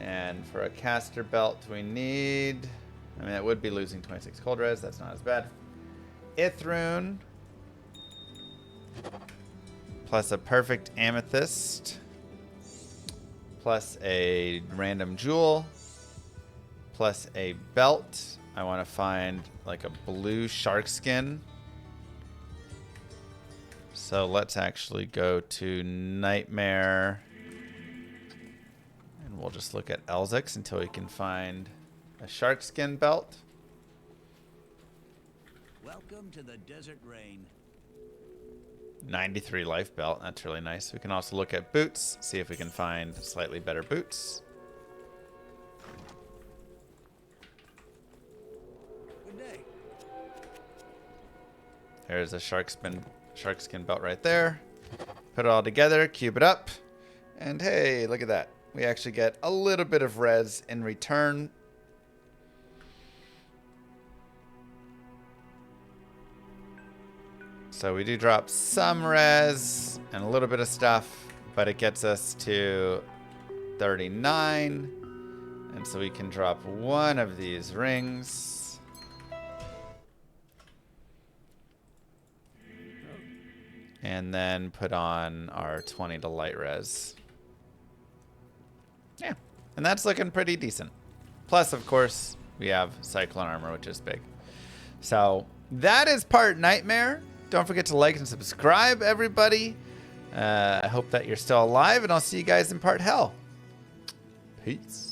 And for a caster belt we need, I mean, it would be losing 26 cold res. That's not as bad. Ithrune. Plus a perfect amethyst. Plus a random jewel. Plus a belt. I want to find like a blue shark skin. So let's actually go to Nightmare. And we'll just look at Elzix until we can find a shark skin belt. Welcome to the desert rain. 93 life belt. That's really nice. We can also look at boots, see if we can find slightly better boots. Good day. There's a shark skin belt right there. Put it all together, cube it up, and hey, look at that. We actually get a little bit of res in return. So we do drop some res and a little bit of stuff, but it gets us to 39. And so we can drop 1 of these rings. And then put on our 20 to light res. Yeah, and that's looking pretty decent. Plus, of course, we have Cyclone armor, which is big. So that is part Nightmare. Don't forget to like and subscribe, everybody. I hope that you're still alive, and I'll see you guys in part Hell. Peace.